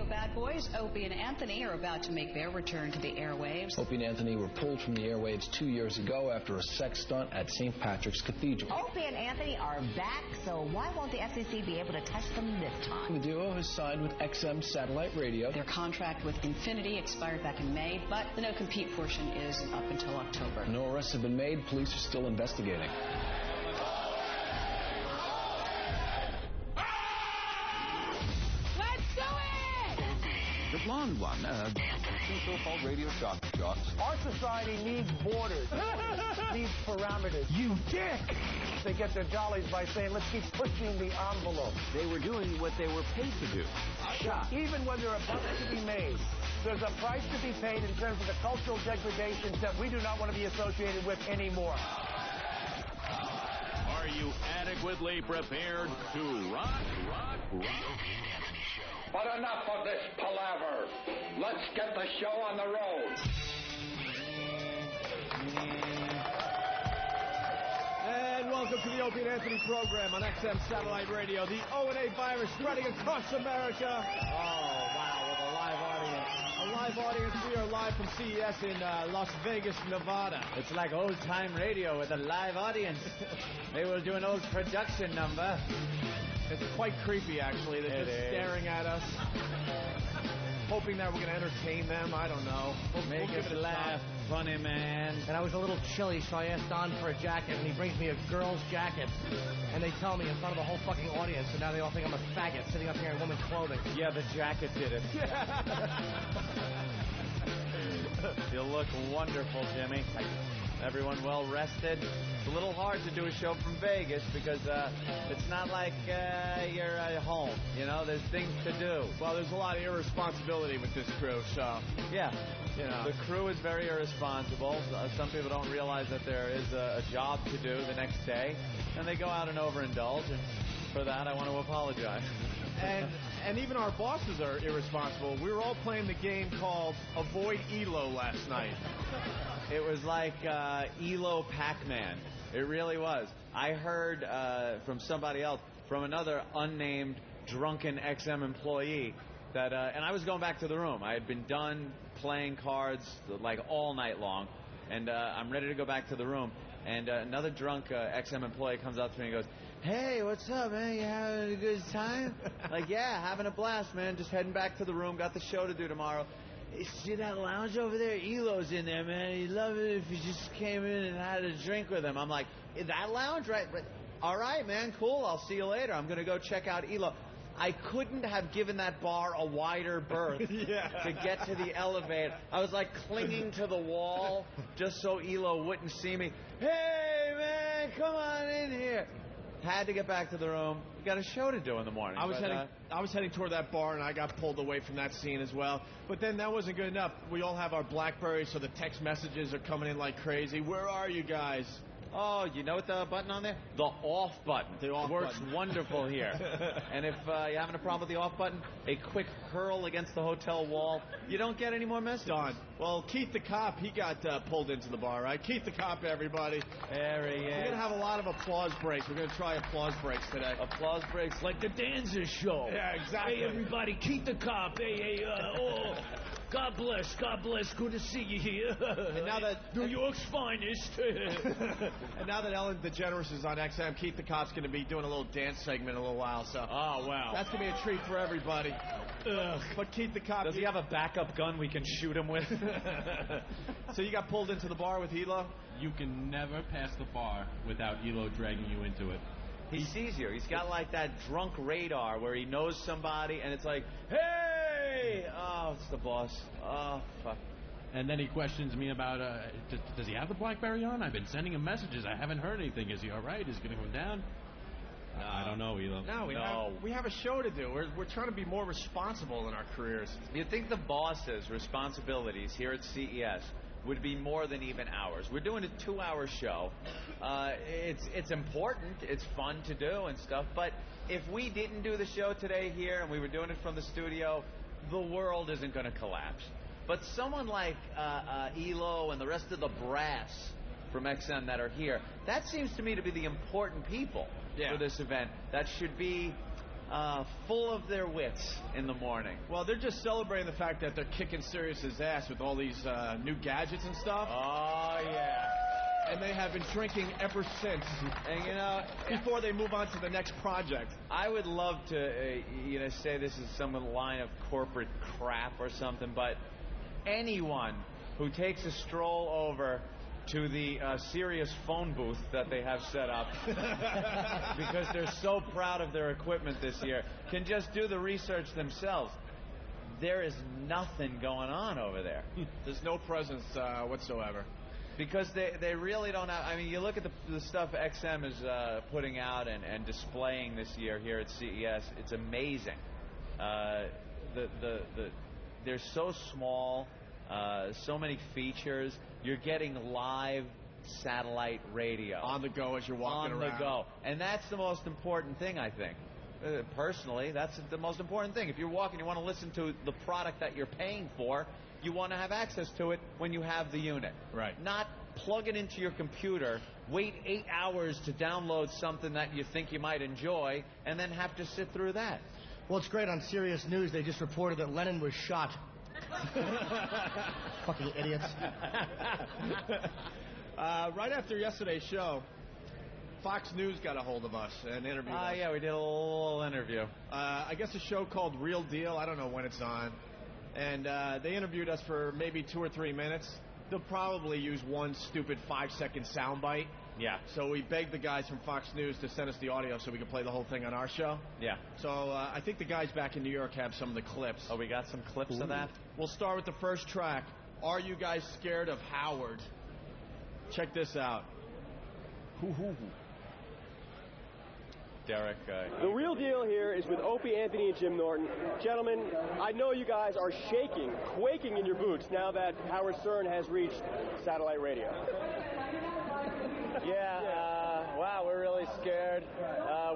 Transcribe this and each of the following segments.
bad boys, Opie and Anthony, are about to make their return to the airwaves. Opie and Anthony were pulled from the airwaves 2 years ago after a sex stunt at St. Patrick's Cathedral. Opie and Anthony are back, so why won't the FCC be able to touch them this time? The duo has signed with XM Satellite Radio. Their contract with Infinity expired back in May, but the no-compete portion is up until October. No arrests have been made. Police are still investigating. The blonde one, two so-called radio shock jocks. Our society needs borders, needs parameters. You dick! They get their jollies by saying, let's keep pushing the envelope. They were doing what they were paid to do. Shock. Even when there are bucks to be made, there's a price to be paid in terms of the cultural degradations that we do not want to be associated with anymore. Are you adequately prepared to rock? But enough of this palaver. Let's get the show on the road. And welcome to the Opie and Anthony program on XM Satellite Radio. The O&A virus spreading across America. Oh, wow, with a live audience. A live audience. We are live from CES in Las Vegas, Nevada. It's like old-time radio with a live audience. They will do an old production number. It's quite creepy, actually. They're just staring at us, hoping that we're going to entertain them. I don't know. Make us laugh, funny man. And I was a little chilly, so I asked Don for a jacket, and he brings me a girl's jacket. And they tell me in front of the whole fucking audience, so now they all think I'm a faggot sitting up here in women's clothing. Yeah, the jacket did it. You look wonderful, Jimmy. Everyone well rested. It's a little hard to do a show from Vegas because it's not like you're at home. You know, there's things to do. Well, there's a lot of irresponsibility with this crew, so... Yeah. You know. The crew is very irresponsible. Some people don't realize that there is a job to do the next day, and they go out and overindulge, and for that I want to apologize. And even our bosses are irresponsible. We were all playing the game called Avoid ELO last night. It was like ELO Pac-Man. It really was. I heard from somebody else, from another unnamed drunken XM employee, that and I was going back to the room. I had been done playing cards like all night long, and I'm ready to go back to the room. And another drunk XM employee comes up to me and goes, "Hey, what's up, man? You having a good time?" Like, yeah, having a blast, man. Just heading back to the room. Got the show to do tomorrow. See that lounge over there? Elo's in there, man. He'd love it if you just came in and had a drink with him. I'm like, that lounge? Right. All right, man, cool. I'll see you later. I'm going to go check out Elo. I couldn't have given that bar a wider berth to get to the elevator. I was like clinging to the wall just so Elo wouldn't see me. Hey, man, come on in here. Had to get back to the room. We got a show to do in the morning. I was heading toward that bar, and I got pulled away from that scene as well. But then that wasn't good enough. We all have our BlackBerries, so the text messages are coming in like crazy. Where are you guys? Oh, you know what the button on there? The off button. The off works button. Wonderful here. And if you're having a problem with the off button, a quick hurl against the hotel wall. You don't get any more messages. Done. Well, Keith the cop, he got pulled into the bar, right? Keith the cop, everybody. There he is. We're going to have a lot of applause breaks. We're going to try applause breaks today. Applause breaks like the Dancer show. Yeah, exactly. Hey, everybody, Keith the cop. Hey, God bless, good to see you here. And now that New York's finest. And now that Ellen DeGeneres is on XM, Keith the Cop's going to be doing a little dance segment in a little while. So, oh wow, that's going to be a treat for everybody. But Keith the Cop, does he have a backup gun we can shoot him with? So you got pulled into the bar with Elo? You can never pass the bar without Elo dragging you into it. He sees you. He's got like that drunk radar where he knows somebody, and it's like, hey! Oh, it's the boss. Oh, fuck. And then he questions me about, does he have the BlackBerry on? I've been sending him messages. I haven't heard anything. Is he all right? Is he going to come down? I don't know, Elo. No, we have a show to do. We're trying to be more responsible in our careers. You'd think the boss's responsibilities here at CES would be more than even ours. We're doing a 2-hour show. It's important. It's fun to do and stuff. But if we didn't do the show today here and we were doing it from the studio, the world isn't going to collapse. But someone like Elo and the rest of the brass from XM that are here, that seems to me to be the important people for this event. That should be full of their wits in the morning. Well, they're just celebrating the fact that they're kicking Sirius's ass with all these new gadgets and stuff. Oh, yeah. And they have been drinking ever since. And, you know, before they move on to the next project. I would love to, say this is some line of corporate crap or something, but anyone who takes a stroll over to the Sirius phone booth that they have set up because they're so proud of their equipment this year can just do the research themselves. There is nothing going on over there. There's no presence whatsoever. Because they really don't have... I mean, you look at the stuff XM is putting out and displaying this year here at CES. It's amazing. They're so small, so many features. You're getting live satellite radio. On the go as you're walking around. On the go. And that's the most important thing, I think. Personally, that's the most important thing. If you're walking, you want to listen to the product that you're paying for, you want to have access to it when you have the unit. Right. Not plug it into your computer, wait 8 hours to download something that you think you might enjoy, and then have to sit through that. Well, it's great. On Sirius News, they just reported that Lennon was shot. Fucking idiots. Right after yesterday's show, Fox News got a hold of us and interviewed us. Yeah, we did a little interview. I guess a show called Real Deal. I don't know when it's on. And they interviewed us for maybe 2 or 3 minutes. They'll probably use one stupid 5-second soundbite. Yeah. So we begged the guys from Fox News to send us the audio so we could play the whole thing on our show. Yeah. So I think the guys back in New York have some of the clips. Oh, we got some clips of that? We'll start with the first track. Are you guys scared of Howard? Check this out. Derek. The real deal here is with Opie Anthony and Jim Norton. Gentlemen, I know you guys are shaking, quaking in your boots now that Howard Stern has reached satellite radio. Wow, we're really scared.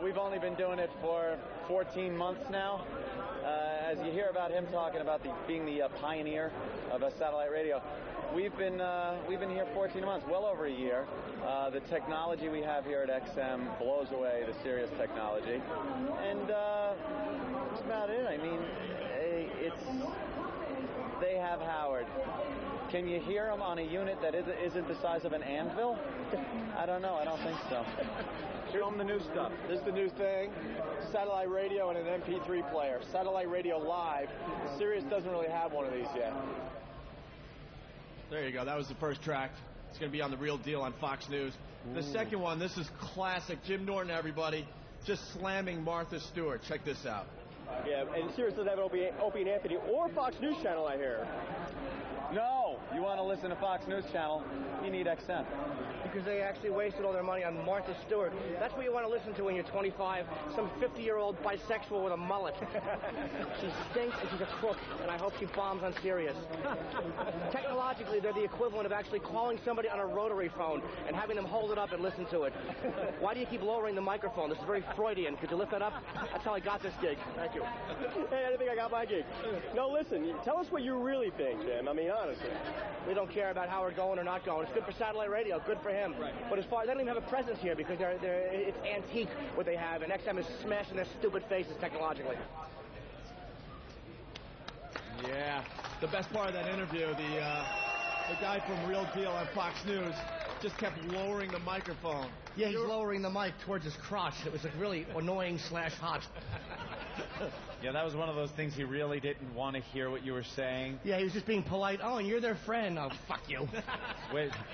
We've only been doing it for 14 months now. As you hear about him talking about being the pioneer of satellite radio, we've been here 14 months, well over a year. The technology we have here at XM blows away the Sirius technology, and that's about it. I mean, they have Howard. Can you hear him on a unit that isn't the size of an anvil? I don't know. I don't think so. Show them the new stuff. This is the new thing. Satellite radio and an MP3 player. Satellite radio live. Sirius doesn't really have one of these yet. There you go. That was the first track. It's going to be on The Real Deal on Fox News. The second one, this is classic. Jim Norton, everybody, just slamming Martha Stewart. Check this out. Yeah, and Sirius doesn't have Opie and Anthony or Fox News Channel, I hear. No, you want to listen to Fox News Channel, you need XM. Because they actually wasted all their money on Martha Stewart. That's what you want to listen to when you're 25, some 50-year-old bisexual with a mullet. She stinks and she's a crook, and I hope she bombs on Sirius. Technologically, they're the equivalent of actually calling somebody on a rotary phone and having them hold it up and listen to it. Why do you keep lowering the microphone? This is very Freudian. Could you lift that up? That's how I got this gig. Thank you. Hey, I didn't think I got my gig. No, listen, tell us what you really think, Jim. I mean, honestly. We don't care about Howard going or not going. It's good for satellite radio. Good for him. Right. But as far as they don't even have a presence here because it's antique what they have, and XM is smashing their stupid faces technologically. Yeah. The best part of that interview, the guy from Real Deal on Fox News just kept lowering the microphone. Yeah, he's lowering the mic towards his crotch. It was like really annoying / hot. Yeah, that was one of those things he really didn't want to hear what you were saying. Yeah, he was just being polite. Oh, and you're their friend. Oh, fuck you.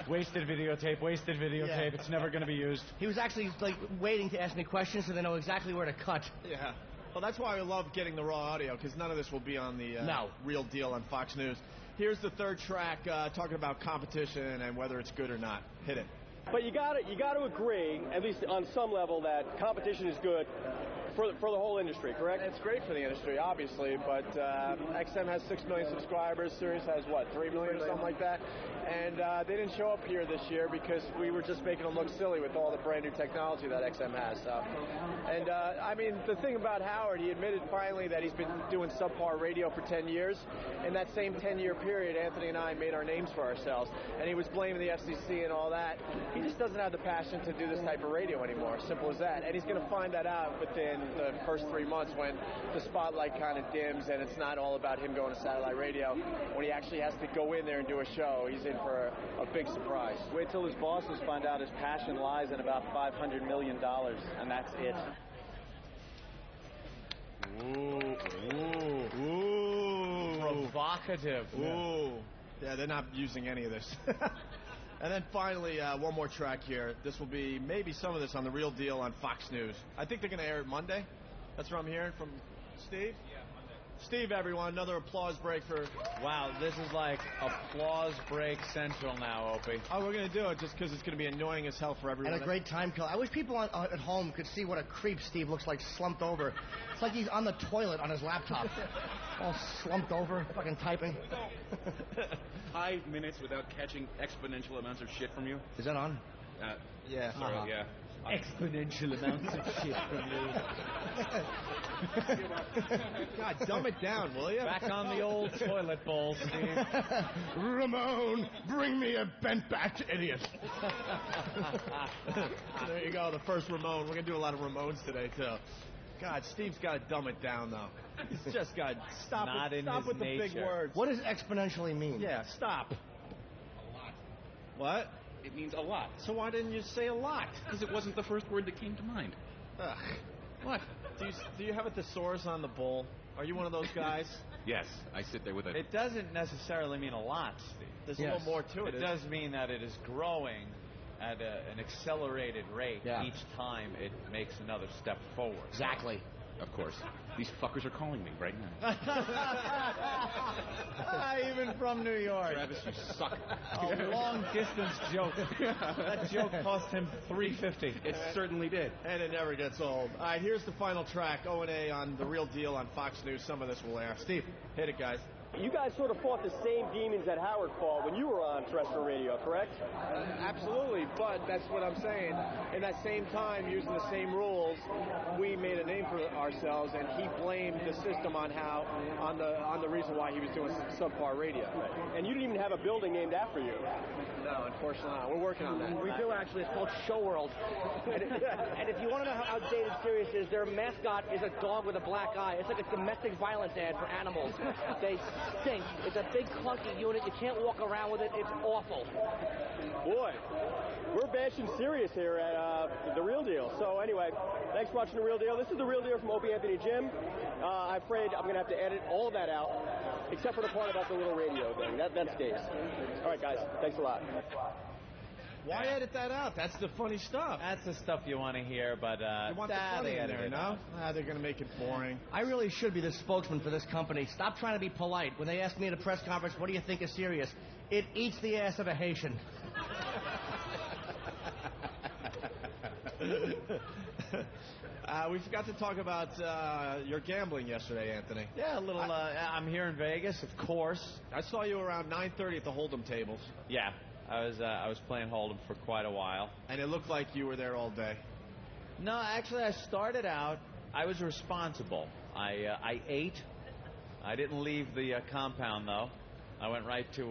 Wasted videotape. Yeah. It's never going to be used. He was actually like waiting to ask me questions so they know exactly where to cut. Yeah. Well, that's why I love getting the raw audio, because none of this will be on the Real Deal on Fox News. Here's the third track talking about competition and whether it's good or not. Hit it. But you got to agree, at least on some level, that competition is good for the whole industry, correct? It's great for the industry, obviously, but XM has 6 million subscribers. Sirius has, what, 3 million or something like that? And they didn't show up here this year because we were just making them look silly with all the brand new technology that XM has. And I mean, the thing about Howard, he admitted finally that he's been doing subpar radio for 10 years. In that same 10-year period, Anthony and I made our names for ourselves. And he was blaming the FCC and all that. He just doesn't have the passion to do this type of radio anymore. Simple as that. And he's going to find that out within the first 3 months when the spotlight kind of dims and it's not all about him going to satellite radio. When he actually has to go in there and do a show, he's in for a big surprise. Wait till his bosses find out his passion lies in about $500 million, and that's it. Ooh. Provocative. Ooh. Yeah, they're not using any of this. And then finally, one more track here. This will be maybe some of this on The Real Deal on Fox News. I think they're going to air it Monday. That's what I'm hearing from Steve. Yeah, Monday. Steve, everyone, another applause break for... Wow, this is like applause break central now, Opie. Oh, we're going to do it just because it's going to be annoying as hell for everyone. And a great time kill. I wish people at home could see what a creep Steve looks like slumped over. It's like he's on the toilet on his laptop. All slumped over, fucking typing. 5 minutes without catching exponential amounts of shit from you. Is that on? Yeah. Sorry, yeah. Exponential amounts of shit from you. God, dumb it down, will you? Back on the old toilet bowl, Steve. Ramone, bring me a bent-backed idiot. There you go, the first Ramone. We're going to do a lot of Ramones today, too. God, Steve's got to dumb it down, though. He's just got to stop with the big words. What does exponentially mean? Yeah, stop. A lot. What? It means a lot. So why didn't you say a lot? Because it wasn't the first word that came to mind. Ugh. What? Do you have a thesaurus on the bowl? Are you one of those guys? Yes, I sit there with it. It doesn't necessarily mean a lot, Steve. There's a little more to it. It does mean that it is growing at an accelerated rate each time it makes another step forward. Exactly. Of course. These fuckers are calling me right now. Even from New York. Travis, you suck. A long-distance joke. That joke cost him $3.50. It certainly did. And it never gets old. All right, here's the final track. O&A on The Real Deal on Fox News. Some of this will air. Steve, hit it, guys. You guys sort of fought the same demons that Howard fought when you were on terrestrial radio, correct? Absolutely, but that's what I'm saying. In that same time, using the same rules, we made a name for ourselves, and he blamed the system on the reason why he was doing subpar radio. And you didn't even have a building named after you. No, unfortunately not. We're working on that. We do, actually. It's called Show World. And if you want to know how outdated Sirius is, their mascot is a dog with a black eye. It's like a domestic violence ad for animals. They stink. It's a big clunky unit. You can't walk around with it. It's awful. Boy, we're bashing Sirius here at The Real Deal. So anyway, thanks for watching The Real Deal. This is The Real Deal from Opie Anthony and Jim. I'm afraid I'm going to have to edit all of that out, except for the part about the little radio thing. That stays. All right, guys. Thanks a lot. Why edit that out? That's the funny stuff. That's the stuff you want to hear, but you want the funny in there, no? They're going to make it boring. I really should be the spokesman for this company. Stop trying to be polite. When they ask me at a press conference, what do you think is Sirius? It eats the ass of a Haitian. We forgot to talk about your gambling yesterday, Anthony. Yeah, a little. I'm here in Vegas, of course. I saw you around 9:30 at the Hold'em tables. Yeah, I was playing Hold'em for quite a while. And it looked like you were there all day. No, actually, I started out. I was responsible. I ate. I didn't leave the compound though. I went right to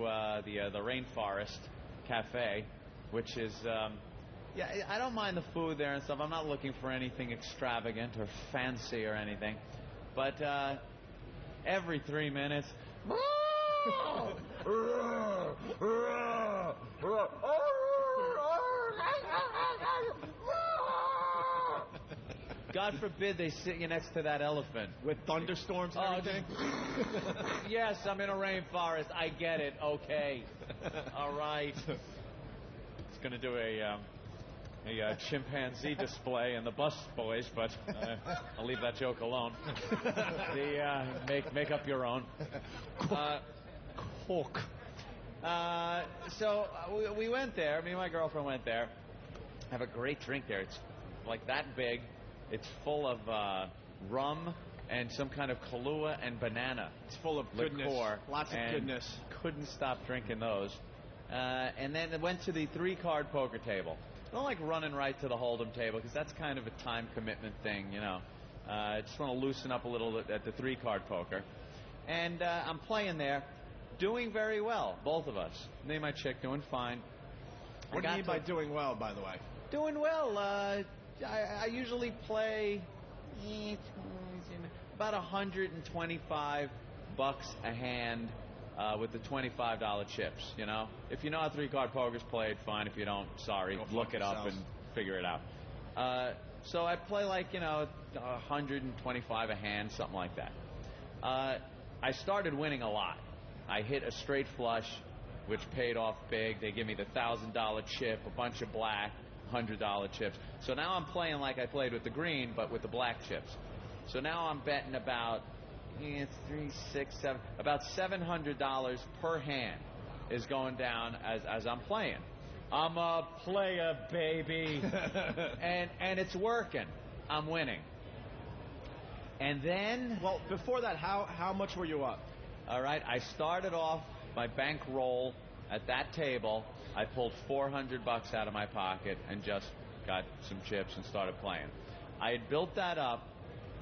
the Rainforest Cafe, which is. Yeah, I don't mind the food there and stuff. I'm not looking for anything extravagant or fancy or anything. But every 3 minutes... God forbid they sit you next to that elephant. With thunderstorms and everything? Yes, I'm in a rainforest. I get it. Okay. All right. It's going to do a chimpanzee display in the bus, boys, but I'll leave that joke alone. Make up your own. Cork. So we went there. Me and my girlfriend went there. Have a great drink there. It's like that big. It's full of rum and some kind of Kahlua and banana. It's full of goodness. Liqueur, lots of goodness. Couldn't stop drinking those. And then it went to the 3-card poker table. I don't like running right to the Hold'em table because that's kind of a time commitment thing, you know. I just want to loosen up a little at the 3-card poker. And I'm playing there, doing very well, both of us. Me and my chick doing fine. What do you mean by doing well, by the way? Doing well. I usually play about $125 a hand with the $25 chips, you know. If you know how 3-card poker's played, fine. If you don't, sorry. Look it up and figure it out. So I play like, you know, $125 a hand, something like that. I started winning a lot. I hit a straight flush, which paid off big. They give me the $1,000 chip, a bunch of black, $100 chips. So now I'm playing like I played with the green, but with the black chips. So now I'm betting about about $700 per hand is going down as I'm playing. I'm a player, baby. and it's working. I'm winning. And then... Well, before that, how much were you up? All right, I started off my bankroll at that table. I pulled $400 out of my pocket and just got some chips and started playing. I had built that up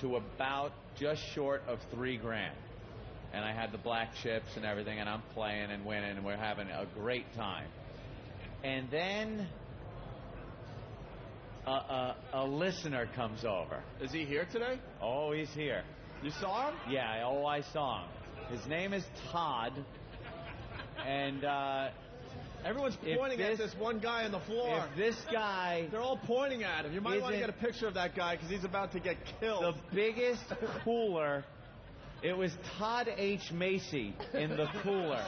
to about just short of $3,000. And I had the black chips and everything, and I'm playing and winning, and we're having a great time. And then a listener comes over. Is he here today? Oh, he's here. You saw him? Yeah, I saw him. His name is Todd. And everyone's pointing at this one guy on the floor. If this guy... They're all pointing at him. You might want to get a picture of that guy because he's about to get killed. The biggest cooler... It was Todd H. Macy in the cooler.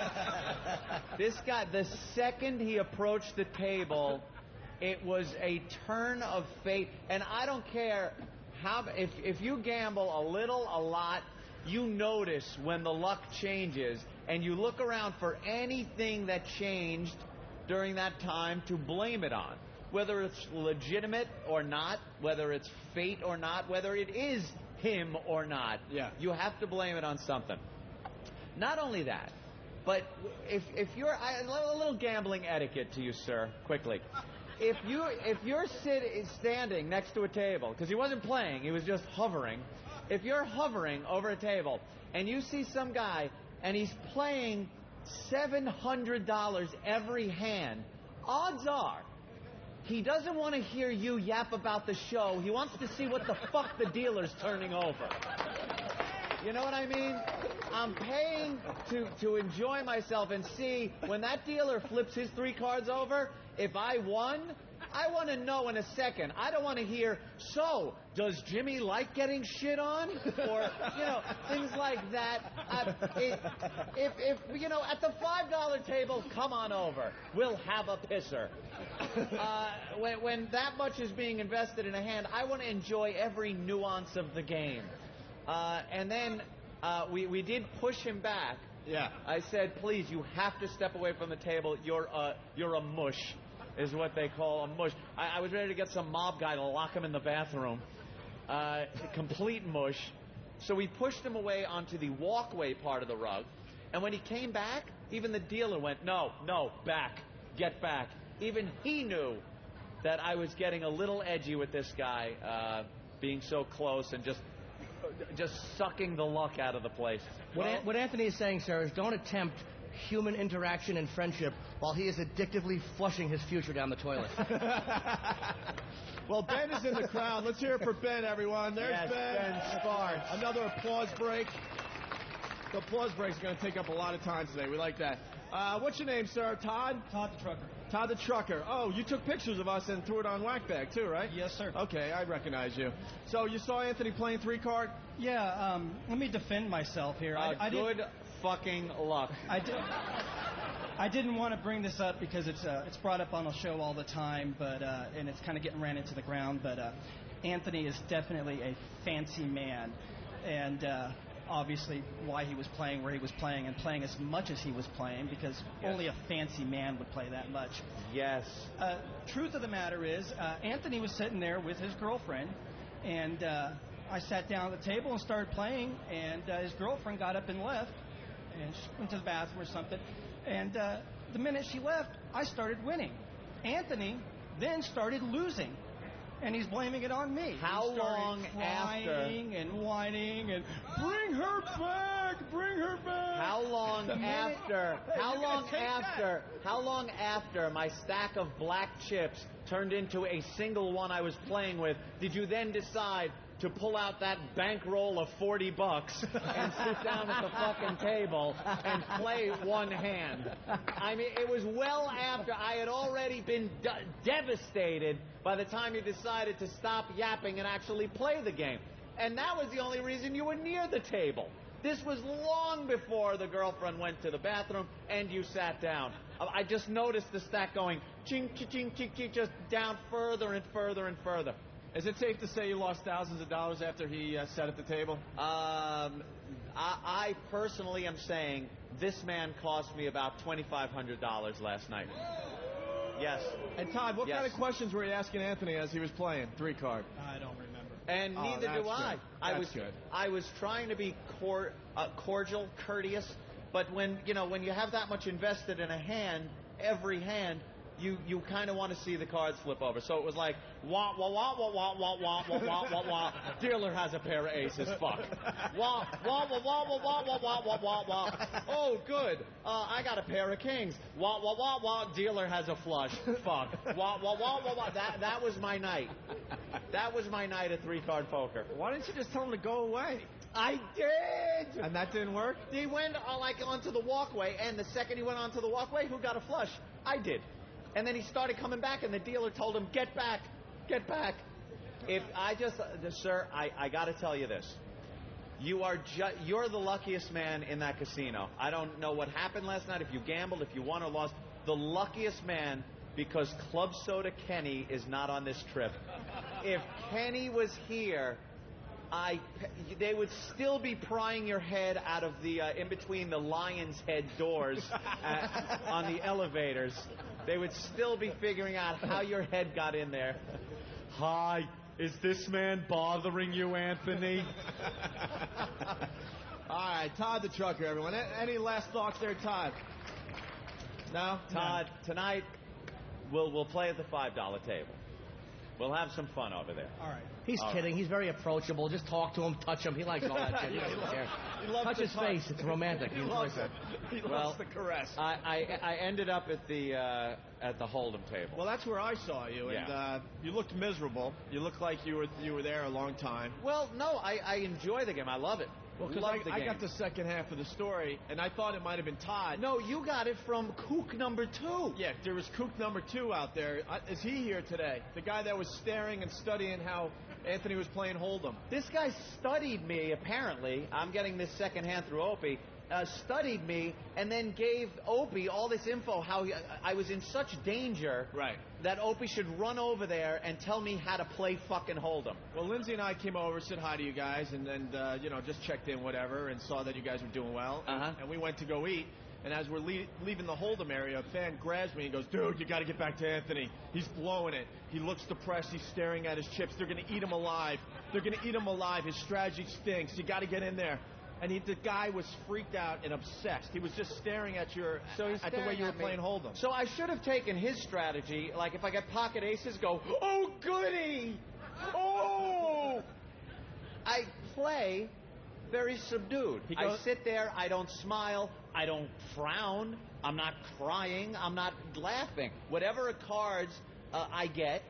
This guy, the second he approached the table, it was a turn of fate. And I don't care how... If you gamble a little, a lot, you notice when the luck changes, and you look around for anything that changed during that time to blame it on. Whether it's legitimate or not, whether it's fate or not, whether it is him or not. Yeah. You have to blame it on something. Not only that, but if you're... a little gambling etiquette to you, sir, quickly. If you're standing next to a table, because he wasn't playing, he was just hovering. If you're hovering over a table and you see some guy and he's playing $700 every hand, odds are he doesn't want to hear you yap about the show. He wants to see what the fuck the dealer's turning over. You know what I mean? I'm paying to enjoy myself and see when that dealer flips his 3 cards over, if I won, I want to know in a second. I don't want to hear, so, does Jimmy like getting shit on? Or, you know, things like that. If you know, at the $5 table, come on over. We'll have a pisser. When that much is being invested in a hand, I want to enjoy every nuance of the game. And then we did push him back. Yeah. I said, please, you have to step away from the table. You're a mush, is what they call a mush. I was ready to get some mob guy to lock him in the bathroom. Complete mush. So we pushed him away onto the walkway part of the rug. And when he came back, even the dealer went, no, back, get back. Even he knew that I was getting a little edgy with this guy, being so close and just sucking the luck out of the place. What Anthony is saying, sir, is don't attempt human interaction and friendship while he is addictively flushing his future down the toilet. Well, Ben is in the crowd. Let's hear it for Ben, everyone. There's Ben Sparks. Another applause break. The applause break is going to take up a lot of time today. We like that. What's your name, sir? Todd? Todd the Trucker. Todd the Trucker. Oh, you took pictures of us and threw it on Whackbag, too, right? Yes, sir. Okay, I recognize you. So you saw Anthony playing 3-card? Yeah, let me defend myself here. Good fucking luck. I didn't want to bring this up because it's brought up on the show all the time, but and it's kind of getting ran into the ground, but Anthony is definitely a fancy man, and obviously why he was playing where he was playing and playing as much as he was playing, because only a fancy man would play that much. Yes. Truth of the matter is, Anthony was sitting there with his girlfriend, and I sat down at the table and started playing, and his girlfriend got up and left, and she went to the bathroom or something, and the minute she left, I started winning. Anthony then started losing. And he's blaming it on me. How long after? And whining and bring her back, bring her back. How long after? How long after my stack of black chips turned into a single one I was playing with did you then decide to pull out that bankroll of $40 and sit down at the fucking table and play one hand? I mean, it was well after I had already been devastated by the time you decided to stop yapping and actually play the game. And that was the only reason you were near the table. This was long before the girlfriend went to the bathroom and you sat down. I just noticed the stack going ching, ching, ching, ching, ching, just down further and further and further. Is it safe to say you lost thousands of dollars after he sat at the table? I personally am saying this man cost me about $2,500 last night. Yes. And Todd, what kind of questions were you asking Anthony as he was playing? 3-card. I don't remember. And neither do I. Good. I was trying to be cordial, courteous, but when you have that much invested in a hand, every hand, you kind of want to see the cards flip over. So it was like, wah, wah, wah, wah, wah, wah, wah, wah, wah, wah, wah. Dealer has a pair of aces, fuck. Wah, wah, wah, wah, wah, wah, wah, wah, wah, wah, wah. Oh, good. I got a pair of kings. Wah, wah, wah, wah. Dealer has a flush. Fuck. Wah, wah, wah, wah, wah. That was my night. That was my night at 3-card poker. Why didn't you just tell him to go away? I did! And that didn't work? He went onto the walkway, and the second he went onto the walkway, who got a flush? I did. And then he started coming back, and the dealer told him, get back, get back. Sir, I got to tell you this. You're the luckiest man in that casino. I don't know what happened last night, if you gambled, if you won or lost. The luckiest man, because Club Soda Kenny is not on this trip. If Kenny was here, they would still be prying your head out of the in between the lion's head doors on the elevators. They would still be figuring out how your head got in there. Hi, is this man bothering you, Anthony? All right, Todd the Trucker, everyone. Any last thoughts there, Todd? No? Todd, tonight we'll play at the $5 table. We'll have some fun over there. All right. He's kidding. He's very approachable. Just talk to him, touch him. He likes all that shit. He doesn't care. Touch his face. It's romantic. He enjoys it. He loves the caress. I ended up at the Hold'em table. Well, that's where I saw you, and you looked miserable. You looked like you were there a long time. Well, no, I enjoy the game. I love it. Well, because I got the second half of the story, and I thought it might have been Todd. No, you got it from Kook number 2. Yeah, there was Kook number 2 out there. Is he here today? The guy that was staring and studying how Anthony was playing Hold'em. This guy studied me, apparently. I'm getting this second hand through Opie. Studied me and then gave Opie all this info, how I was in such danger that Opie should run over there and tell me how to play fucking Hold'em. Well, Lindsay and I came over, said hi to you guys, and then, just checked in, whatever, and saw that you guys were doing well. And we went to go eat. And as we're leaving the Hold'em area, a fan grabs me and goes, dude, you got to get back to Anthony. He's blowing it. He looks depressed. He's staring at his chips. They're going to eat him alive. They're going to eat him alive. His strategy stinks. You got to get in there. And the guy was freaked out and obsessed. He was just staring at the way you were playing Hold'em. So I should have taken his strategy, like if I get pocket aces, go, oh, goody! Oh! I play very subdued. I sit there, I don't smile, I don't frown, I'm not crying, I'm not laughing. Whatever cards I get,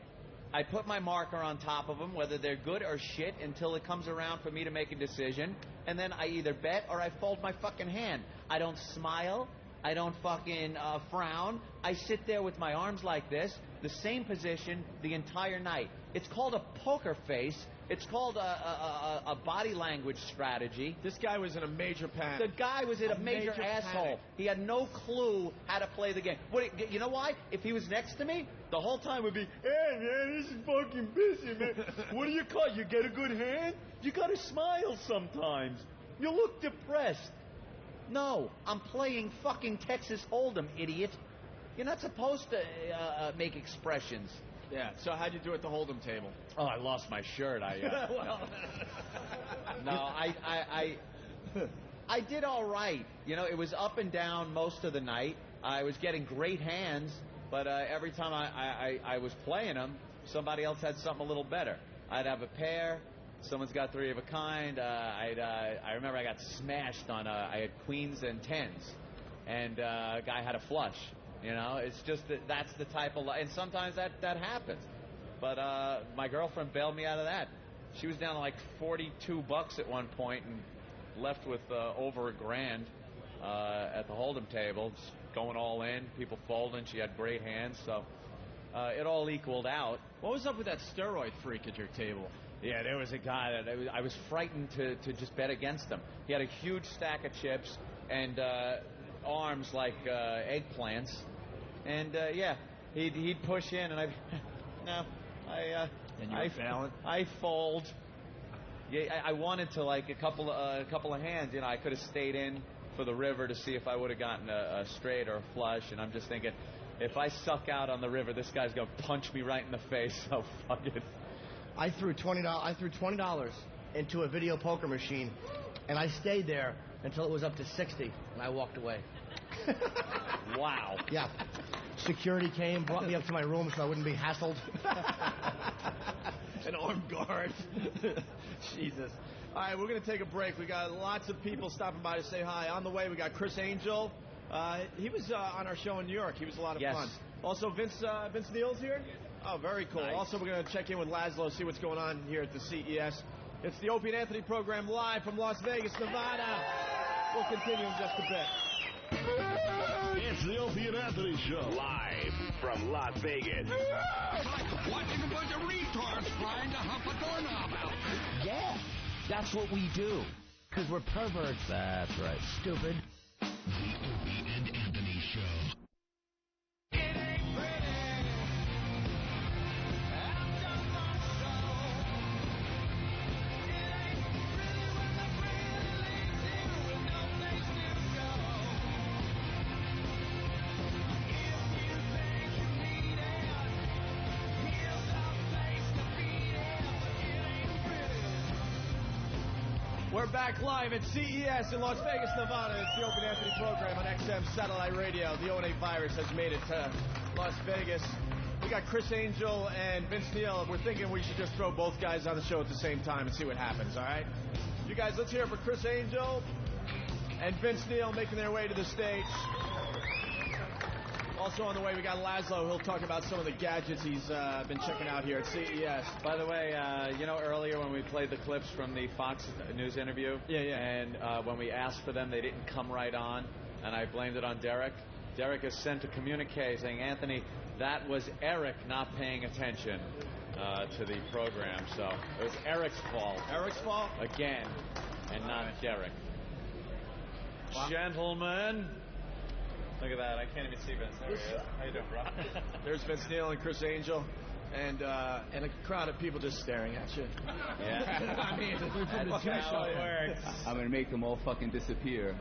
I put my marker on top of them, whether they're good or shit, until it comes around for me to make a decision. And then I either bet or I fold my fucking hand. I don't smile. I don't fucking frown. I sit there with my arms like this, the same position the entire night. It's called a poker face. It's called a body language strategy. This guy was in a major panic. The guy was in a major asshole. Panic. He had no clue how to play the game. You know why? If he was next to me, the whole time would be, hey, man, this is fucking busy, man. What do you call? You get a good hand? You got to smile sometimes. You look depressed. No, I'm playing fucking Texas Hold'em, idiot. You're not supposed to make expressions. Yeah, so how'd you do at the Hold'em table? Oh, I lost my shirt. I did all right. You know, it was up and down most of the night. I was getting great hands, but every time I was playing them, somebody else had something a little better. I'd have a pair. Someone's got 3 of a kind. I remember I got smashed on. I had queens and 10s, and a guy had a flush. You know, it's just that's the type of. And sometimes that happens. But my girlfriend bailed me out of that. She was down to like $42 at one point and left with over $1,000 at the Hold'em table, just going all in. People folding. She had great hands, so it all equaled out. What was up with that steroid freak at your table? Yeah, there was a guy that I was frightened to just bet against him. He had a huge stack of chips and arms like eggplants, and yeah, he'd push in, and And you were failing? I fold. Yeah, I wanted to like a couple of hands. You know, I could have stayed in for the river to see if I would have gotten a straight or a flush, and I'm just thinking, if I suck out on the river, this guy's gonna punch me right in the face. So fuck it. I threw $20 into a video poker machine, and I stayed there until it was up to 60, and I walked away. Wow. Yeah. Security came, brought me up to my room so I wouldn't be hassled. An armed guard. Jesus. All right, we're going to take a break. We got lots of people stopping by to say hi. On the way, we got Criss Angel. He was on our show in New York. He was a lot of fun. Also, Vince Neil's here. Oh, very cool. Nice. Also, we're going to check in with Laszlo, see what's going on here at the CES. It's the Opie and Anthony program live from Las Vegas, Nevada. We'll continue in just a bit. It's the Opie and Anthony show, live from Las Vegas. It's like watching a bunch of retards trying to hump a doorknob out. Yeah, that's what we do. Because we're perverts. That's right. Stupid. The Opie and Anthony show. We're back live at CES in Las Vegas, Nevada. It's the Opie and Anthony program on XM Satellite Radio. The O&A virus has made it to Las Vegas. We got Criss Angel and Vince Neil. We're thinking we should just throw both guys on the show at the same time and see what happens, all right? You guys, let's hear it for Criss Angel and Vince Neil making their way to the stage. Also on the way, we got Laszlo. He'll talk about some of the gadgets he's been checking out here at CES. By the way, you know, earlier when we played the clips from the Fox News interview, and when we asked for them, they didn't come right on, and I blamed it on Derek. Derek has sent a communique saying, Anthony, that was Eric not paying attention to the program. So it was Eric's fault. Eric's fault? Again, and not Derek. Wow. Gentlemen. Look at that. I can't even see Vince. There he is. How you doing, bro? There's Vince Neil and Criss Angel. And a crowd of people just staring at you. Yeah. I mean, that's how it works. I'm going to make them all fucking disappear.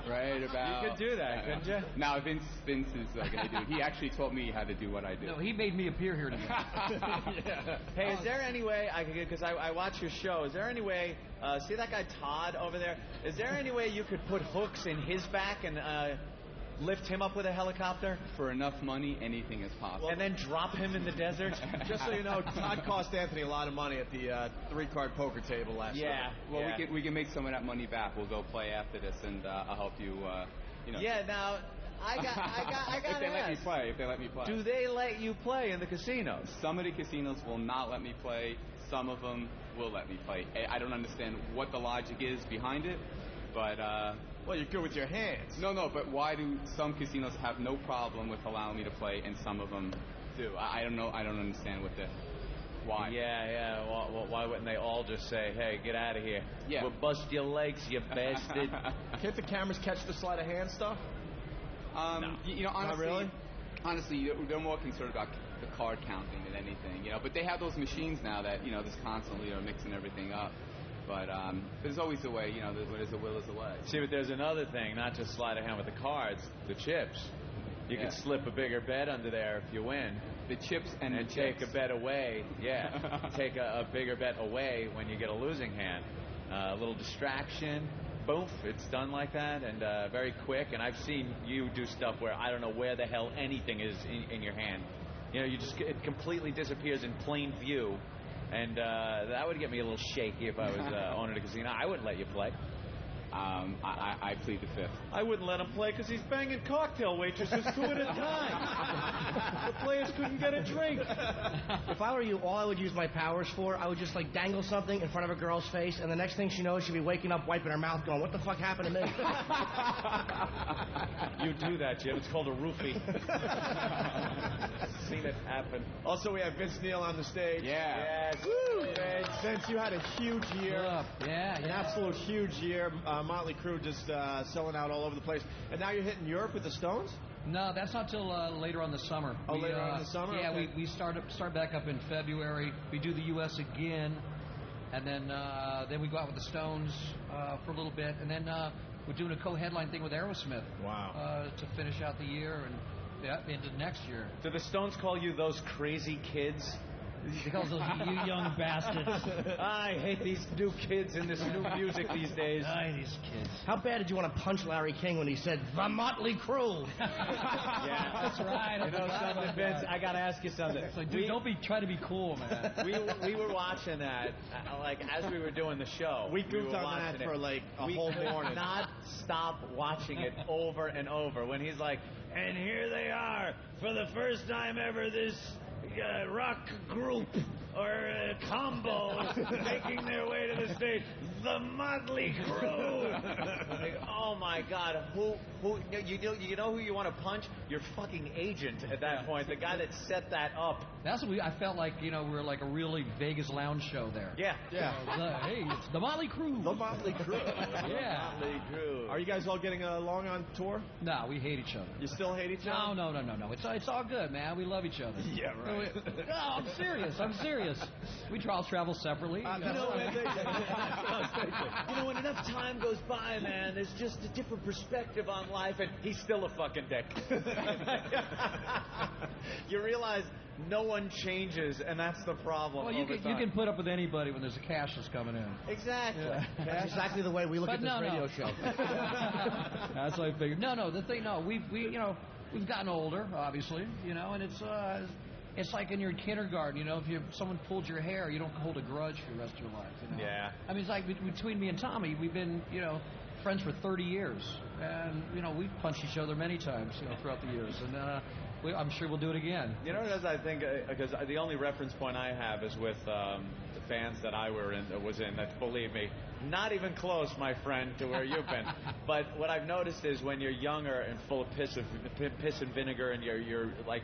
Right about... You could do that, couldn't you? No, Vince is going to do. He actually taught me how to do what I do. No, he made me appear here today. Yeah. Hey, is there any way I could get, because I watch your show, is there any way, see that guy Todd over there? Is there any way you could put hooks in his back and lift him up with a helicopter? For enough money, anything is possible. And then drop him in the desert? Just so you know, Todd cost Anthony a lot of money at the 3-card poker table last night. Well, we can make some of that money back. We'll go play after this, and I'll help you. You know. Yeah. Now, I got. If they let me play. Do they let you play in the casinos? Some of the casinos will not let me play. Some of them will let me play. I don't understand what the logic is behind it, but. Well, you're good with your hands. No, but why do some casinos have no problem with allowing me to play and some of them do? I don't know. I don't understand why. Yeah. Well, why wouldn't they all just say, hey, get out of here? Yeah. We'll bust your legs, you bastard. Can't the cameras catch the sleight of hand stuff? No. You know, honestly, not really? Honestly, they're more concerned about the card counting than anything, you know. But they have those machines now that, you know, just constantly are mixing everything up. But there's always a way, you know, there's a will, there's a way. See, but there's another thing, not just sleight of hand with the cards, the chips. You can slip a bigger bet under there if you win. The chips and the take chips. a bet away. Yeah, take a bigger bet away when you get a losing hand. A little distraction, boom, it's done like that, and very quick. And I've seen you do stuff where I don't know where the hell anything is in your hand. You know, it completely disappears in plain view, and that would get me a little shaky if I was owning a casino. I wouldn't let you play. I plead the fifth. I wouldn't let him play because he's banging cocktail waitresses 2 at a time. The players couldn't get a drink. If I were you, all I would use my powers for, I would just like dangle something in front of a girl's face, and the next thing she knows, she'd be waking up, wiping her mouth, going, "What the fuck happened to me?" You do that, Jim. It's called a roofie. Seen it happen. Also, we have Vince Neil on the stage. Yeah. Yes. Woo! And since you had a huge year, an absolute huge year, Motley Crüe just selling out all over the place, and now you're hitting Europe with the Stones. No, that's not till later on the summer. Oh, later on in the summer? Yeah, okay. we start back up in February. We do the U.S. again, and then we go out with the Stones for a little bit, and then we're doing a co-headline thing with Aerosmith. Wow. To finish out the year and into next year. Do the Stones call you those crazy kids? He calls those you young bastards. I hate these new kids and this new music these days. I hate these kids. How bad did you want to punch Larry King when he said, "The Motley Crüe"? Yeah, that's right. You know something, Vince? I got to ask you something. It's like, dude, try to be cool, man. We were watching that, like, as we were doing the show. We goofed on that for, like, a whole morning. We could not stop watching it over and over. When he's like, and here they are, for the first time ever, this rock group or combo making their way to the stage, the Motley Crüe. Like, oh my God, who you know who you want to punch? Your fucking agent at that point, the guy that set that up. That's what I felt like. You know, we were like a really Vegas lounge show there. Yeah. Hey, it's the Motley Crüe. The Motley Crüe. Yeah. Motley Crüe. Are you guys all getting along on tour? No, we hate each other. You still hate each other? No. It's all good, man. We love each other. Yeah, right. No, I'm serious. We all travel separately. You know, when enough time goes by, man, there's just a different perspective on life, and he's still a fucking dick. You realize no one changes, and that's the problem. Well, you can put up with anybody when there's a cashless coming in. Exactly. Yeah. That's exactly the way we look at this radio show. That's what I figured. We've gotten older, obviously, and it's like in your kindergarten, if someone pulled your hair, you don't hold a grudge for the rest of your life. Yeah. I mean, it's like between me and Tommy, we've been, friends for 30 years, and we've punched each other many times, throughout the years, and I'm sure we'll do it again. You know what it is? I think because the only reference point I have is with the fans that I was in. That, believe me, not even close, my friend, to where you've been. But what I've noticed is when you're younger and full of piss and vinegar, and you're like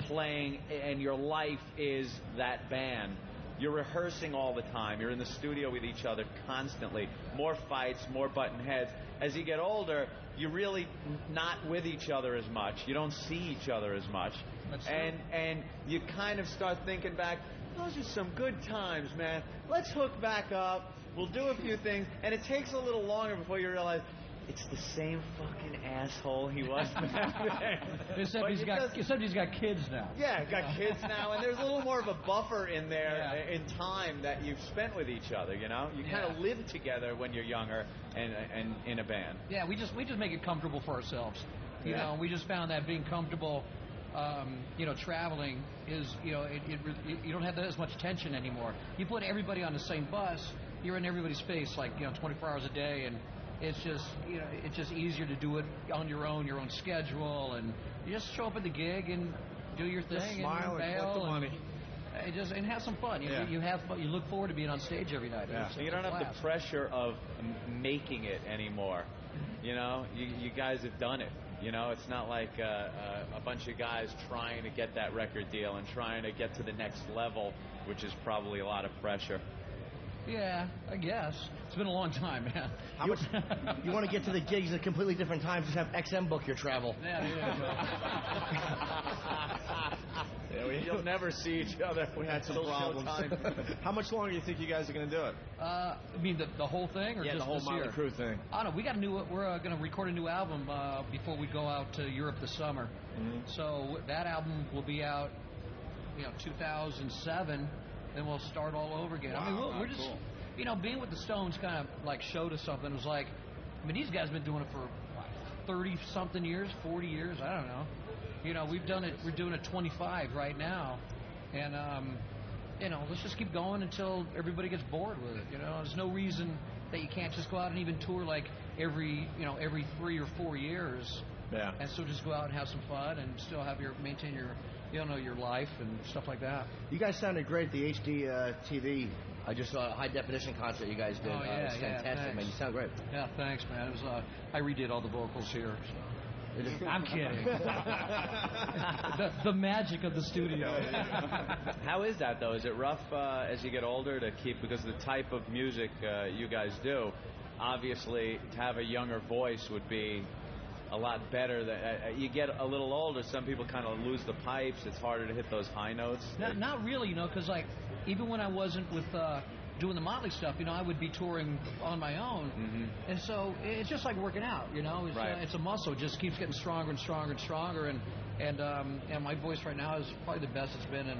playing, and your life is that band. You're rehearsing all the time. You're in the studio with each other constantly. More fights, more button heads. As you get older, you're really not with each other as much. You don't see each other as much. That's true. And you kind of start thinking back, those are some good times, man. Let's hook back up. We'll do a few things. And it takes a little longer before you realize it's the same fucking asshole he was back then. Except he's got kids now. Yeah, got kids now, and there's a little more of a buffer in there in time that you've spent with each other. You kind of live together when you're younger and in a band. Yeah, we just make it comfortable for ourselves. We just found that being comfortable, traveling is, you don't have as much tension anymore. You put everybody on the same bus, you're in everybody's face 24 hours a day, and it's just easier to do it on your own schedule, and you just show up at the gig and do your thing, just smile and collect the money. And have some fun. You have fun. You look forward to being on stage every night. Yeah. You don't have the pressure of making it anymore. You guys have done it. It's not like a bunch of guys trying to get that record deal and trying to get to the next level, which is probably a lot of pressure. Yeah, I guess. It's been a long time, man. You want to get to the gigs at completely different times, just have XM book your travel. You'll never see each other. We had some problems. How much longer do you think you guys are going to do it? I mean, the whole thing, or just the whole Motley Crüe thing? I don't know. We got we're going to record a new album before we go out to Europe this summer. Mm-hmm. So that album will be out, 2007. Then we'll start all over again. Wow, I mean, we're just, cool. Being with the Stones kind of like showed us something. It was like, mean, these guys have been doing it for, what, 30-something years, 40 years, I don't know. You know, we're doing it 25 right now. And, you know, let's just keep going until everybody gets bored with it, you know. There's no reason that you can't just go out and even tour like every 3 or 4 years. Yeah. And still just go out and have some fun and still have maintain your, you know, your life and stuff like that. You guys sounded great at the HD TV. I just saw a high-definition concert you guys did. Oh, yeah, it was fantastic, thanks. man. You sound great. Yeah, thanks, man. It was I redid all the vocals here. So. I'm kidding. the magic of the studio. How is that, though? Is it rough as you get older to keep, because the type of music you guys do, obviously to have a younger voice would be a lot better. You get a little older, some people kind of lose the pipes. It's harder to hit those high notes. Not really, you know, because like even when I wasn't with doing the Motley stuff, you know, I would be touring on my own, and so it's just like working out, you know. It's, it's a muscle. It just keeps getting stronger and stronger and stronger, and my voice right now is probably the best it's been in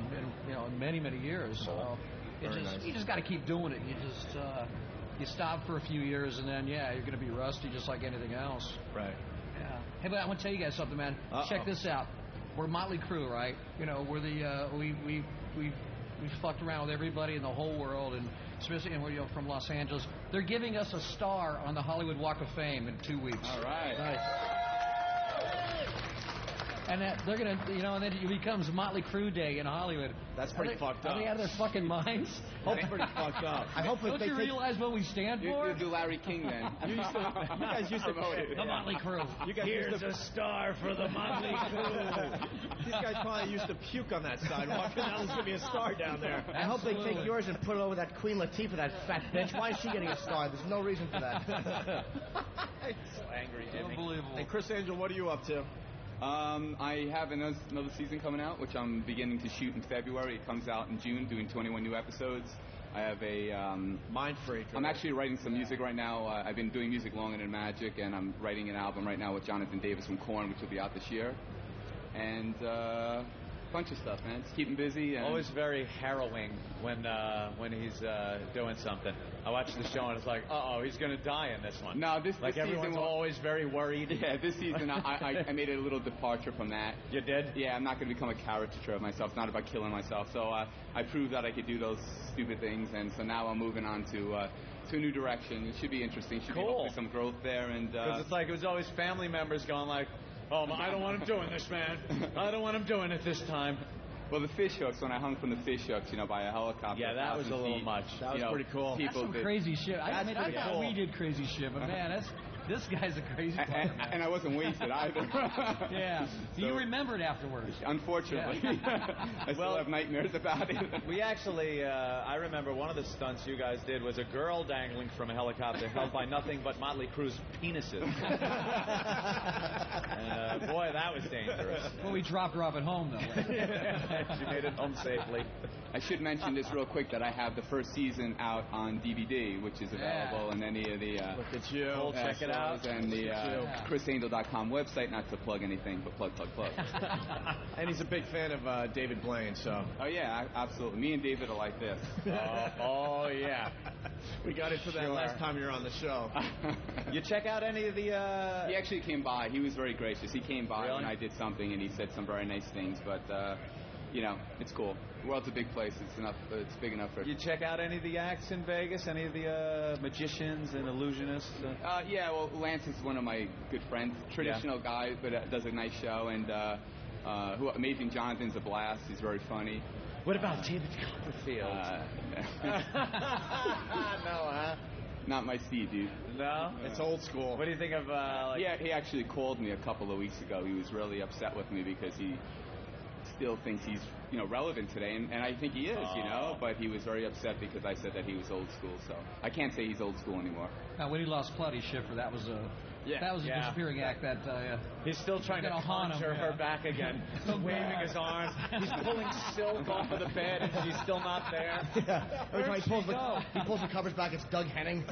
you know, in many years. So you just got to keep doing it. You just you stop for a few years, and then you're going to be rusty just like anything else. Right. Yeah. Hey, but I want to tell you guys something, man. Check this out. We're Motley Crüe, right? You know, we're the we've fucked around with everybody in the whole world, and especially from Los Angeles. They're giving us a star on the Hollywood Walk of Fame in 2 weeks. All right. Nice. And they're gonna, you know, and then it becomes Motley Crüe Day in Hollywood. That's pretty fucked up. Are they out of their fucking minds? That's pretty fucked up. I hope Don't you realize what we stand for? You do Larry King then. You guys used to promote it. The Motley Crüe. Here's a star for the Motley Crüe. These guys probably used to puke on that sidewalk, and now there's going to be a star down there. I hope they take yours and put it over that Queen Latifah, that fat bitch. Why is she getting a star? There's no reason for that. So angry, Jimmy. Unbelievable. Hey, Criss Angel, what are you up to? I have another season coming out, which I'm beginning to shoot in February. It comes out in June, doing 21 new episodes. I have a Mind Freak. I'm actually writing some music right now. I've been doing music longer than Magic, and I'm writing an album right now with Jonathan Davis from Korn, which will be out this year. And a bunch of stuff, man. Just keep him busy. And always very harrowing when he's doing something. I watch the show and it's like, he's going to die in this one. No, this everyone's season always very worried. Yeah, this season I made a little departure from that. You did? Yeah, I'm not going to become a caricature of myself. It's not about killing myself. So I proved that I could do those stupid things, and so now I'm moving on to a new direction. It should be interesting. Should be hopefully some growth there. And because it's like it was always family members going like, oh, I don't want him doing this, man. I don't want him doing it this time. Well, the fish hooks, when I hung from the fish hooks, you know, by a helicopter. Yeah, that was a little much. That was pretty cool. That's some crazy shit. I thought cool. we did crazy shit, but man, this guy's a crazy fucker, man. And I wasn't wasted either. Yeah. So you remembered afterwards. Unfortunately. I still have nightmares about it. We actually, I remember one of the stunts you guys did was a girl dangling from a helicopter held by nothing but Motley Crue's penises. And, boy, that was dangerous. Well, we dropped her off at home, though. She made it home safely. I should mention this real quick, that I have the first season out on DVD, which is available in any of the look at you. Check it out. And the ChrissAngel.com website, not to plug anything, but plug. And he's a big fan of David Blaine, so. Oh, yeah, absolutely. Me and David are like this. Oh yeah. We got into that last time you were on the show. You check out any of the... He actually came by. He was very gracious. He came by when I did something, and he said some very nice things, but... you know, it's cool. The world's a big place. It's big enough for... You check out any of the acts in Vegas? Any of the magicians and illusionists? Yeah, well, Lance is one of my good friends. Traditional guy, but does a nice show. And Amazing Jonathan's a blast. He's very funny. What about David Copperfield? No, huh? Not my speed, dude. No? It's old school. What do you think of... Yeah, he actually called me a couple of weeks ago. He was really upset with me because he... still thinks he's, you know, relevant today, and I think he is, you know, but he was very upset because I said that he was old school, so I can't say he's old school anymore. Now, when he lost Claudia Schiffer, that was a disappearing act that... he's still trying to conjure her back again. He's waving his arms. He's pulling silk off of the bed, and she's still not there. Yeah. Every time he pulls the covers back, it's Doug Henning.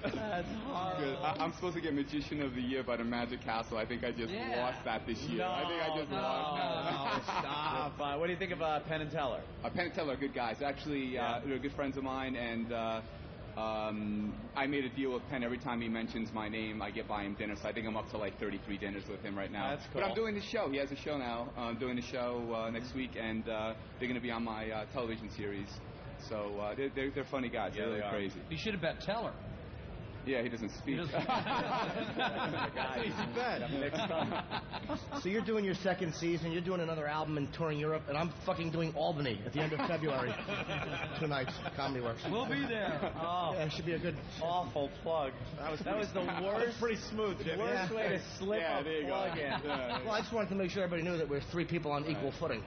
That's horrible. I'm supposed to get Magician of the Year by the Magic Castle. I think I just lost that this year. I think I just lost that. No, stop. What do you think of Penn and Teller? Penn and Teller are good guys. Actually, they're good friends of mine, and I made a deal with Penn. Every time he mentions my name, I get by him dinner. So I think I'm up to like 33 dinners with him right now. That's cool. But I'm doing the show. He has a show now. I'm doing the show next week, and they're going to be on my television series. So they're funny guys. Yeah, they're really they are. crazy. You should have bet Teller. Yeah, he doesn't speak. Easy bet. So you're doing your second season, you're doing another album and touring Europe, and I'm fucking doing Albany at the end of February. 2 nights, Comedy Works. We'll be there. Oh, yeah, it should be a good... Awful plug. That was the worst. That was pretty smooth, Jim. Worst way to slip a plug in. Well, I just wanted to make sure everybody knew that we're 3 people on equal footing.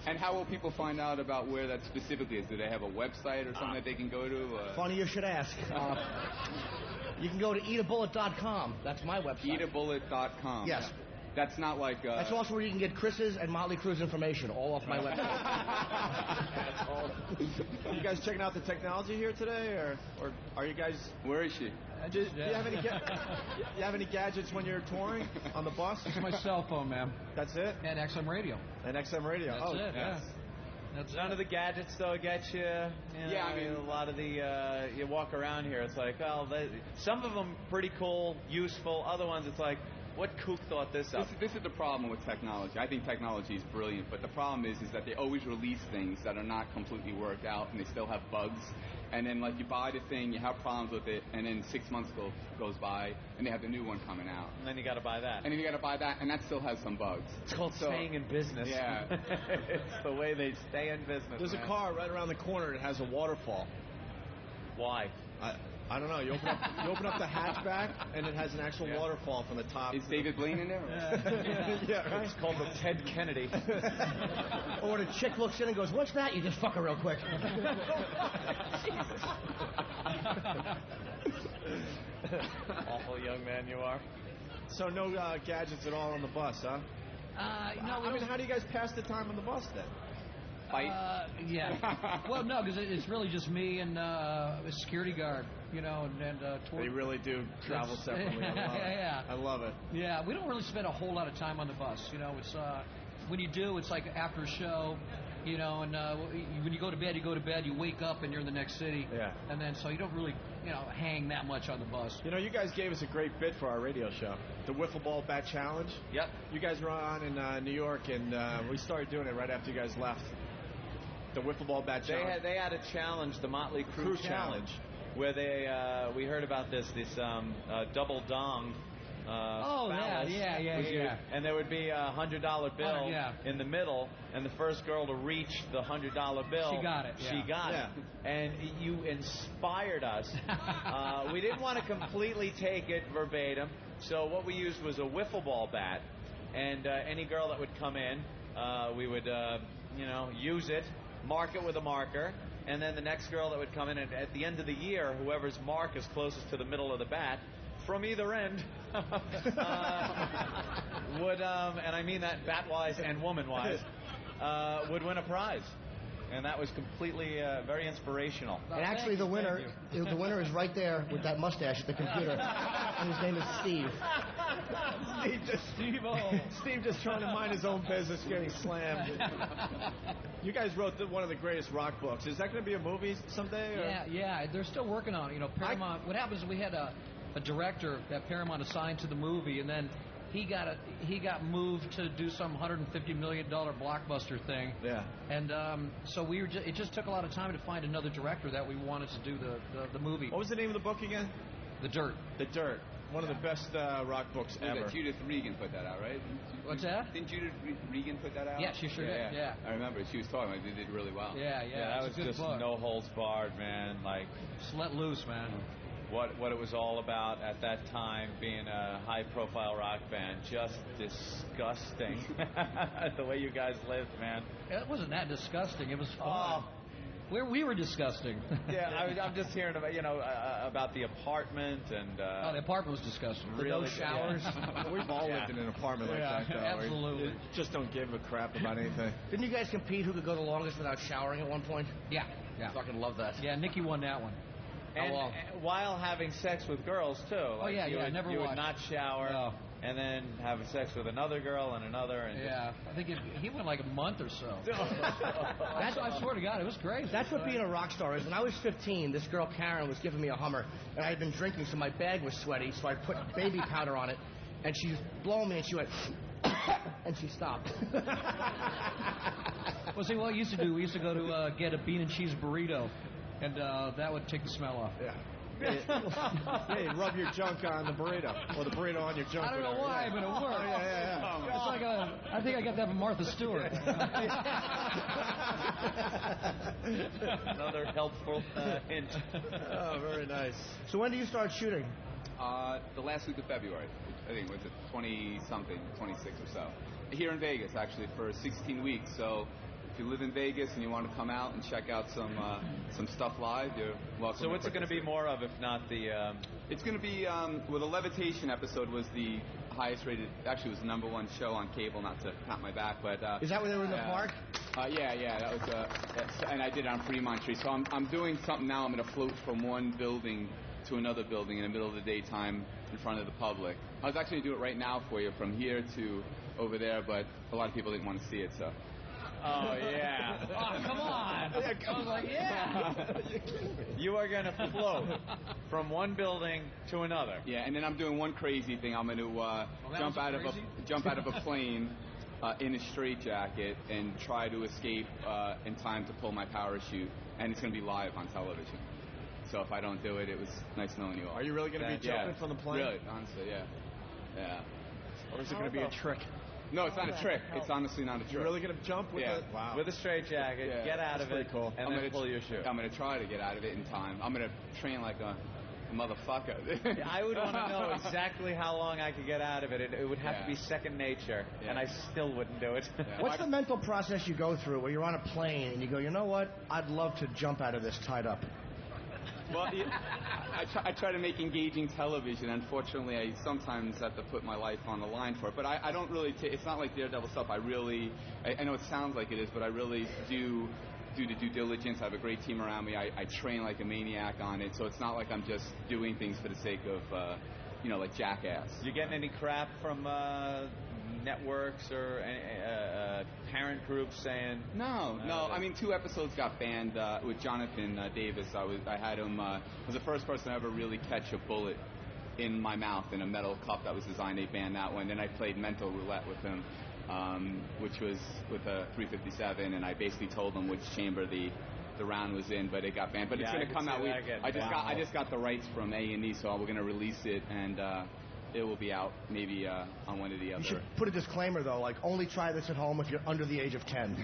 And how will people find out about where that specifically is? Do they have a website or something that they can go to? Funny you should ask. You can go to eatabullet.com. That's my website. Eatabullet.com. Yes. That's not like... That's also where you can get Chris's and Motley Crüe's information, all off my website. You guys checking out the technology here today, or are you guys... Where is she? Do you have any gadgets when you're touring on the bus? It's my cell phone, man. That's it? And XM radio. And XM radio. That's it, yes. That's None of the gadgets, though, get you. Yeah, I mean, a lot of the, you walk around here, it's like, well, some of them pretty cool, useful. Other ones, it's like, what kook thought this up? This is the problem with technology. I think technology is brilliant, but the problem is that they always release things that are not completely worked out, and they still have bugs. And then, like, you buy the thing, you have problems with it, and then 6 months goes by, and they have the new one coming out. And then you got to buy that. And then you got to buy that, and that still has some bugs. It's called staying in business. Yeah. It's the way they stay in business. There's a car right around the corner that has a waterfall. Why? I don't know. You open up the hatchback, and it has an actual waterfall from the top. Is David Blaine in there? Yeah, right. It's called the Ted Kennedy. Or the chick looks in and goes, "What's that?" You just fuck her real quick. Awful young man you are. So no gadgets at all on the bus, huh? No. I mean, how do you guys pass the time on the bus then? Fight? Yeah. Well, no, because it's really just me and a security guard, you know, and They really do travel separately. I love it. Yeah, we don't really spend a whole lot of time on the bus. You know, it's when you do, it's like after a show, you know, and when you go to bed, you wake up and you're in the next city. Yeah. And then so you don't really, you know, hang that much on the bus. You know, you guys gave us a great bit for our radio show, the Wiffle Ball Bat Challenge. Yep. You guys were on in New York, and we started doing it right after you guys left. The Wiffle Ball Bat Challenge. They had a challenge, the Motley Crüe challenge, where we heard about this double dong. Yeah. And there would be a $100 bill in the middle, and the first girl to reach the $100 bill, she got it. Yeah. She got it. And you inspired us. We didn't want to completely take it verbatim, so what we used was a wiffle ball bat, and any girl that would come in, we would use it, mark it with a marker, and then the next girl that would come in, and at the end of the year, whoever's mark is closest to the middle of the bat, from either end, would, and I mean that bat-wise and woman-wise, would win a prize. And that was completely very inspirational. And actually, the winner is right there with that mustache at the computer, and his name is Steve. Steve just trying to mind his own business, getting slammed. You guys wrote one of the greatest rock books. Is that going to be a movie someday? Or? Yeah. They're still working on it. You know, Paramount. What happens is we had a director that Paramount assigned to the movie, and then he got moved to do some $150 million blockbuster thing. Yeah. And so it just took a lot of time to find another director that we wanted to do the movie. What was the name of the book again? The Dirt. The Dirt. One of the best rock books ever. Judith Regan put that out, right? What's that? Didn't Judith Regan put that out? Yeah, she sure did. Yeah. I remember she was talking. They did really well. Yeah. That was just no holds barred, man. Like, just let loose, man. What it was all about at that time, being a high-profile rock band, just disgusting. The way you guys lived, man. It wasn't that disgusting. It was fun. We were disgusting. I'm just hearing about about the apartment and. The apartment was disgusting. Really, no showers. We've all lived in an apartment like that, though. Absolutely. We just don't give a crap about anything. Didn't you guys compete who could go the longest without showering at one point? Yeah. I fucking love that. Yeah, Nikki won that one. And while having sex with girls too. Like you would never you watched. would not shower. No. and then having sex with another girl and another. And yeah, I think he went like a month or so. I swear to God, it was crazy. That's what being a rock star is. When I was 15, this girl Karen was giving me a Hummer, and I had been drinking, so my bag was sweaty, so I put baby powder on it, and she was blowing me, and she went, and she stopped. Well, see, what we used to do, we used to go to get a bean and cheese burrito, and that would take the smell off. Yeah. Yeah, you rub your junk on the burrito, or the burrito on your junk. I don't know why, but it worked. Oh, yeah. It's like I think I got that from Martha Stewart. Another helpful hint. Oh, very nice. So when do you start shooting? The last week of February. I think, was it 20-something, 26 or so. Here in Vegas, actually, for 16 weeks. So if you live in Vegas and you want to come out and check out some stuff live, you're welcome. So what's it going to be more of, if not the... It's going to be, well, the Levitation episode was the highest rated, actually it was the #1 show on cable, not to pat my back, but... Is that when they were in the park? Yeah, that was, and I did it on Fremont Street. So I'm doing something now. I'm going to float from one building to another building in the middle of the daytime in front of the public. I was actually going to do it right now for you, from here to over there, but a lot of people didn't want to see it, so... Oh, yeah. Oh, come on. Yeah, I was like, yeah. You are going to float from one building to another. Yeah, and then I'm doing one crazy thing. I'm going to jump out of a plane in a straitjacket and try to escape in time to pull my parachute, and it's going to be live on television. So if I don't do it, it was nice knowing you all. Are you really going to be jumping from the plane? Really, honestly, yeah. Or is it going to be a trick? No, it's not a trick. It's honestly not a trick. You're really going to jump with it? Wow. With a straitjacket, get out of it, cool. and then pull your chute. I'm going to try to get out of it in time. I'm going to train like a motherfucker. I would want to know exactly how long I could get out of it. It would have to be second nature, and I still wouldn't do it. What's the mental process you go through where you're on a plane and you go, you know what, I'd love to jump out of this tied up? Well, I try to make engaging television. Unfortunately, I sometimes have to put my life on the line for it. But I don't really it's not like Daredevil stuff. I know it sounds like it is, but I really do the due diligence. I have a great team around me. I train like a maniac on it. So it's not like I'm just doing things for the sake of, like Jackass. You getting any crap from networks or parent groups saying no? I mean, 2 episodes got banned with Jonathan Davis. I had him was the first person to ever really catch a bullet in my mouth in a metal cup that was designed. They banned that one. Then I played mental roulette with him, which was with a .357, and I basically told him which chamber the round was in, but it got banned. But it's going to come out. I just got the rights from A&E, so we're going to release it, and it will be out maybe on one of the other. You should put a disclaimer, though, like, only try this at home if you're under the age of 10.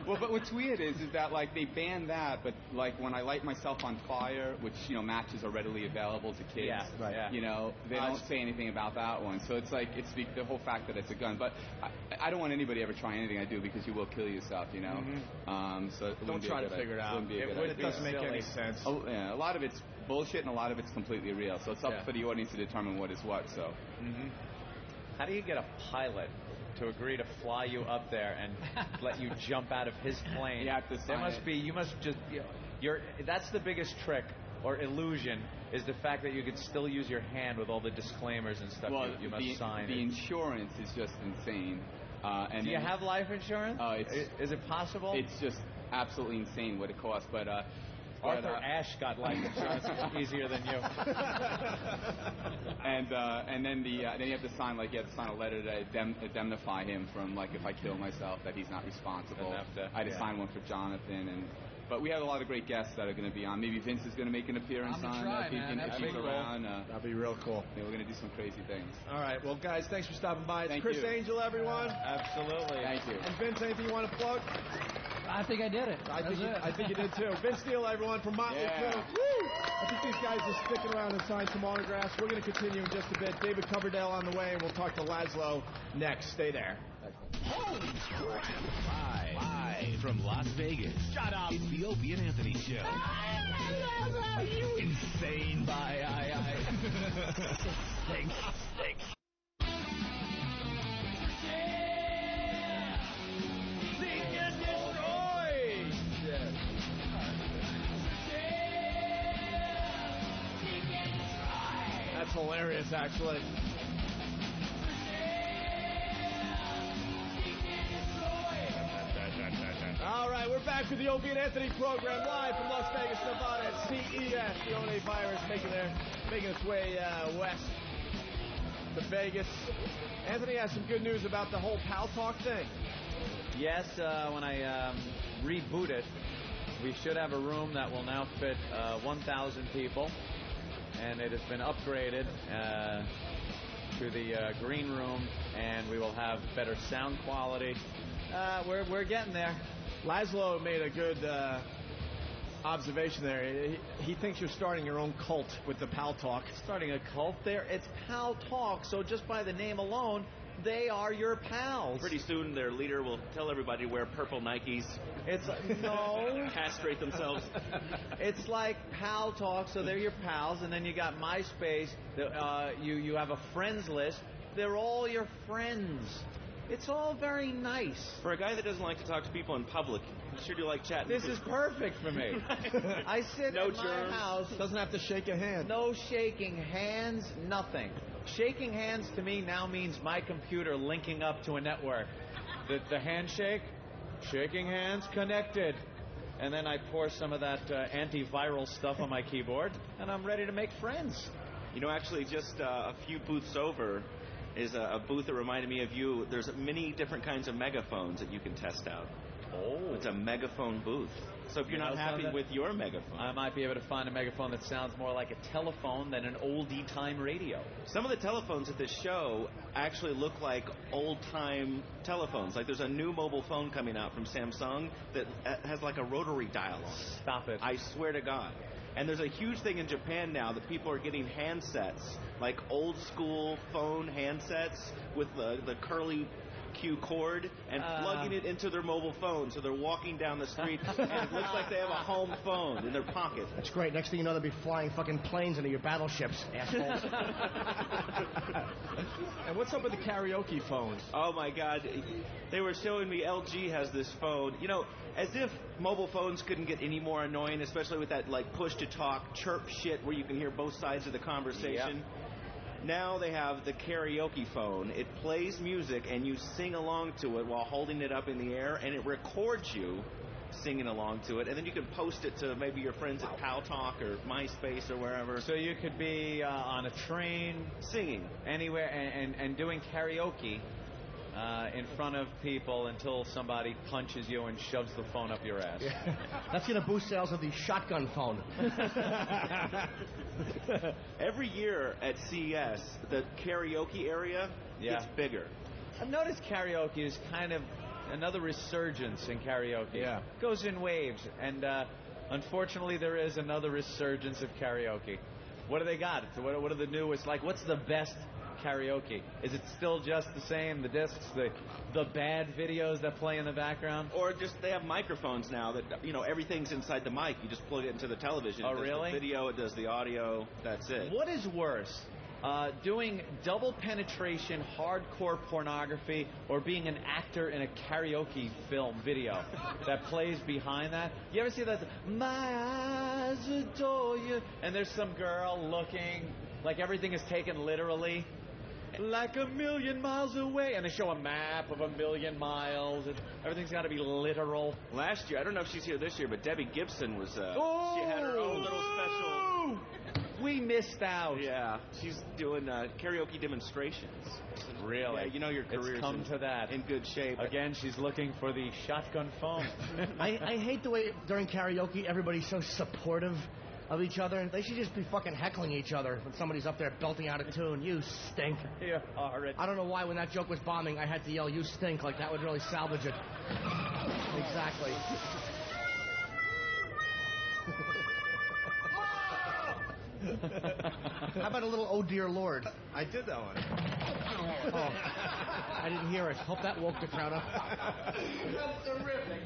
Well, but what's weird is that, like, they banned that, but, like, when I light myself on fire, which, matches are readily available to kids, they don't say anything about that one. So it's like, it's the whole fact that it's a gun. But I don't want anybody ever trying anything I do, because you will kill yourself, Mm-hmm. So don't try to figure it out. It doesn't make any sense. A lot of it's bullshit, and a lot of it's completely real. So it's up for the audience to determine what is what. So, How do you get a pilot to agree to fly you up there and let you jump out of his plane? You have to sign That's the biggest trick or illusion, is the fact that you could still use your hand with all the disclaimers and stuff. Well, you must sign. The insurance is just insane. Do you have life insurance? Is it possible? It's just absolutely insane what it costs. But Arthur Ashe got life insurance easier than you. And then then you have to sign a letter to indemnify him from, like, if I kill myself, that he's not responsible. I had to sign one for Jonathan, but we have a lot of great guests that are going to be on. Maybe Vince is going to make an appearance on. If he's around. That'd be real cool. Yeah, we're going to do some crazy things. All right. Well, guys, thanks for stopping by. It's Thank Criss you. Angel, everyone. Absolutely. Thank you. And Vince, anything you want to plug? I think I did it. I think you did too. Vince Neil, everyone, from Motley Crüe. Woo! I think these guys are sticking around and sign some autographs. We're going to continue in just a bit. David Coverdale on the way, and we'll talk to Laszlo next. Stay there. Holy crap. Live from Las Vegas. Shut up. It's the Opie and Anthony Show. You insane Stinks. That's hilarious, actually. back with the Opie and Anthony program live from Las Vegas, Nevada at CES. The O&A virus making its way west to Vegas. Anthony has some good news about the whole Pal Talk thing. Yes, when I reboot it, we should have a room that will now fit 1,000 people, and it has been upgraded to the green room, and we will have better sound quality. We're getting there. Laszlo made a good observation there. He thinks you're starting your own cult with the Pal Talk. Starting a cult there? It's Pal Talk, so just by the name alone, they are your pals. Pretty soon their leader will tell everybody to wear purple Nikes. It's no. Castrate themselves. It's like Pal Talk, so they're your pals, and then you got MySpace. You have a friends list. They're all your friends. It's all very nice. For a guy that doesn't like to talk to people in public, you sure do like chatting. This is perfect for me. I sit no at my house. Doesn't have to shake a hand. No shaking hands, nothing. Shaking hands to me now means my computer linking up to a network. The handshake, shaking hands, connected. And then I pour some of that antiviral stuff on my keyboard, and I'm ready to make friends. You know, actually, just a few booths over is a booth that reminded me of you. There's many different kinds of megaphones that you can test out. Oh. It's a megaphone booth. So if you're not happy with your megaphone, I might be able to find a megaphone that sounds more like a telephone than an oldie-time radio. Some of the telephones at this show actually look like old-time telephones. Like there's a new mobile phone coming out from Samsung that has like a rotary dial on it. Stop it. I swear to God. And there's a huge thing in Japan now that people are getting handsets, like old-school phone handsets with the curly Q cord and plugging it into their mobile phone, so they're walking down the street and it looks like they have a home phone in their pocket. That's great. Next thing you know, they'll be flying fucking planes into your battleships, assholes. And what's up with the karaoke phones? Oh my God, they were showing me LG has this phone. You know, as if mobile phones couldn't get any more annoying, especially with that like push to talk chirp shit where you can hear both sides of the conversation. Yep. Now they have the karaoke phone. It plays music and you sing along to it while holding it up in the air, and it records you singing along to it, and then you can post it to maybe your friends at Pal Talk or MySpace or wherever. So you could be on a train, singing anywhere, and doing karaoke in front of people until somebody punches you and shoves the phone up your ass. Yeah. That's going to boost sales of the shotgun phone. Every year at CES, the karaoke area gets bigger. I've noticed karaoke is kind of another resurgence in karaoke. Yeah. It goes in waves, and unfortunately there is another resurgence of karaoke. What do they got? What are the newest? Like, what's the best karaoke? Is it still just the same, the discs, the bad videos that play in the background? Or just they have microphones now that, you know, everything's inside the mic. You just plug it into the television. Oh, it does really? The video, it does the audio, that's it. What is worse, doing double penetration hardcore pornography or being an actor in a karaoke film video that plays behind that? You ever see that? My eyes adore you, and there's some girl looking like everything is taken literally, like a million miles away, and they show a map of a million miles, and everything's got to be literal. Last year, I don't know if she's here this year, but Debbie Gibson was, she had her own little special. We missed out. Yeah, she's doing karaoke demonstrations. Really? Yeah, you know your career's come to that. In good shape. Again, she's looking for the shotgun phone. I hate the way during karaoke everybody's so supportive of each other. They should just be fucking heckling each other when somebody's up there belting out a tune. You stink. You're horrid. I don't know why when that joke was bombing I had to yell, you stink, like that would really salvage it. Exactly. How about a little "Oh Dear Lord"? I did that one. Oh, I didn't hear it. Hope that woke the crowd up. That's terrific.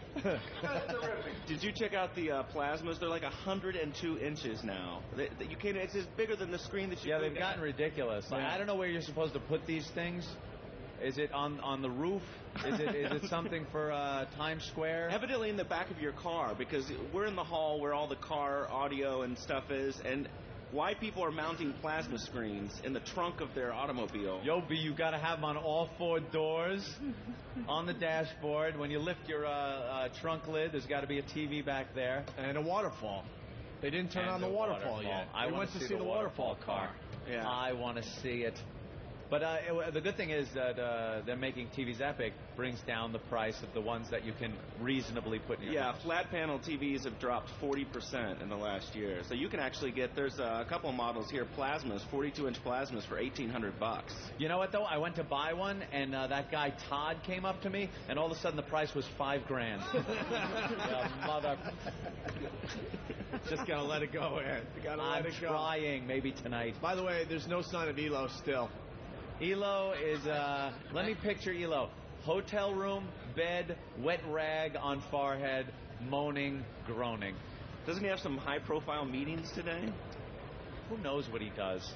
That's terrific. Did you check out the plasmas? They're like 102 inches now. You can't. It's just bigger than the screen that you. Yeah, they've gotten ridiculous. Like, I don't know where you're supposed to put these things. Is it on the roof? Is it something for Times Square? Evidently in the back of your car, because we're in the hall where all the car audio and stuff is, and why people are mounting plasma screens in the trunk of their automobile. Yo, B, you got to have them on all 4 doors, on the dashboard. When you lift your trunk lid, there's got to be a TV back there. And a waterfall. They didn't turn on the waterfall yet. I went to see the waterfall car. Yeah. I want to see it. But the good thing is that them making TVs that big brings down the price of the ones that you can reasonably put in your house. Flat panel TVs have dropped 40% in the last year. So you can actually get, there's a couple of models here, plasmas, 42-inch plasmas for $1,800. You know what, though? I went to buy one, and that guy Todd came up to me, and all of a sudden the price was $5,000. Yeah, mother... Just gotta let it go, Ed. You gotta let it go. I'm trying, maybe tonight. By the way, there's no sign of Elo still. Elo is, let me picture Elo. Hotel room, bed, wet rag on forehead, moaning, groaning. Doesn't he have some high-profile meetings today? Who knows what he does?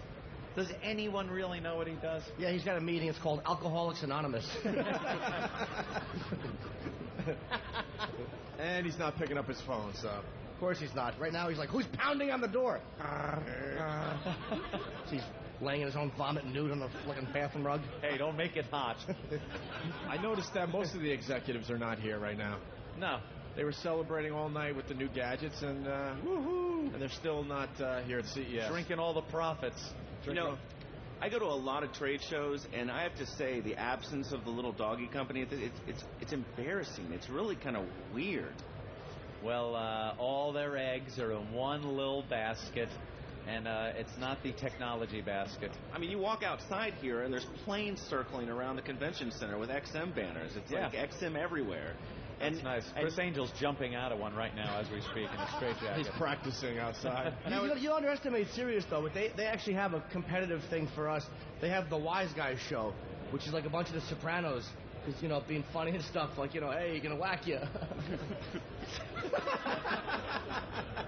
Does anyone really know what he does? Yeah, he's got a meeting. It's called Alcoholics Anonymous. And he's not picking up his phone, so... Of course he's not. Right now he's like, who's pounding on the door? He's laying in his own vomit nude on the fucking bathroom rug. Hey, don't make it hot. I noticed that most of the executives are not here right now. No. They were celebrating all night with the new gadgets, and woohoo! And they're still not here at CES. Drinking all the profits. I go to a lot of trade shows, and I have to say the absence of the little doggy company, it's embarrassing. It's really kind of weird. Well, all their eggs are in one little basket, and it's not the technology basket. I mean, you walk outside here, and there's planes circling around the convention center with XM banners. It's like XM everywhere. That's nice. Criss Angel's jumping out of one right now as we speak in a straitjacket. He's practicing outside. You underestimate Sirius, though. But they actually have a competitive thing for us. They have the Wise Guys show, which is like a bunch of the Sopranos. Because, being funny and stuff, like, hey, you're going to whack you.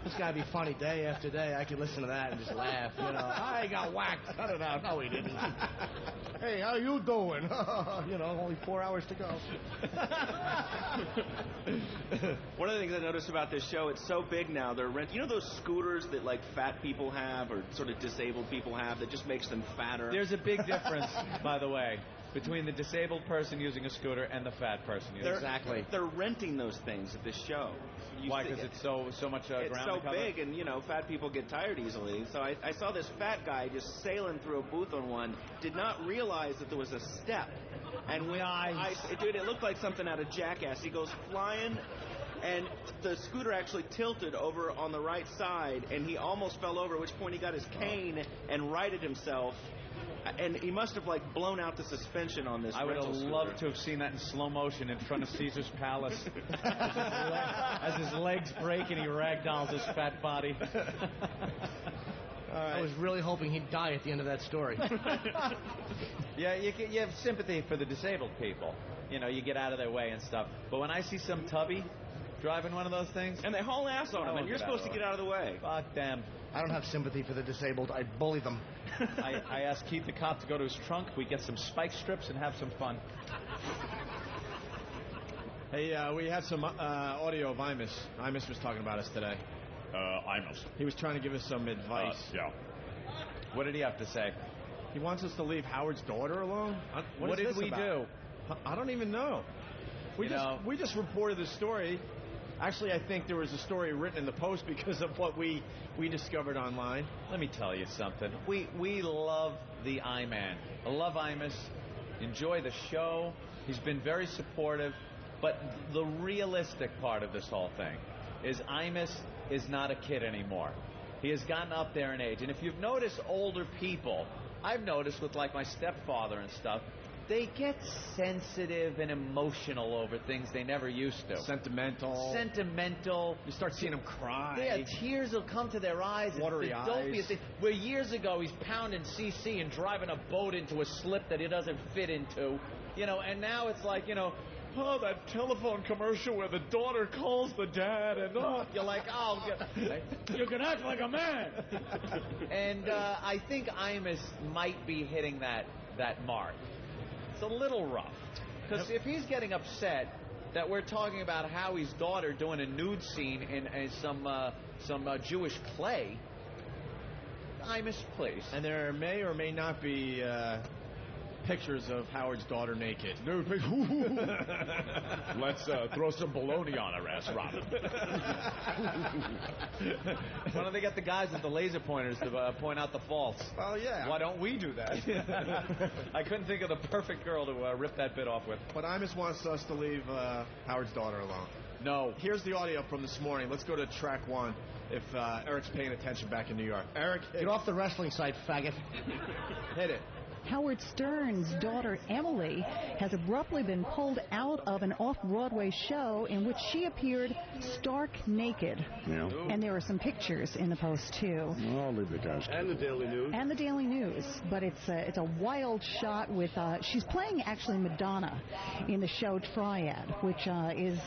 This gotta be funny day after day. I can listen to that and just laugh, I got whacked. Cut it out. No, he didn't. Hey, how you doing? Only 4 hours to go. One of the things I noticed about this show, it's so big now, they're those scooters that, like, fat people have or sort of disabled people have that just makes them fatter? There's a big difference, by the way, between the disabled person using a scooter and the fat person using Exactly. They're renting those things at this show. Why? Because it's so much ground It's so big, and, fat people get tired easily. So I saw this fat guy just sailing through a booth on one, did not realize that there was a step. And dude, it looked like something out of Jackass. He goes flying, and the scooter actually tilted over on the right side, and he almost fell over, at which point he got his cane and righted himself. And he must have, like, blown out the suspension on this. I would have scooter. loved to have seen that in slow motion in front of Caesar's Palace. as his legs break and he ragdolls his fat body. I was really hoping he'd die at the end of that story. Yeah, you have sympathy for the disabled people. You get out of their way and stuff. But when I see some tubby driving one of those things... And they haul ass on them, and you're supposed to get out of the way. Fuck them. I don't have sympathy for the disabled. I bully them. I asked Keith the cop to go to his trunk. We get some spike strips and have some fun. Hey, we had some audio of Imus. Imus was talking about us today. Imus. He was trying to give us some advice. Yeah. What did he have to say? He wants us to leave Howard's daughter alone? What did we do? I don't even know. We just reported the story. Actually, I think there was a story written in the Post because of what we discovered online. Let me tell you something. We love the I-Man. I love Imus. Enjoy the show. He's been very supportive. But the realistic part of this whole thing is Imus is not a kid anymore. He has gotten up there in age. And if you've noticed older people, I've noticed with, like, my stepfather and stuff, they get sensitive and emotional over things they never used to. Sentimental. You start seeing them cry. Yeah, tears will come to their eyes. Watery eyes. Where years ago he's pounding CC and driving a boat into a slip that he doesn't fit into. And now it's like, oh, that telephone commercial where the daughter calls the dad, and you're like, oh, you can act like a man. And I think Imus might be hitting that mark. It's a little rough, because if he's getting upset that we're talking about Howie's daughter doing a nude scene in some Jewish clay, Imus, please. And there may or may not be pictures of Howard's daughter naked. Let's throw some baloney on her ass, Robin. Why don't they get the guys with the laser pointers to point out the faults? Well, yeah. Why don't we do that? I couldn't think of the perfect girl to rip that bit off with. But Imus wants us to leave Howard's daughter alone. No. Here's the audio from this morning. Let's go to track 1 if Eric's paying attention back in New York. Eric, get off the wrestling site, faggot. Hit it. Howard Stern's daughter, Emily, has abruptly been pulled out of an off-Broadway show in which she appeared stark naked. Yeah. And there are some pictures in the Post, too. I'll leave the guys. And the Daily News. And the Daily News. But it's a wild shot with... she's playing, actually, Madonna in the show Triad, which is,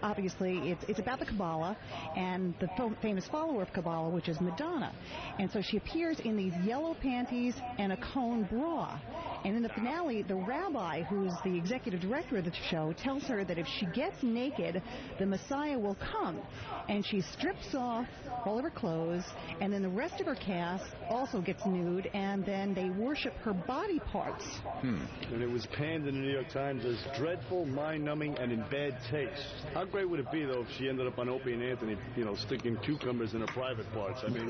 obviously, it's about the Kabbalah and the famous follower of Kabbalah, which is Madonna. And so she appears in these yellow panties and a cone bra. And in the finale, the rabbi, who's the executive director of the show, tells her that if she gets naked, the Messiah will come. And she strips off all of her clothes, and then the rest of her cast also gets nude, and then they worship her body parts. And it was panned in the New York Times as dreadful, mind-numbing, and in bad taste. How great would it be, though, if she ended up on Opie and Anthony, sticking cucumbers in her private parts? I mean,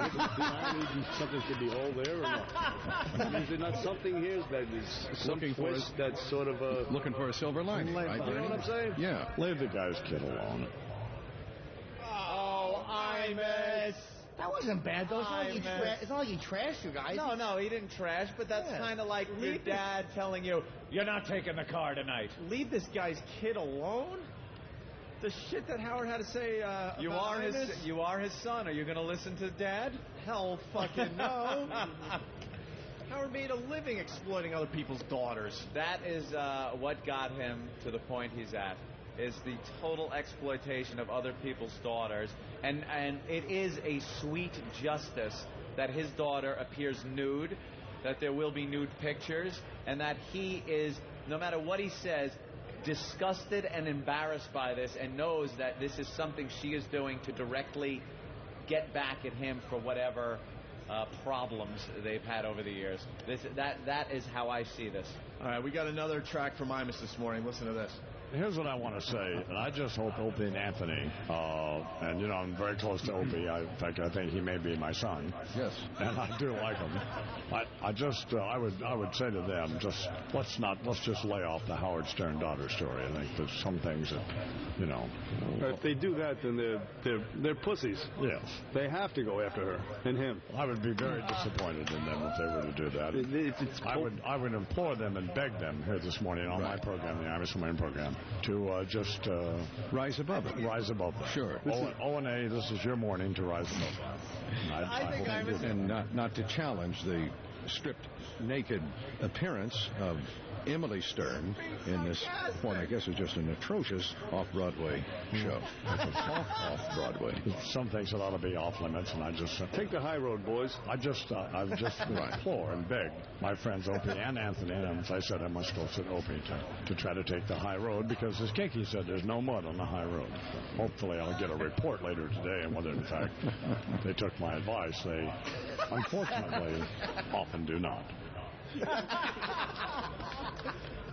something could be all there or not? I mean, is there not something here that is some twist that's sort of looking for a silver lining, right? You know what I'm saying? Yeah. Leave the guy's kid alone. Oh, Imus. That wasn't bad, though. It's not like he trashed you guys. No, he didn't trash, but that's kind of like your dad telling you, you're not taking the car tonight. Leave this guy's kid alone? The shit that Howard had to say about Imus? You are his son. Are you going to listen to Dad? Hell fucking no. Howard made a living exploiting other people's daughters. That is what got him to the point he's at, is the total exploitation of other people's daughters. And it is a sweet justice that his daughter appears nude, that there will be nude pictures, and that he is, no matter what he says, disgusted and embarrassed by this and knows that this is something she is doing to directly get back at him for whatever problems they've had over the years. That is how I see this. All right, we got another track from Imus this morning. Listen to this. Here's what I want to say, and I just hope Opie and Anthony, and I'm very close to Opie. In fact, I think he may be my son. Yes. And I do like him. I would say to them, let's just lay off the Howard Stern daughter story. I think there's some things that, If they do that, then they're pussies. Yes. They have to go after her and him. I would be very disappointed in them if they were to do that. I would implore them and beg them here this morning on my program, the Imus Women program, to just rise above it. Rise above it. Sure. O&A, this is your morning to rise above it. I think Imus... And not to challenge the stripped naked appearance of Emily Stern in this, what I guess is just an atrocious off-Broadway show. Off-Broadway. Some things that ought to be off limits, and I just... take the high road, boys. I just implore and beg my friends Opie and Anthony, and as I said, I must go sit Opie to try to take the high road, because as Kinky said, there's no mud on the high road. So hopefully I'll get a report later today on whether, in fact, they took my advice. They, unfortunately, often do not.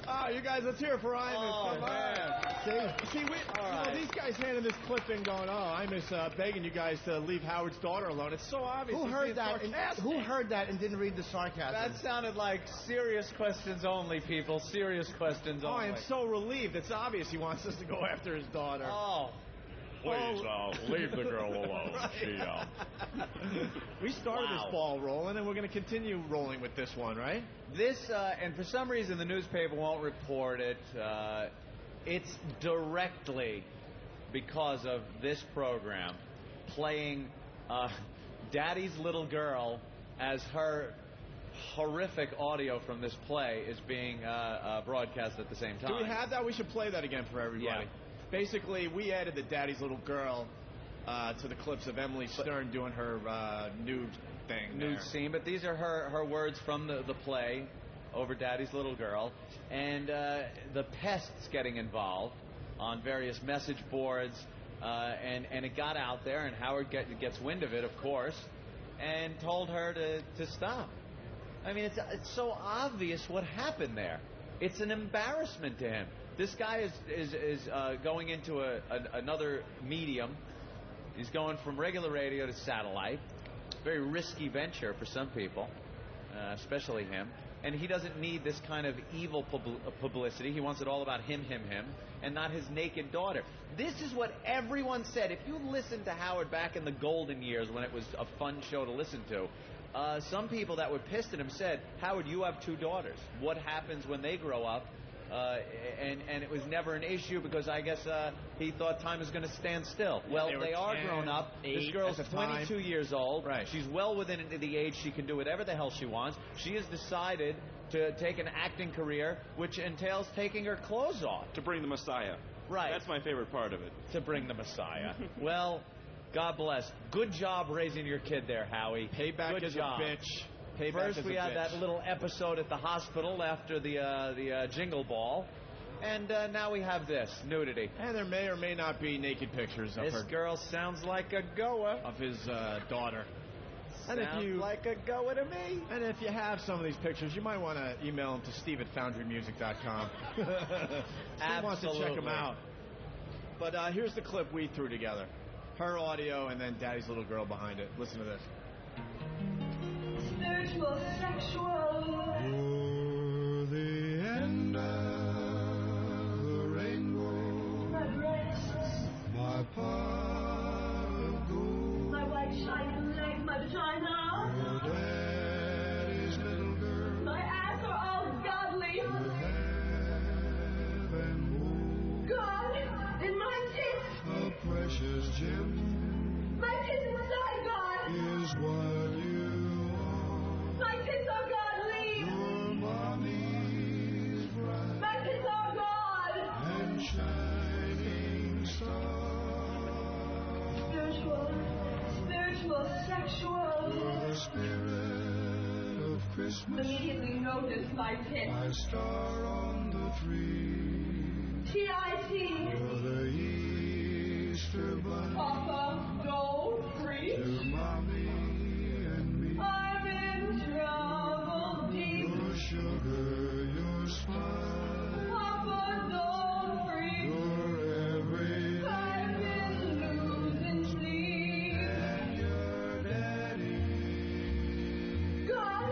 Oh, you guys, let's hear it for Imus. Oh, come on. See, these guys handing this clip in going, Imus begging you guys to leave Howard's daughter alone. It's so obvious. Who heard that and didn't read the sarcasm? That sounded like serious questions only, people. Serious questions only. Oh, I am so relieved. It's obvious he wants us to go after his daughter. Oh. Please, leave the girl alone. Right. We started this ball rolling, and we're going to continue rolling with this one, right? This, and for some reason the newspaper won't report it. It's directly because of this program playing Daddy's Little Girl as her horrific audio from this play is being broadcast at the same time. Do we have that? We should play that again for everybody. Yeah. Basically, we added the Daddy's Little Girl to the clips of Emily Stern doing her nude thing. Nude scene, but these are her words from the play over Daddy's Little Girl. And the pests getting involved on various message boards, and it got out there, and Howard gets wind of it, of course, and told her to stop. I mean, it's so obvious what happened there. It's an embarrassment to him. This guy is going into another medium. He's going from regular radio to satellite. Very risky venture for some people, especially him. And he doesn't need this kind of evil publicity. He wants it all about him, and not his naked daughter. This is what everyone said. If you listened to Howard back in the golden years when it was a fun show to listen to, some people that were pissed at him said, Howard, you have 2 daughters. What happens when they grow up? And it was never an issue because I guess he thought time was going to stand still. Well, they are grown up. This girl's 22 years old. Right. She's well within the age she can do whatever the hell she wants. She has decided to take an acting career, which entails taking her clothes off. To bring the Messiah. Right. That's my favorite part of it. To bring the Messiah. Well, God bless. Good job raising your kid there, Howie. Payback is a bitch. First, we had that little episode at the hospital after the Jingle Ball, and now we have this nudity. And there may or may not be naked pictures of this her. Girl sounds like a goer. Of his daughter. Sounds like a goer to me. And if you have some of these pictures, you might want to email them to steve@foundrymusic.com. Steve wants to check them out. But here's the clip we threw together. Her audio and then Daddy's little girl behind it. Listen to this. Spiritual, sexual. For the end of the rainbow. My breasts. My pot of gold. My white shining leg, my vagina. Your daddy's little girl. My ass are all godly. God, in my tits. A precious gem. My tits inside, God. Is what you. My tits are godly. Your mommy's bright. My tits are God. And shining star. Spiritual, sexual. You're the spirit of Christmas. Immediately notice my tits. My star on the tree. T.I.T. You're the Easter bunny. Papa, don't preach. To mommy and me. I'm in trouble deep. Your sugar, your smile. Papa, don't preach. Your everything. I've been losing sleep. And your daddy. God,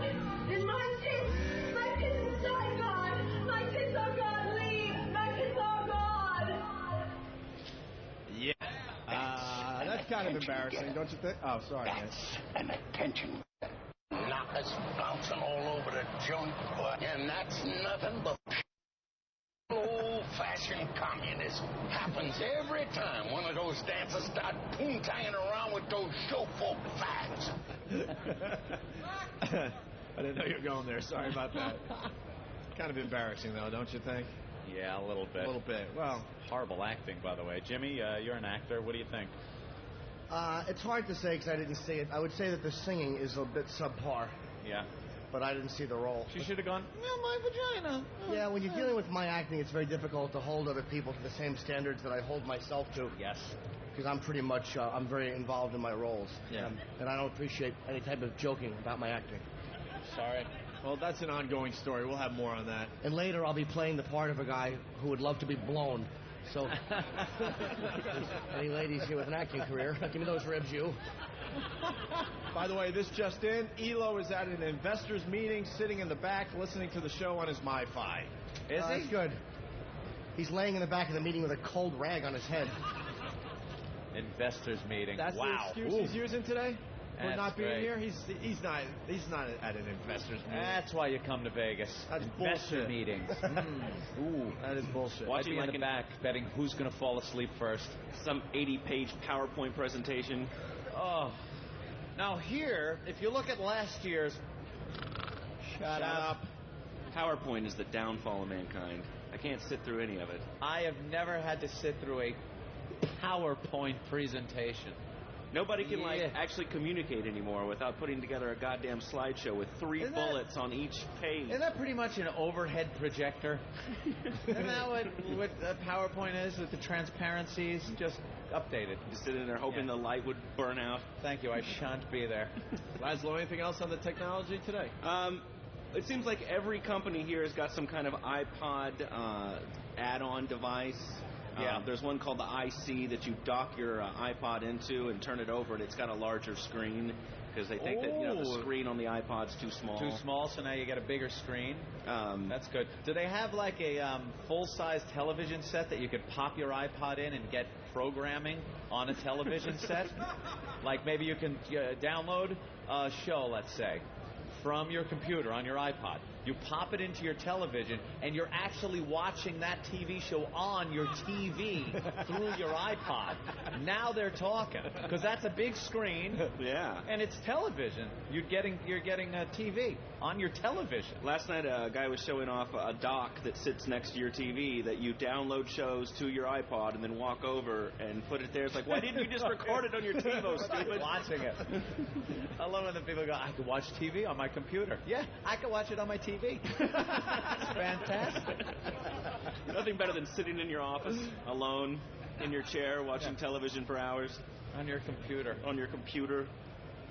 in my tits. My tits inside God. My tits are godly. My tits are God. Yeah. That's kind of embarrassing, don't you think? Oh, sorry, man. An attention. Knockers bouncing all over the joint, and that's nothing but old-fashioned communism. Happens every time one of those dancers start poontanging around with those showfolk fags. I didn't know you were going there. Sorry about that. Kind of embarrassing, though, don't you think? Yeah, a little bit. A little bit. Well, horrible acting, by the way. Jimmy, you're an actor. What do you think? It's hard to say because I didn't see it. I would say that the singing is a bit subpar. Yeah. But I didn't see the role. She should have gone, my vagina. Yeah, when you're dealing with my acting, it's very difficult to hold other people to the same standards that I hold myself to. Yes. Because I'm pretty much, I'm very involved in my roles. Yeah. And I don't appreciate any type of joking about my acting. Sorry. Well, that's an ongoing story. We'll have more on that. And later I'll be playing the part of a guy who would love to be blown. So, any ladies here with an acting career, give me those ribs, you. By the way, this just in, Elo is at an investors meeting, sitting in the back, listening to the show on his MiFi. Is he? That's good. He's laying in the back of the meeting with a cold rag on his head. Investors meeting. That's the excuse he's using today? For That's not being great. here? He's not at an investors meeting. That's why you come to Vegas. That's Investor bullshit. meetings. Ooh, that is bullshit. Watching in the back, betting who's going to fall asleep first. Some 80-page PowerPoint presentation. Oh. Now here, if you look at last year's... Shut up. PowerPoint is the downfall of mankind. I can't sit through any of it. I have never had to sit through a PowerPoint presentation. Nobody can actually communicate anymore without putting together a goddamn slideshow with 3 bullets on each page. Isn't that pretty much an overhead projector? Isn't that what PowerPoint is with the transparencies? Just updated. You sit in there hoping the light would burn out. Thank you. I shan't be there. Laszlo, anything else on the technology today? It seems like every company here has got some kind of iPod add-on device. There's one called the IC that you dock your iPod into and turn it over, and it's got a larger screen because they think that the screen on the iPod's too small. Too small, so now you get a bigger screen. That's good. Do they have like a full-size television set that you could pop your iPod in and get programming on a television set? Like maybe you can download a show, let's say, from your computer on your iPod. You pop it into your television, and you're actually watching that TV show on your TV through your iPod. Now they're talking, because that's a big screen. Yeah. And it's television. You're getting a TV on your television. Last night, a guy was showing off a dock that sits next to your TV that you download shows to your iPod and then walk over and put it there. It's like, why didn't you just record it on your TiVo, stupid? Watching it. I love when the people go, I can watch TV on my computer. Yeah, I can watch it on my TV. Fantastic. Nothing better than sitting in your office alone in your chair watching television for hours. On your computer. On your computer.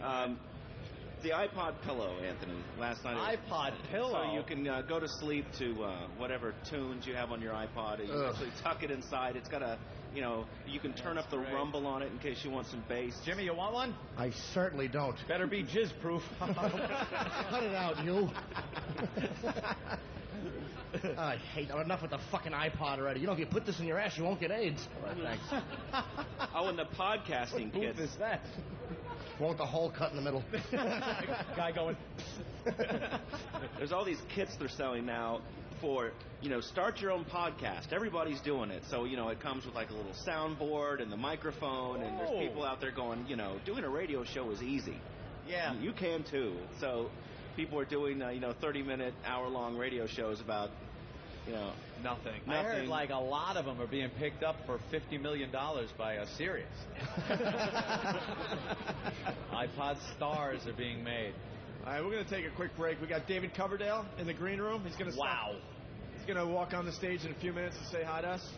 The iPod pillow, Anthony, last night. iPod pillow? So you can go to sleep to whatever tunes you have on your iPod, and you actually tuck it inside. It's got a, you can turn up the rumble on it in case you want some bass. Jimmy, you want one? I certainly don't. Better be jizz-proof. Cut it out, you. I hate enough with the fucking iPod already. If you put this in your ass, you won't get AIDS. Thanks. Oh, and the podcasting kit. What is that? Won't the hole cut in the middle? Guy going. There's all these kits they're selling now for, start your own podcast. Everybody's doing it. So, it comes with like a little soundboard and the microphone, and there's people out there going, doing a radio show is easy. Yeah. You can too. So people are doing, 30-minute, hour-long radio shows about, nothing. I heard like a lot of them are being picked up for $50 million by Sirius. iPod stars are being made. All right, we're going to take a quick break. We got David Coverdale in the green room. He's going to He's going to walk on the stage in a few minutes and say hi to us.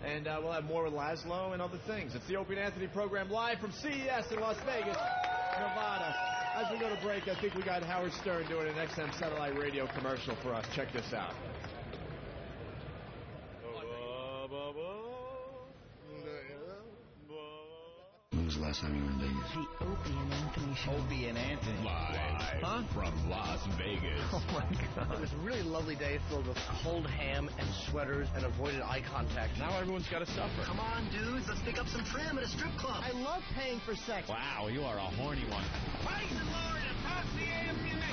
And we'll have more with Laszlo and other things. It's the Opie and Anthony program live from CES in Las Vegas, Nevada. As we go to break, I think we got Howard Stern doing an XM satellite radio commercial for us. Check this out. When was the last time you were in Vegas? The Opie and Anthony show. Opie and Anthony. Live from Las Vegas. Oh, my God. It was a really lovely day filled with cold ham and sweaters and avoided eye contact. Now everyone's got to suffer. Come on, dudes. Let's pick up some trim at a strip club. I love paying for sex. Wow, you are a horny one. Praise the Lord across the AMC nation.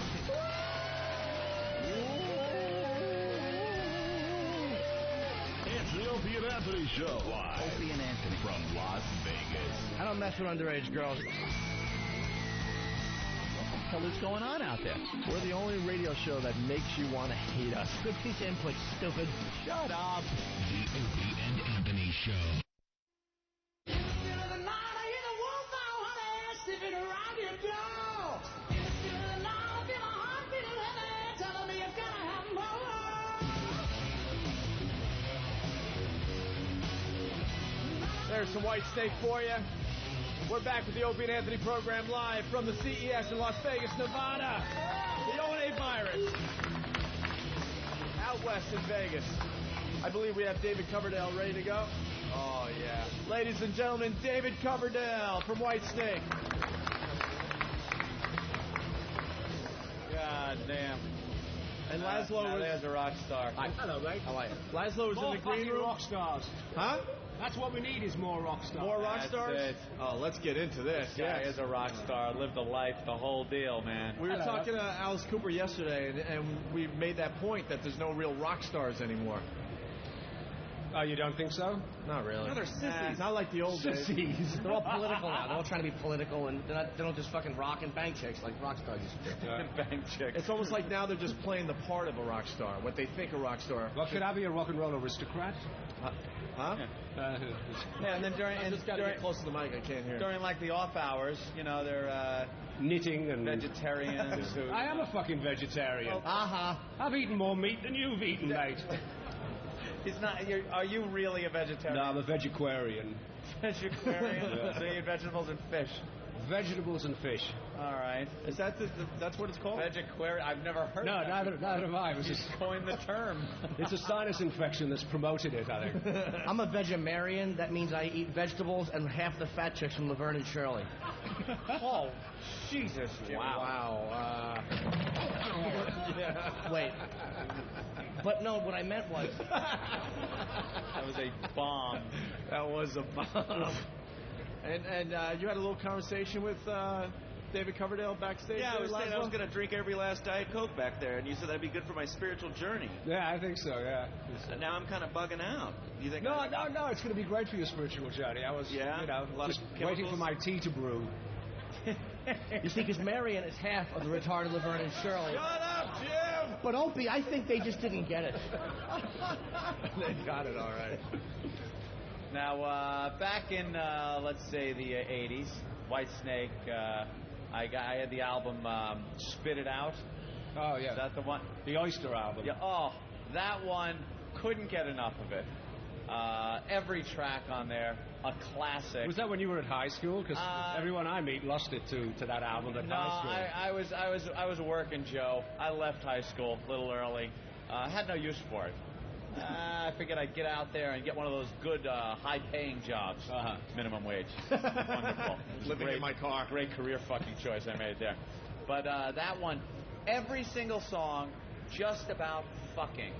It's the Opie and Anthony show. Live. Opie and Anthony. From Las Vegas. I don't mess with underage girls. What the hell is going on out there? We're the only radio show that makes you want to hate us. Good piece of input, stupid. Shut up. The Opie and Anthony show. There's some Whitesnake for you. We're back with the Opie and Anthony program live from the CES in Las Vegas, Nevada. The O&A virus. Out west in Vegas. I believe we have David Coverdale ready to go. Oh, yeah. Ladies and gentlemen, David Coverdale from Whitesnake. God damn. And Laszlo was... There's a rock star. Hello, mate. How are you? Laszlo was in the green room. Rock stars. Huh? That's what we need is more rock stars. More rock That's stars? it. Oh, let's get into this. This guy is a rock star. Lived the life, the whole deal, man. We were talking to Alice Cooper yesterday, and we made that point that there's no real rock stars anymore. Oh, you don't think so? Not really. No, they're sissies. Not like the old days. Sissies. They're all political now. They're all trying to be political, and they don't just fucking rock and bang chicks like rock stars used to do. Bang chicks. It's almost like now they're just playing the part of a rock star, what they think a rock star. Well, could I be a rock and roll aristocrat? Huh? Yeah, and then during... I just got to get close to the mic. I can't hear. During, like, the off hours, you know, they're... knitting and... vegetarians who... I am a fucking vegetarian. I've eaten more meat than you've eaten, mate. He's not... Are you really a vegetarian? No, I'm a vegetarian. Vegetarian? Yeah. So you eat vegetables and fish? Vegetables and fish. All right. Is that that's what it's called? Vegetarian. I've never heard No, that. neither have I. It was just coined the term. It's a sinus infection that's promoted it, I think. I'm a vegetarian. That means I eat vegetables and half the fat chicks from Laverne and Shirley. Oh, Jesus. Jim. Wow. Yeah. Wait. But no, what I meant was... That was a bomb. That was a bomb. And you had a little conversation with David Coverdale backstage? Yeah, I was saying I was Laszlo? going to drink every last Diet Coke back there, and you said that'd be good for my spiritual journey. Yeah, I think so, yeah. And now I'm kind of bugging out. You think? No, it's going to be great for your spiritual journey. I was, a lot just of waiting for my tea to brew. You see, because Marion is half of the retarded Laverne and Shirley. Shut up, Jim! But Opie, I think they just didn't get it. They got it all right. Now, back in, let's say, the 80s, Whitesnake, I had the album Spit It Out. Oh, yeah. Is that the one? The Oyster album. Yeah. Oh, that one, couldn't get enough of it. Every track on there, a classic. Was that when you were at high school? Because everyone I meet lost it to that album at high school. I was working, Joe. I left high school a little early. Had no use for it. I figured I'd get out there and get one of those good, high-paying jobs. Minimum wage. Wonderful. Living in my car. Great career fucking choice I made there. But that one, every single song, just about fucking.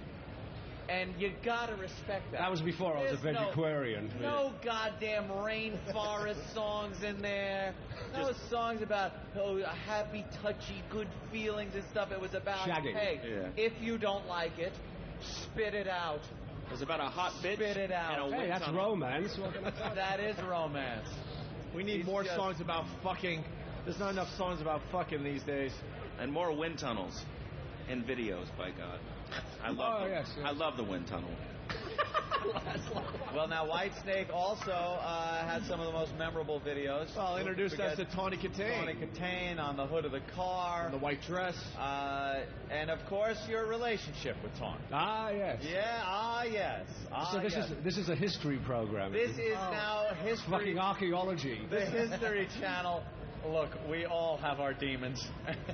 And you gotta respect that. That was before I was a vegetarian. No goddamn rainforest songs in there. No songs about happy, touchy, good feelings and stuff. It was about, shagging. Hey, if you don't like it, spit it out. It was about a hot bitch. Spit it out. Hey, that's romance. That is romance. We need more songs about fucking. There's not enough songs about fucking these days. And more wind tunnels and videos, by God. I love yes. I love the wind tunnel. Well, now Whitesnake also had some of the most memorable videos. Well, introduced us to Tawny Katane. Tawny Katane on the hood of the car. And the white dress. And of course your relationship with Tawny. Ah, yes. Yeah, yes. So this is a history program. This is now history. Fucking archaeology. The History Channel. Look, we all have our demons.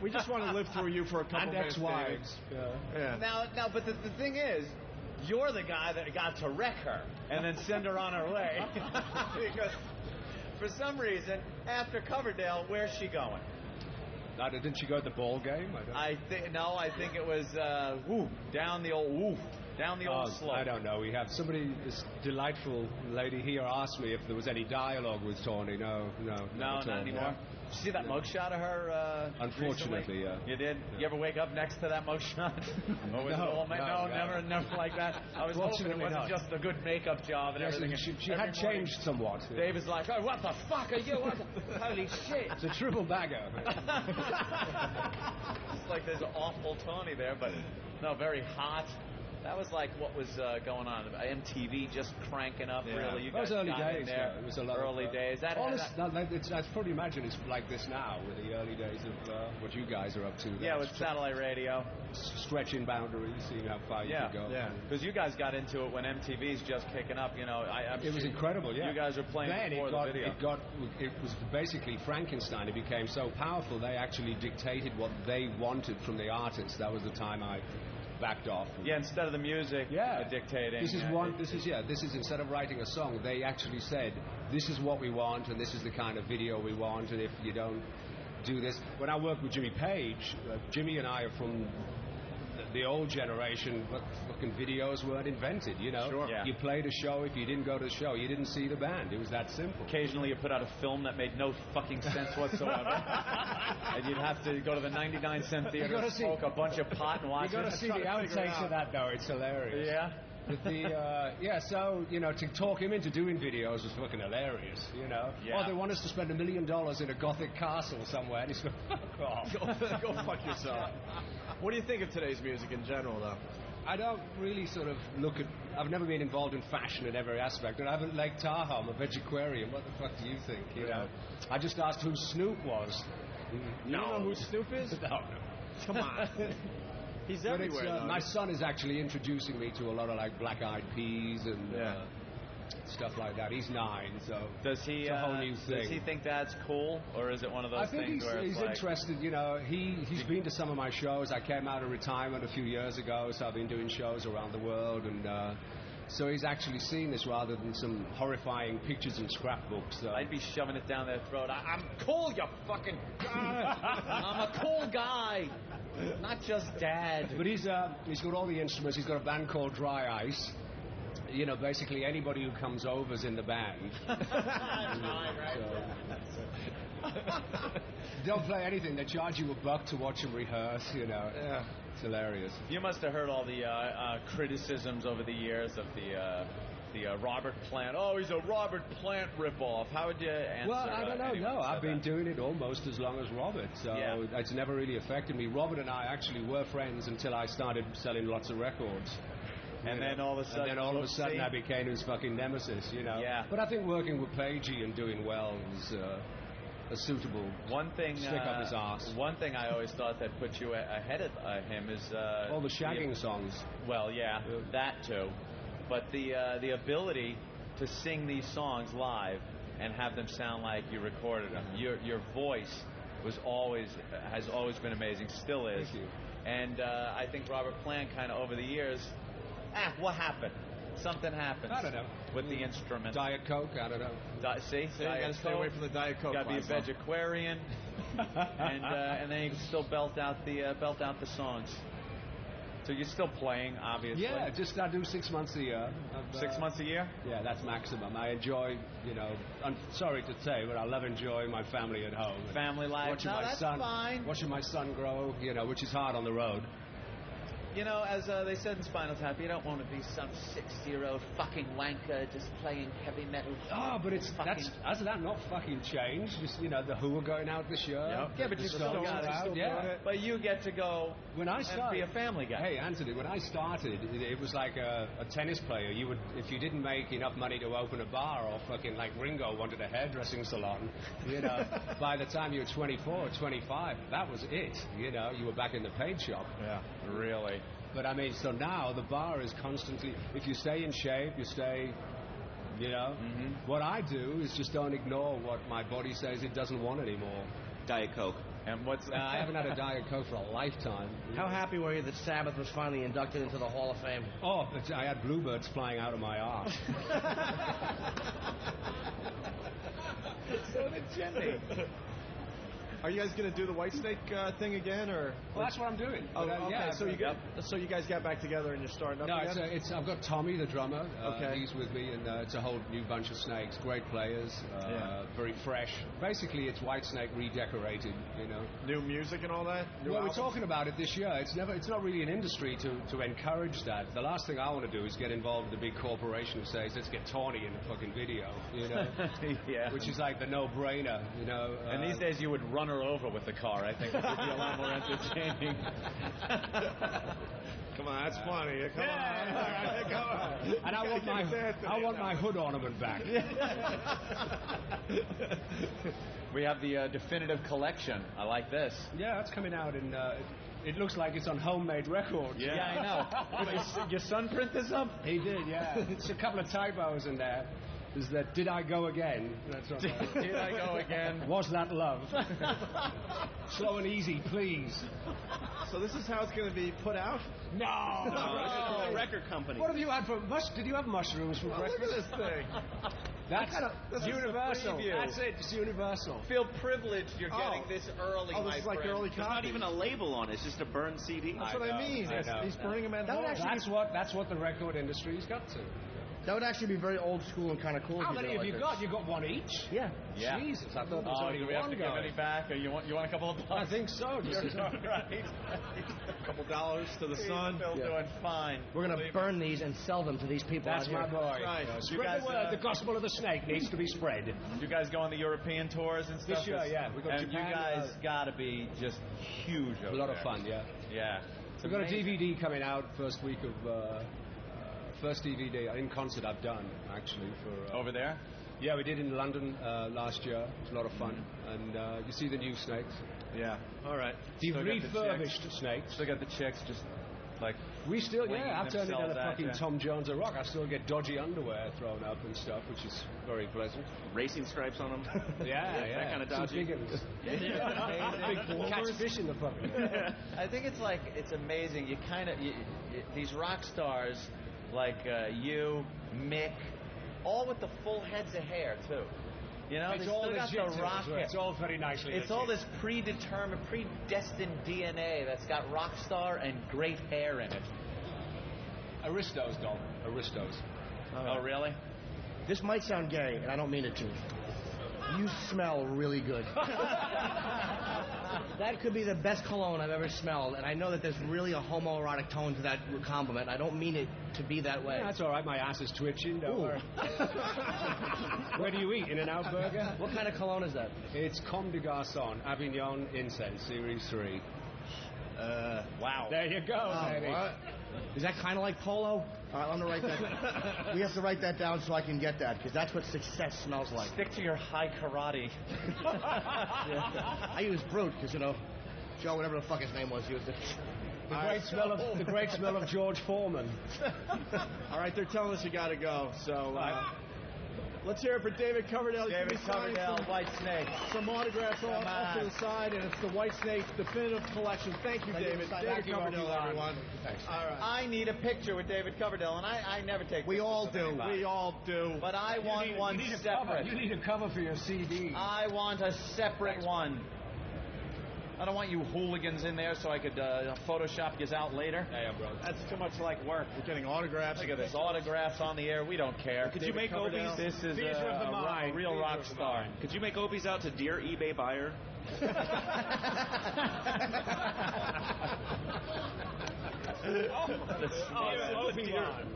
We just want to live through you for a couple and minutes. ex-wives. Yeah. Now, but the thing is, you're the guy that got to wreck her and then send her on her way. Because for some reason, after Coverdale, where's she going? Didn't she go to the ball game? I think it was down the old slope. I don't know. We have this delightful lady here asked me if there was any dialogue with Tawny. No, not anymore. Did you see that mugshot of her? Unfortunately, recently? yeah. You did? You ever wake up next to that mugshot? Never like that. I was hoping it wasn't just a good makeup job and everything. She had changed somewhat. David's like, oh, what the fuck are you? Holy shit! It's a triple bagger. It's like there's awful Tawny there, but no, very hot. That was like what was going on. MTV just cranking up, really. You guys early got days. in there. It was a lot early days. I probably imagine it's like this now with the early days of what you guys are up to. Yeah, with satellite radio. Stretching boundaries, seeing how far you could go. Yeah, because you guys got into it when MTV's just kicking up. You know, it was incredible. Yeah, you guys were playing before the video. It was basically Frankenstein. It became so powerful they actually dictated what they wanted from the artists. That was the time I backed off. Yeah, instead of the music dictating. This is instead of writing a song, they actually said, this is what we want and this is the kind of video we want, and if you don't do this. When I worked with Jimmy Page, Jimmy and I are from the old generation, but fucking videos weren't invented, you know. Sure. Yeah. You played a show, if you didn't go to the show, you didn't see the band. It was that simple. Occasionally you put out a film that made no fucking sense whatsoever. And you'd have to go to the 99-cent theater, smoke a bunch of pot and watch it. You got to see the outtakes of that, though. It's hilarious. Yeah? But so, to talk him into doing videos was fucking hilarious, Yeah. Oh, they want us to spend $1 million in a Gothic castle somewhere, and he's going, fuck off. Go fuck yourself. What do you think of today's music in general, though? I don't really sort of look at... I've never been involved in fashion in every aspect, and I haven't Lake Tahoe. I'm a vegetarian. What the fuck do you think, I just asked who Snoop was. You don't know who Snoop is? No. Come on. He's everywhere, My son is actually introducing me to a lot of, like, Black Eyed Peas and stuff like that. He's 9, so does he, it's a whole new thing. Does he think that's cool, or is it one of those things where he's it's interested, he's been to some of my shows. I came out of retirement a few years ago, so I've been doing shows around the world, and so he's actually seen this rather than some horrifying pictures and scrapbooks. So. I'd be shoving it down their throat. I'm cool, you fucking... I'm a cool guy, not just dad. But he's got all the instruments. He's got a band called Dry Ice. Basically anybody who comes over's in the band. Don't play anything. They charge you $1 to watch them rehearse, Yeah. It's hilarious. You must have heard all the criticisms over the years of the Robert Plant. Oh, he's a Robert Plant ripoff. How would you answer? Well, I don't know. No, I've been doing it almost as long as Robert, so it's never really affected me. Robert and I actually were friends until I started selling lots of records. And then all of a sudden, I became his fucking nemesis, Yeah. But I think working with Pagey and doing well was a suitable stick up his ass. One thing I always thought that put you ahead of him is... all the shagging songs. Well, that too. But the ability to sing these songs live and have them sound like you recorded them. Your voice has always been amazing, still is. Thank you. And I think Robert Plant kind of over the years... what happened? Something happens. I don't know. With the instrument. Diet Coke? I don't know. So you got to stay away from the Diet Coke. You got to be a vegetarian, and then you can still belt out the songs. So you're still playing, obviously. Yeah, I do 6 months a year. 6 months a year? Yeah, that's maximum. I enjoy, I'm sorry to say, but I love enjoying my family at home. Family life. Watching my son grow, which is hard on the road. As they said in Spinal Tap, you don't want to be some 60-year-old fucking wanker just playing heavy metal. Oh, but has that not fucking changed? Just, the Who are going out this year. Yep. Yeah, but you still got it. But you get to go and be a family guy. Hey, Anthony, when I started, it was like a tennis player. If you didn't make enough money to open a bar, or fucking like Ringo wanted a hairdressing salon, by the time you were 24 or 25, that was it. You were back in the paint shop. Yeah, really. But I mean, so now the bar is constantly, if you stay in shape, you stay, What I do is just don't ignore what my body says it doesn't want anymore. Diet Coke. And I haven't had a Diet Coke for a lifetime. How happy were you that Sabbath was finally inducted into the Hall of Fame? Oh, I had bluebirds flying out of my arse. So did Jimmy. Are you guys going to do the Whitesnake thing again, or? Well, that's what I'm doing. Oh, okay. Yeah, so you guys got back together and you're starting up again? No, I've got Tommy, the drummer. Okay. He's with me, and it's a whole new bunch of snakes. Great players, very fresh. Basically, it's Whitesnake redecorated. New music and all that. We're talking about it this year. It's not really an industry to encourage that. The last thing I want to do is get involved with a big corporation who says let's get Tawny in the fucking video. Yeah. Which is like the no-brainer. And these days you would run her over with the car. I think it would be a lot more entertaining. Come on, that's funny. Come on. And I want my hood ornament back. We have the definitive collection. I like this. Yeah, that's coming out in. It looks like it's on homemade records. Yeah, I know. Your son print this up? He did, yeah. It's a couple of typos in there. Is that did I go again? That's what did I go again? Was that love? Slow and easy, please. So this is how it's going to be put out? No. It's a record company. What have you had for did you have mushrooms for breakfast? Look at this thing. That's universal. That's it. It's universal. Feel privileged you're getting this early. Oh, this is like early copy. There's not even a label on it. It's just a burned CD. That's what I mean. He's burning them at home. That's what the record industry's got to. That would actually be very old school and kind of cool. How many have you got? You got one each? Yeah. Jesus, I thought there was only do we have one to give going. any back? Or you want a couple of bucks? I think so. Just right. A couple dollars to the sun. Still doing fine. We're going to burn these and sell them to these people That's out my here. boy. Right. Spread the word. The gospel of the snake needs to be spread. You guys go on the European tours and stuff? This year, yeah. We got and Japan, you guys got to be just huge over A lot there. of fun, yeah. Yeah. We've got a DVD coming out first week of... first DVD in concert I've done, actually. for Over there? Yeah, we did in London last year. It was a lot of fun. And you see the new snakes. Yeah. All right. The Still got refurbished snakes. Still got the chicks just like... We still, flinging I've turned into the themselves at fucking you. Tom Jones of rock. I still get dodgy underwear thrown up and stuff, which is very pleasant. Racing stripes on them. Yeah. That kind of Some dodgy. big ones. Big Catch fish in the puppy. I think it's amazing. You kind of these rock stars like you, Mick, all with the full heads of hair too. You know, It's they all still got legit, the rock hair. It's all very nicely. It's all this predetermined, predestined DNA that's got rock star and great hair in it. Aristos, Dom. Aristos. Oh, really? This might sound gay, and I don't mean it to. You smell really good. That could be the best cologne I've ever smelled, and I know that there's really a homoerotic tone to that compliment. I don't mean it to be that way. Yeah, that's all right. My ass is twitching. Don't worry. Where do you eat? In-N-Out Burger? What kind of cologne is that? It's Comme des Garçons, Avignon Incense, Series 3. Wow. There you go, baby. What? Is that kind of like polo? All right, I'm going to write that. We have to write that down so I can get that, because that's what success smells like. Stick to your high karate. I use Brute, because, Joe, whatever the fuck his name was, used it. The great smell of George Foreman. All right, they're telling us you got to go, so let's hear it for David Coverdale. He's David gonna be signing Coverdale, Whitesnake. some autographs off to the side, and it's the Whitesnake Definitive Collection. Thank you, David. David Coverdale, everyone. Thanks. All right. I need a picture with David Coverdale, and I never take We pictures all of do. anybody. We all do. But I want one separate. You need a cover for your CD. I want a separate one. I don't want you hooligans in there so I could Photoshop you out later. Yeah, bro. That's too much like work. We're getting autographs. Look at this, autographs on the air. We don't care. Could you make Obies? This is Theater of the a mind. real Theater rock of the star. mind. Could you make Obies out to Dear eBay Buyer? Obi-Wan.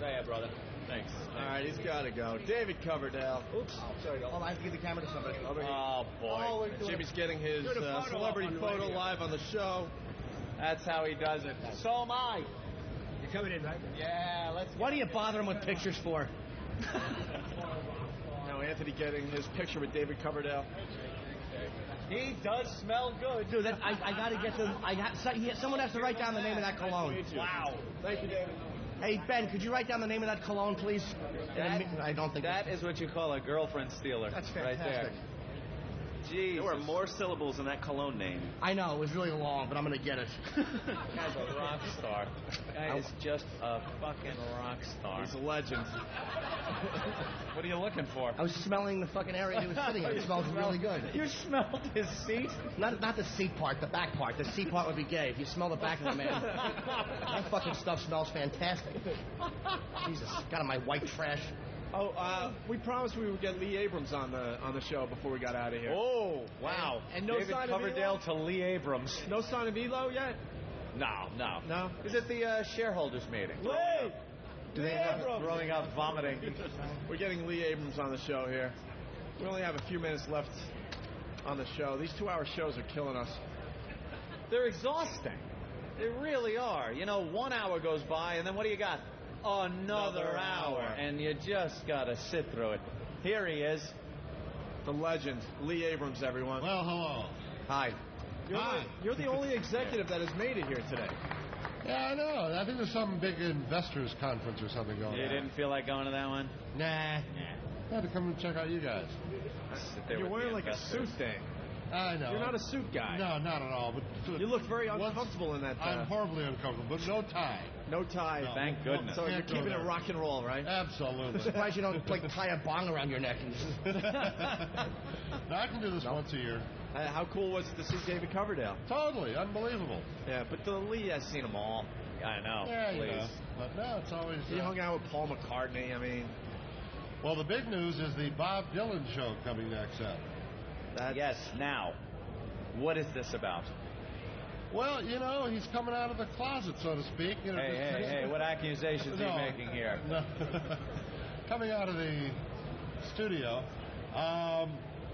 There, brother. Thanks. All right, he's got to go. David Coverdale. Oops. Sorry, Oh, I have to give the camera to somebody. Oh, boy. Jimmy's getting his Doing a photo celebrity op on photo radio. live on the show. That's how he does it. So am I. You're coming in, right? Yeah, let's... Why do you bother him with pictures for? Now Anthony getting his picture with David Coverdale. He does smell good. Dude, I got to get the... someone has to write down the name of that cologne. Wow. Thank you, David. Hey, Ben, could you write down the name of that cologne, please? I don't think... That is what you call a girlfriend stealer. That's right there. fantastic. Jesus. There were more syllables in that cologne name. I know, it was really long, but I'm going to get it. Guy's a rock star. Guy is just a fucking rock star. He's a legend. What are you looking for? I was smelling the fucking area he was sitting in. It smells really good. You smelled his seat? Not the seat part, the back part. The seat part would be gay. If you smell the back of the man, that fucking stuff smells fantastic. Jesus, got on my white trash. Oh, we promised we would get Lee Abrams on the show before we got out of here. Oh, wow. And no David sign Coverdale of to Lee Abrams. No sign of Elo yet? No. Is it the shareholders meeting? Lee! Do they have Throwing up, vomiting. We're getting Lee Abrams on the show here. We only have a few minutes left on the show. These 2-hour shows are killing us. They're exhausting. They really are. 1 hour goes by, and then what do you got? Another hour. And you just got to sit through it. Here he is. The legend, Lee Abrams, everyone. Well, hello. Hi. You're the only executive that has made it here today. Yeah, I know. I think there's some big investors conference or something going on. You didn't feel like going to that one? Nah. I had to come and check out you guys. You're wearing like a suit thing. I know. You're not a suit guy. No, not at all. But you look very uncomfortable in that. I'm horribly uncomfortable, but no tie. No tie. No. Thank goodness. So you're keeping it rock and roll, right? Absolutely. Surprised you don't tie a bong around your neck. No, I can do this once a year. How cool was it to see David Coverdale? Totally unbelievable. Yeah, but Lee has seen them all. I know. Yeah, you please. know. But no, it's always... He hung out with Paul McCartney, I mean... Well, the big news is the Bob Dylan show coming next up. Yes, now. What is this about? Well, you know, he's coming out of the closet, so to speak. You know, Hey, what accusations are you making here? No. Coming out of the studio.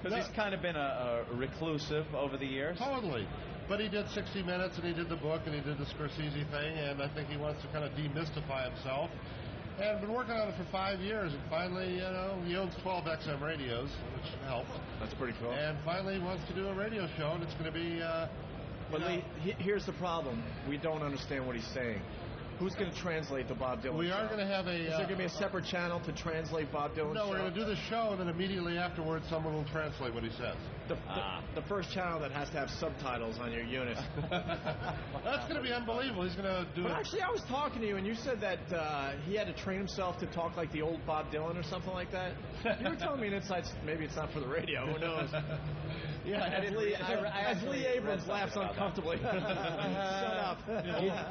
Because he's kind of been a reclusive over the years. Totally. But he did 60 Minutes, and he did the book, and he did the Scorsese thing, and I think he wants to kind of demystify himself. And been working on it for 5 years, and finally, you know, he owns 12 XM radios, which helped. That's pretty cool. And finally he wants to do a radio show, and it's going to be... But Lee, here's the problem. We don't understand what he's saying. Who's going to translate the Bob Dylan show? We are going to have a... Is there going to be a separate channel to translate Bob Dylan's show? No, we're going to do the show, and then immediately afterwards someone will translate what he says. The first channel that has to have subtitles on your unit. That's going to be unbelievable. He's going to do But it. actually, I was talking to you, and you said that he had to train himself to talk like the old Bob Dylan or something like that. You were telling me an inside... Maybe it's not for the radio. Who knows? Yeah, as Lee Abrams laughs uncomfortably. Shut up.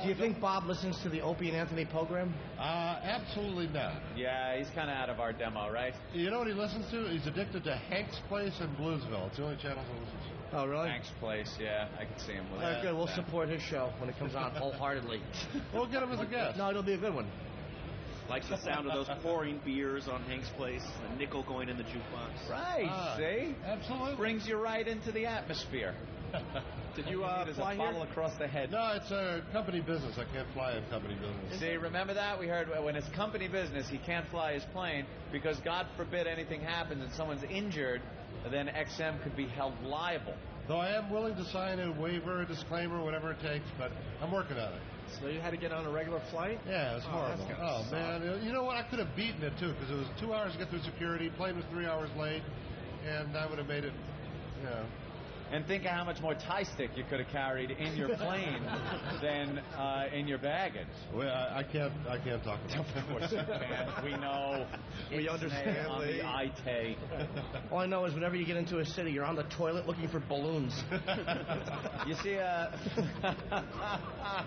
Do you think Bob listens to the Opie and Anthony program? Absolutely not. Yeah, he's kind of out of our demo, right? You know what he listens to? He's addicted to Hank's Place and Bluesville. It's the only channels he listens to. Oh, really? Hank's Place, yeah. I can see him with All right, that. good. We'll support his show when it comes on wholeheartedly. We'll get him as a guest. No, it'll be a good one. Likes the sound of those pouring beers on Hank's Place, a nickel going in the jukebox. Right, see? Absolutely. Brings you right into the atmosphere. Did you There's fly a here? bottle across the head. No, it's a company business. I can't fly in company business. See, remember that? We heard when it's company business, he can't fly his plane because God forbid anything happens and someone's injured, then XM could be held liable. Though I am willing to sign a waiver, a disclaimer, whatever it takes, but I'm working on it. So you had to get on a regular flight? Yeah, it was horrible. that's Oh, gotta man. You know what? I could have beaten it, too, because it was 2 hours to get through security. Plane was 3 hours late, and I would have made it, you know. And think of how much more tie stick you could have carried in your plane than in your baggage. Well, I can't talk about that. Of course you can. We know. We understand, on Lee. the IT. All I know is whenever you get into a city, you're on the toilet looking for balloons. You see,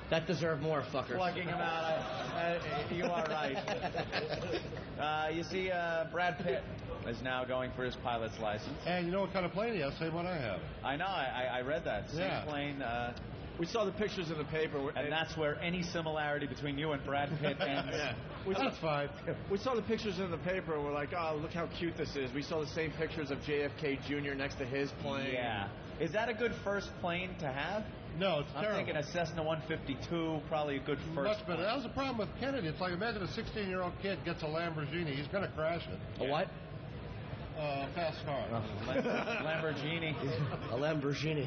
that deserve more, fuckers. Plugging him out. You are right. You see, Brad Pitt is now going for his pilot's license. And you know what kind of plane he has? Same one I have. I know. I read that. Same plane. We saw the pictures in the paper. And that's where any similarity between you and Brad Pitt ends. Yeah. That's fine. We saw the pictures in the paper, and we're like, oh, look how cute this is. We saw the same pictures of JFK Jr. next to his plane. Yeah. Is that a good first plane to have? No, it's terrible. I'm thinking a Cessna 152, probably a good first. Much better. That was the problem with Kennedy. It's like, imagine a 16-year-old kid gets a Lamborghini. He's going to crash it. A what? Fast car. Lamborghini. A Lamborghini.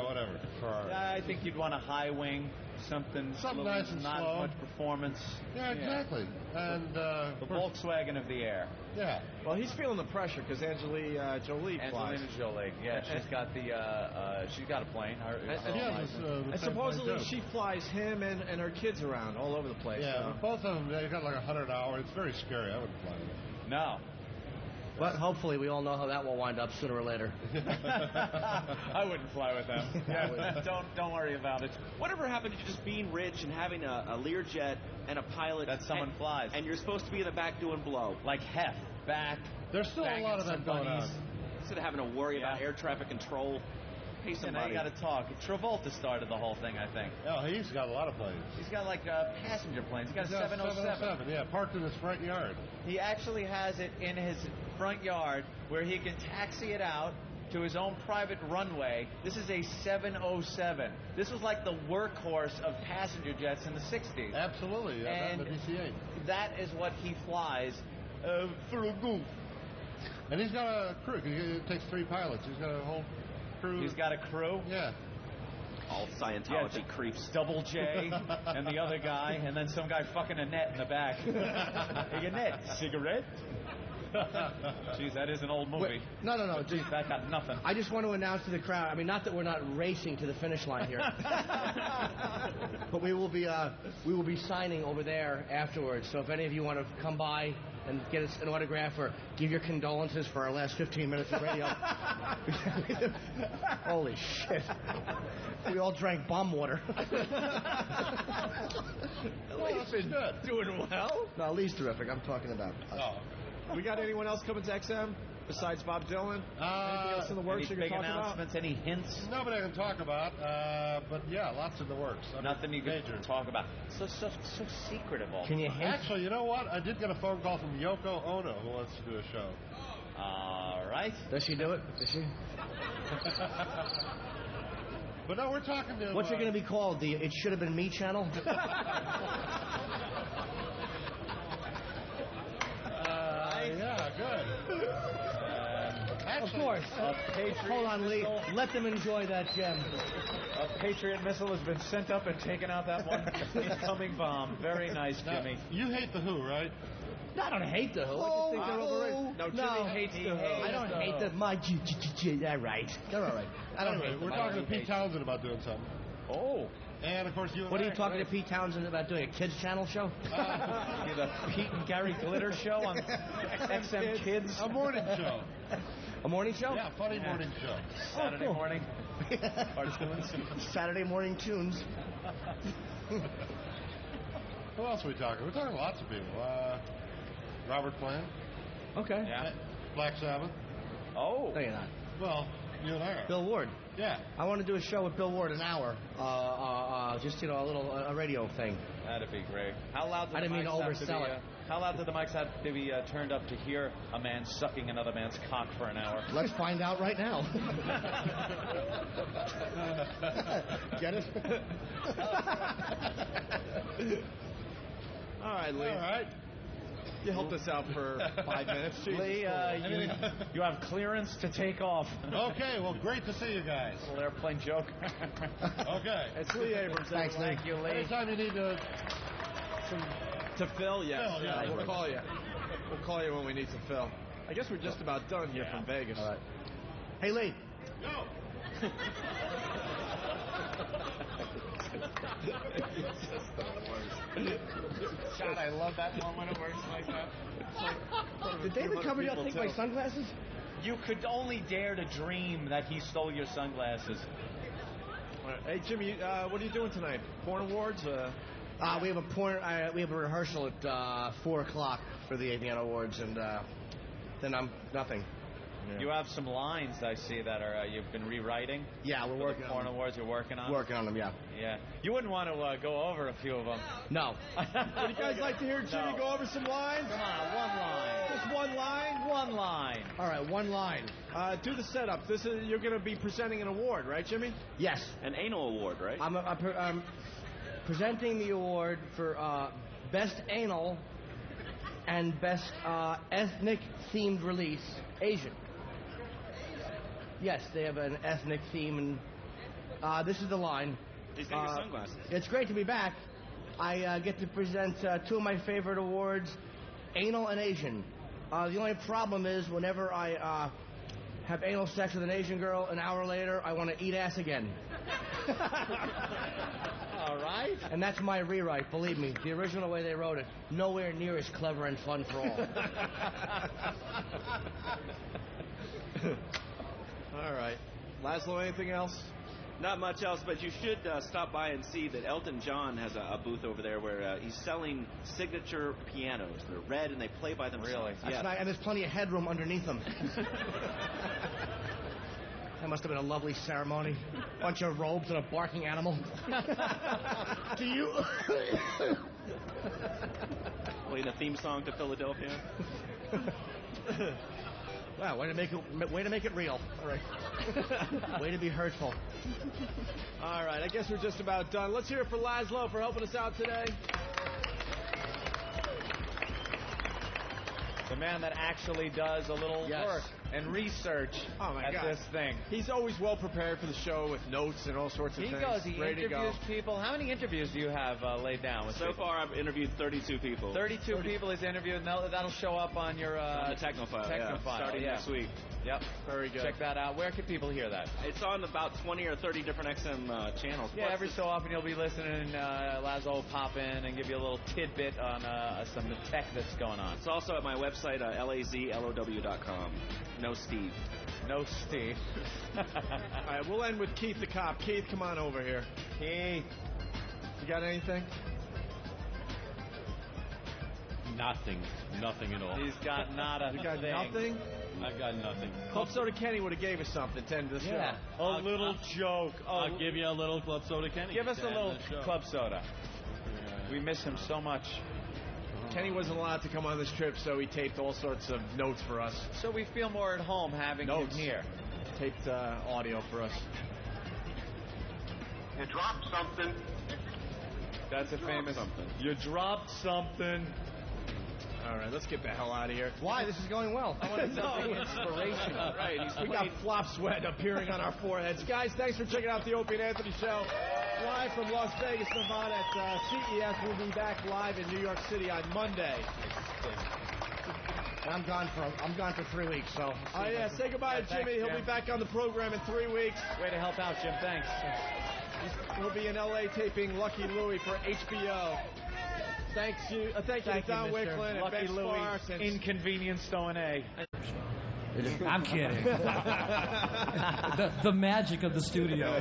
Whatever. Ferrari. I think you'd want a high wing, something nice and not slow. much performance. Yeah, exactly. And the Volkswagen of the air. Yeah. Well, he's feeling the pressure because Angelina Jolie flies. Angelina Jolie. Yeah, she's got a plane. And supposedly she flies him and her kids around all over the place. Yeah, both of them, they've got like 100 hours. It's very scary. I wouldn't fly with them. No. But hopefully we all know how that will wind up sooner or later. I wouldn't fly with them. Yeah, don't worry about it. Whatever happened to just being rich and having a Learjet and a pilot that someone flies, and you're supposed to be in the back doing blow like Hef back? There's still a lot of that going on. Instead of having to worry about air traffic control. Pay somebody. Now you got to talk. Travolta started the whole thing, I think. Oh, he's got a lot of planes. He's got like passenger planes. He's got a 707. Yeah, parked in his front yard. He actually has it in his front yard where he can taxi it out to his own private runway. This is a 707. This was like the workhorse of passenger jets in the 60s. Absolutely. Yeah, and the DC-8. that is what he flies for a goof. And he's got a crew. It takes 3 pilots. He's got a whole crew. He's got a crew? Yeah. All Scientology creeps. Double J and the other guy, and then some guy fucking Annette in the back. Hey, Annette, cigarette? Jeez, that is an old movie. Wait, no. Jeez, that got nothing. I just want to announce to the crowd, I mean, not that we're not racing to the finish line here, but we will be signing over there afterwards. So if any of you want to come by and get us an autograph or give your condolences for our last 15 minutes of radio. Holy shit. We all drank bomb water. Lee's been doing well. No, Lee's terrific. I'm talking about us. Oh. We got anyone else coming to XM besides Bob Dylan? Anything else in the works Any you're big talking about? announcements? Any hints? Nobody I can talk about, but yeah, lots in the works. Nothing you can talk about. So secretive all. Can you hint? Actually, you know what? I did get a phone call from Yoko Ono who wants to do a show. All right. Does she do it? Does she? But no, we're talking to... What's it going to be called? The It Should Have Been Me channel? Yeah, good. Of course. Hold on, Lee. Let them enjoy that gem. A Patriot missile has been sent up and taken out that one incoming bomb. Very nice, Jimmy. Now, you hate The Who, right? No, I don't hate The Who. I just think they're overrated. No, Jimmy hates The Who. I don't hate the... They're right. They're all right. I don't hate them. We're talking to Pete Townsend about doing something. Oh. And, of course, you... What are you talking to Pete Townsend about doing? A kids channel show? The Pete and Gary Glitter show on XM Kids? A morning show. A morning show? Yeah, funny morning show. Saturday morning. Cartoons. Saturday morning tunes. Who else are we talking? We're talking to lots of people. Robert Plant. Okay. Yeah. Black Sabbath. Oh. No, you're not. Well, you and I are. Bill Ward. Yeah. I want to do a show with Bill Ward, an hour. Just, a radio thing. That'd be great. How loud I didn't mean to oversell it. How loud did the mics have to be turned up to hear a man sucking another man's cock for an hour? Let's find out right now. Get it? All right, Lee. All right. You helped us out for 5 minutes. Lee, you have clearance to take off. Okay, well, great to see you guys. A little airplane joke. Okay. It's Lee Abrams. Thanks, Lee. Thank you, Lee. Anytime you need to fill, yes. Fill, yeah. We'll call you. We'll call you when we need to fill. I guess we're just about done here from Vegas. All right. Hey, Lee. Go. God, I love that one when it works like that. Did David Coverdale take my sunglasses? You could only dare to dream that he stole your sunglasses. Hey, Jimmy, what are you doing tonight? Porn Awards? We have a rehearsal at 4 o'clock for the AVN Awards, and then I'm nothing. Yeah. You have some lines I see that are you've been rewriting. Yeah, we're working on Porn Awards. You're working on. Working on them, yeah. Yeah. You wouldn't want to go over a few of them. No. Would you guys like to hear Jimmy go over some lines? Come on, one line. Just one line? One line. All right, one line. Do the setup. You're going to be presenting an award, right, Jimmy? Yes. An anal award, right? I'm presenting the award for Best Anal and Best Ethnic-Themed Release, Asian. Yes, they have an ethnic theme, and this is the line. He's got your sunglasses. It's great to be back. I get to present two of my favorite awards, anal and Asian. The only problem is whenever I have anal sex with an Asian girl, an hour later, I want to eat ass again. All right. And that's my rewrite, believe me. The original way they wrote it, nowhere near as clever and fun for all. All right. Laszlo, anything else? Not much else, but you should stop by and see that Elton John has a booth over there where he's selling signature pianos. They're red and they play by themselves. Really? That's nice, and there's plenty of headroom underneath them. That must have been a lovely ceremony. Bunch of robes and a barking animal. Do you... Playing a theme song to Philadelphia. Wow, way to make it real. All right. Way to be hurtful. All right, I guess we're just about done. Let's hear it for Laszlo for helping us out today. The man that actually does a little work. and research God. this thing. He's always well prepared for the show with notes and all sorts of things. He Ready interviews people. How many interviews do you have laid down with So people? far, I've interviewed 32 people. 32 people he's interviewed, and that'll show up on your on the Technophile, starting next week. Yep. Very good. Check that out. Where can people hear that? It's on about 20 or 30 different XM channels. Yeah, Plus every so often you'll be listening, Laszlo will pop in and give you a little tidbit on some of the tech that's going on. It's also at my website, lazlow.com. No Steve. No Steve. All right, we'll end with Keith the Cop. Keith, come on over here. Keith. You got anything? Nothing at all. He's got not a You got thing. nothing? I've got nothing. Club Soda Kenny would have gave us something to end the show. Yeah, a little joke. I'll give you a little Club Soda Kenny. Give us to a end little the show. club soda. We miss him so much. Kenny wasn't allowed to come on this trip, so he taped all sorts of notes for us. So we feel more at home having Notes. him here. Taped audio for us. You dropped something. That's a famous. You dropped something. All right, let's get the hell out of here. Why? This is going well. I want something inspirational. Right. We got flop sweat appearing on our foreheads. Guys, thanks for checking out the Opie and Anthony Show. Live from Las Vegas, Nevada at CES. We'll be back live in New York City on Monday. And I'm gone for 3 weeks, so. Oh, yeah, say goodbye to Jimmy. thanks, He'll Jim. be back on the program in 3 weeks. Way to help out, Jim. Thanks. We'll be in L.A. taping Lucky Louie for HBO. Thank you to Don Wicklin and Lucky Ben Louie, Sparks. And inconvenienced O&A. I'm kidding. the magic of the studio.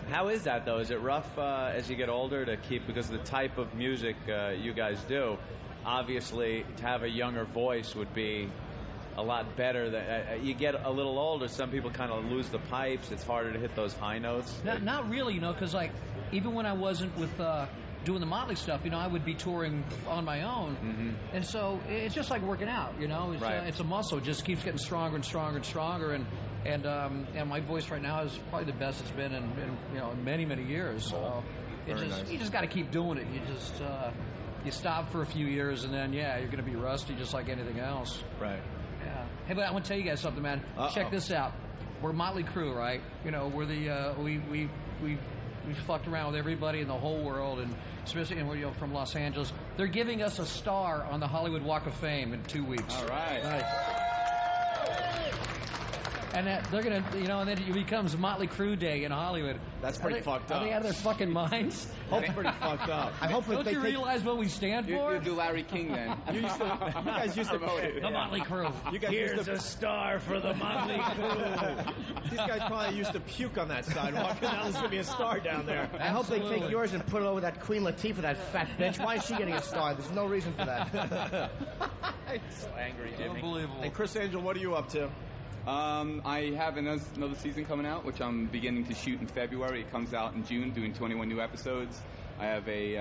How is that, though? Is it rough as you get older to keep, because the type of music you guys do, obviously to have a younger voice would be a lot better. You get a little older, some people kind of lose the pipes. It's harder to hit those high notes. Not really, because like even when I wasn't with doing the Motley stuff, I would be touring on my own, and so it's just like working out. It's, Right. It's a muscle. It just keeps getting stronger and stronger and stronger, and my voice right now is probably the best it's been in many years. So you just got to keep doing it. You just you stop for a few years, and then you're going to be rusty just like anything else. Right. Yeah. Hey, but I want to tell you guys something, man. Check this out. We're Motley Crüe, right? We're the we fucked around with everybody in the whole world, and especially we're from Los Angeles. They're giving us a star on the Hollywood Walk of Fame in 2 weeks. All right. Nice. And they're gonna, and then it becomes Motley Crüe Day in Hollywood. That's pretty fucked up. Are they out of their fucking minds? That's pretty fucked up. I hope Don't you realize what we stand for? You do Larry King then. You guys used to The Motley Crüe. You guys Here's a star for the Motley Crüe. These guys probably used to puke on that sidewalk, and now there's going to be a star down there. I hope they take yours and put it over that Queen Latifah, that fat bitch. Why is she getting a star? There's no reason for that. So angry, Jimmy. Unbelievable. And Criss Angel, what are you up to? I have another season coming out, which I'm beginning to shoot in February. It comes out in June, doing 21 new episodes. I have a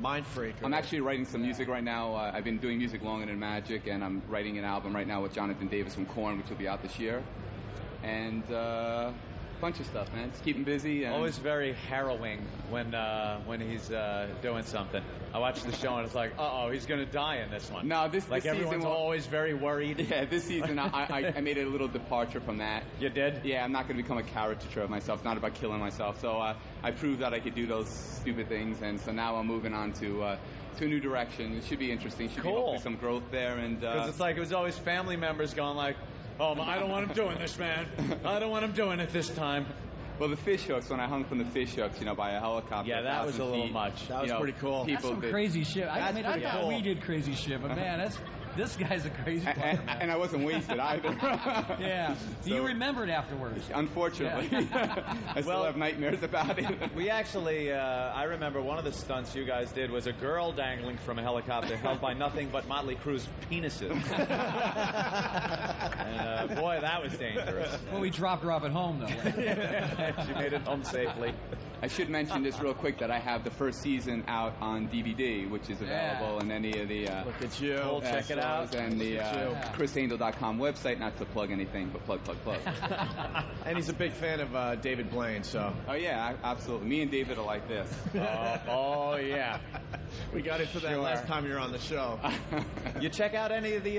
Mind Freak. I'm actually writing some music right now. I've been doing music longer than Magic, and I'm writing an album right now with Jonathan Davis from Korn, which will be out this year. And a bunch of stuff, man. Just keeping busy. And Always very harrowing when he's doing something. I watch the show and it's like, he's going to die in this one. No, this everyone's season always very worried. Yeah, this season I made a little departure from that. You did? Yeah, I'm not going to become a caricature of myself. It's not about killing myself. So I proved that I could do those stupid things, and so now I'm moving on to a new direction. It should be interesting. Should be hopefully some growth there. And Because it's like it was always family members going like, I don't want him doing this, man. I don't want him doing it this time. Well, the fish hooks, when I hung from the fish hooks, by a helicopter. Yeah, that was a little much. That was pretty cool. That's some crazy shit. I thought we did crazy shit, but man, this guy's a crazy player. And I wasn't wasted either. Yeah. So, you remembered afterwards. Unfortunately. Yeah. I still have nightmares about it. We actually, I remember one of the stunts you guys did was a girl dangling from a helicopter held by nothing but Motley Crue's penises. And boy, that was dangerous. Well, we dropped her off at home, though. She made it home safely. I should mention this real quick that I have the first season out on DVD, which is available in any of the look at you. Check it out, and the chrisangel.com website. Not to plug anything, but plug. And he's a big fan of David Blaine, so. Oh yeah, absolutely. Me and David are like this. Oh yeah. We got into that last time you were on the show. You check out any of the...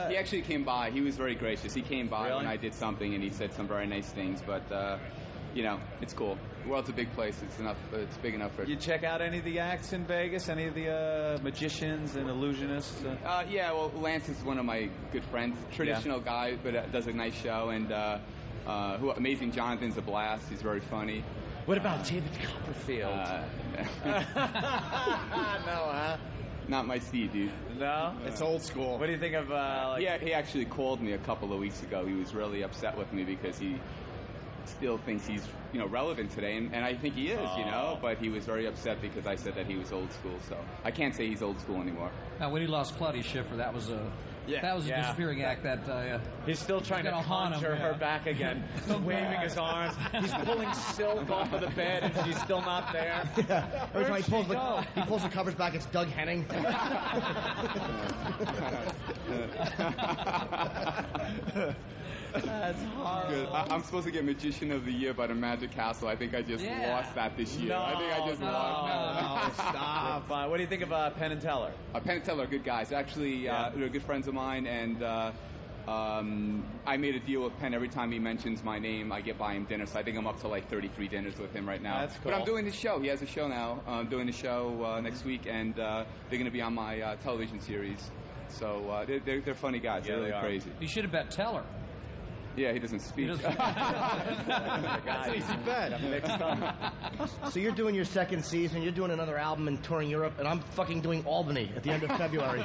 He actually came by. He was very gracious. He came by when I did something, and he said some very nice things, but, you know, it's cool. The world's a big place. It's big enough for... You check out any of the acts in Vegas? Any of the magicians and illusionists? Yeah, well, Lance is one of my good friends. Traditional guy, but does a nice show, and Amazing Jonathan's a blast. He's very funny. What about David Copperfield? No, huh? Not my speed, dude. No? It's old school. What do you think of... Yeah, he actually called me a couple of weeks ago. He was really upset with me because he still thinks he's, relevant today, and I think he is, but he was very upset because I said that he was old school, so I can't say he's old school anymore. Now, when he lost Claudia Schiffer, that was a disappearing act that... He's still trying to conjure her back again. He's waving his arms. He's pulling silk off of the bed, and she's still not there. Every time he pulls the covers back, it's Doug Henning. That's horrible. Good. I'm supposed to get Magician of the Year by the Magic Castle. I think I just lost that this year. I think I just lost. No, stop. What do you think of Penn and Teller? Penn and Teller are good guys. Actually, they're good friends of mine, and I made a deal with Penn. Every time he mentions my name, I get buy him dinner. So I think I'm up to like 33 dinners with him right now. That's cool. But I'm doing his show. He has a show now. I'm doing the show next week, and they're going to be on my television series. So they're funny guys. Yeah, they're really crazy. You should have bet Teller. Yeah, he doesn't speak. That's an easy bet. So you're doing your second season, you're doing another album and touring Europe, and I'm fucking doing Albany at the end of February.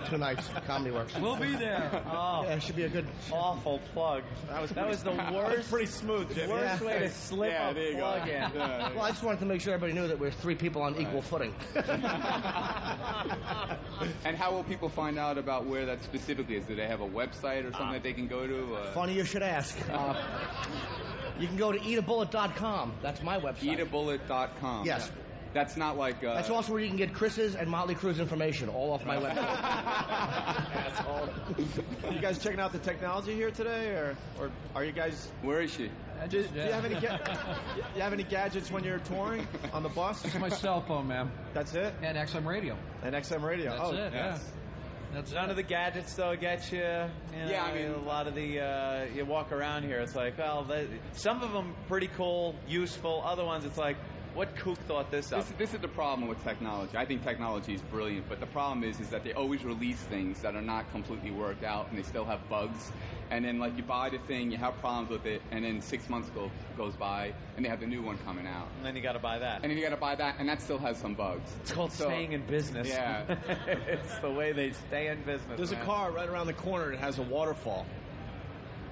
2 nights, Comedy Works. We'll be there. Oh, yeah, it should be a good... Awful plug. That was the worst. Pretty smooth, Jimmy. Worst way to slip a plug in. Well, I just wanted to make sure everybody knew that we're 3 people on equal footing. And how will people find out about where that specifically is? Do they have a website or something that they can go to? Funny you should ask. You can go to eatabullet.com. That's my website. Eatabullet.com. Yes. That's not like... That's also where you can get Chris's and Motley Crüe's information, all off my website. You guys checking out the technology here today, or are you guys... Where is she? Do you have any gadgets when you're touring on the bus? It's my cell phone, man. That's it? And XM radio. And XM radio. That's it, yes. yeah. That's None of the gadgets, though, get you. Yeah, I mean, a lot of the you walk around here, it's like, well, some of them pretty cool, useful. Other ones, it's like, what kook thought this up? This is the problem with technology. I think technology is brilliant, but the problem is that they always release things that are not completely worked out, and they still have bugs. And then, like, you buy the thing, you have problems with it, and then 6 months goes by, and they have the new one coming out. And then you got to buy that. And then you got to buy that, and that still has some bugs. It's called staying in business. Yeah. It's the way they stay in business. There's a car right around the corner that has a waterfall.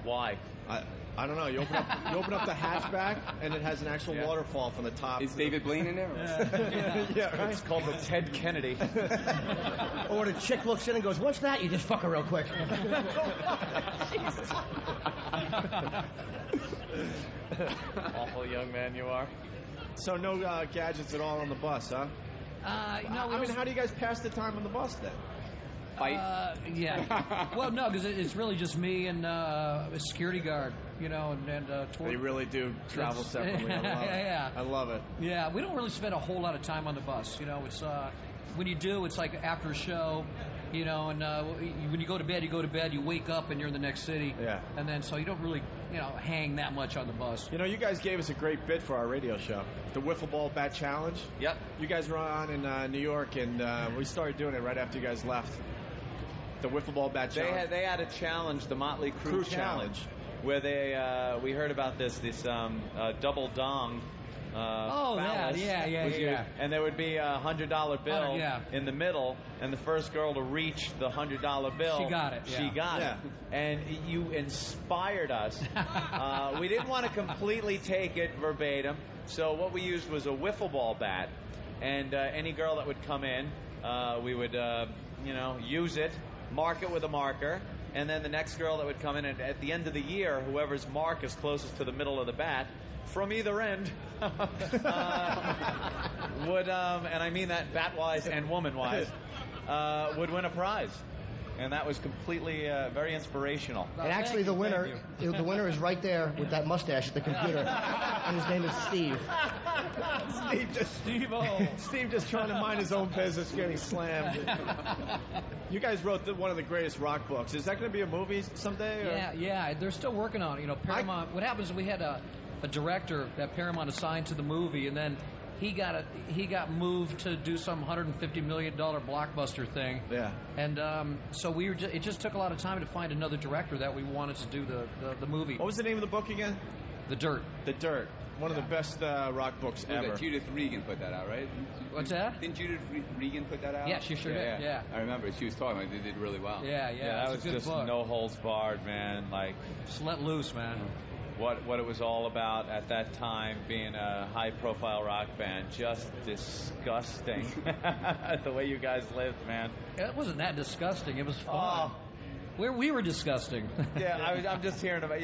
Why? I don't know. You open up the hatchback, and it has an actual waterfall from the top. Is David Blaine in there? Yeah, right. It's called the Ted Kennedy. Or the chick looks in and goes, "What's that?" You just fuck her real quick. Awful young man you are. So no gadgets at all on the bus, huh? No. I mean, how do you guys pass the time on the bus then? Yeah. Well, no, because it's really just me and a security guard, and They really do travel separately. I love it. Yeah. I love it. Yeah, we don't really spend a whole lot of time on the bus. It's when you do, it's like after a show, and when you go to bed, you wake up and you're in the next city. Yeah. And then so you don't really, hang that much on the bus. You guys gave us a great bit for our radio show, the Wiffle Ball Bat Challenge. Yep. You guys were on in New York, and we started doing it right after you guys left. The Wiffle Ball Bat Challenge. They had a challenge, the Motley Crüe challenge, where we heard about this double dong. Yeah. And there would be a $100 bill in the middle, and the first girl to reach the $100 bill, she got it. She got it. And you inspired us. We didn't want to completely take it verbatim, so what we used was a wiffle ball bat, and any girl that would come in, we would use it, mark it with a marker, and then the next girl that would come in, and at the end of the year, whoever's mark is closest to the middle of the bat, from either end, would, and I mean that bat-wise and woman-wise, would win a prize. And that was completely very inspirational. And actually, the winner is right there with that mustache at the computer, and his name is Steve. Steve just trying to mind his own business, getting slammed. You guys wrote one of the greatest rock books. Is that going to be a movie someday? Or? Yeah. They're still working on it. You know, Paramount. What happens is we had a director that Paramount assigned to the movie, and then he got moved to do some $150 million blockbuster thing. Yeah. And so it just took a lot of time to find another director that we wanted to do the movie. What was the name of the book again? The Dirt. The Dirt. One of the best rock books ever. Judith Regan put that out, right? What's that? Didn't Judith Regan put that out? Yeah, she sure did. Yeah. I remember she was talking. They did really well. Yeah. That was just no holds barred, man. Like, just let loose, man. What it was all about at that time, being a high-profile rock band, just disgusting. The way you guys lived, man. It wasn't that disgusting. It was fun. We were disgusting. I'm just hearing about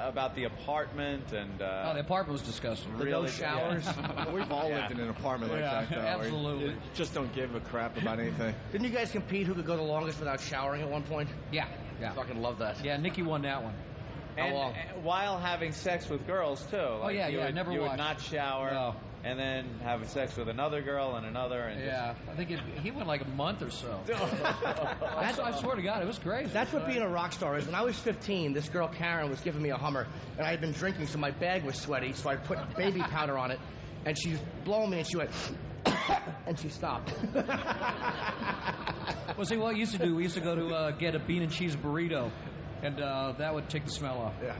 about the apartment and. The apartment was disgusting. Really, no showers. We've all lived in an apartment like that, though. Absolutely. You just don't give a crap about anything. Didn't you guys compete who could go the longest without showering at one point? Yeah. Fucking love that. Yeah, Nikki won that one. And while having sex with girls too. Like you would not shower, and then have sex with another girl and another. And I think he went like a month or so. I swear to God, it was crazy. That's what being a rock star is. When I was 15, this girl Karen was giving me a Hummer, and I had been drinking, so my bag was sweaty. So I put baby powder on it, and she was blowing me, and she went, and she stopped. Well, see, what we used to do, we used to go to get a bean and cheese burrito. And that would take the smell off. Yeah.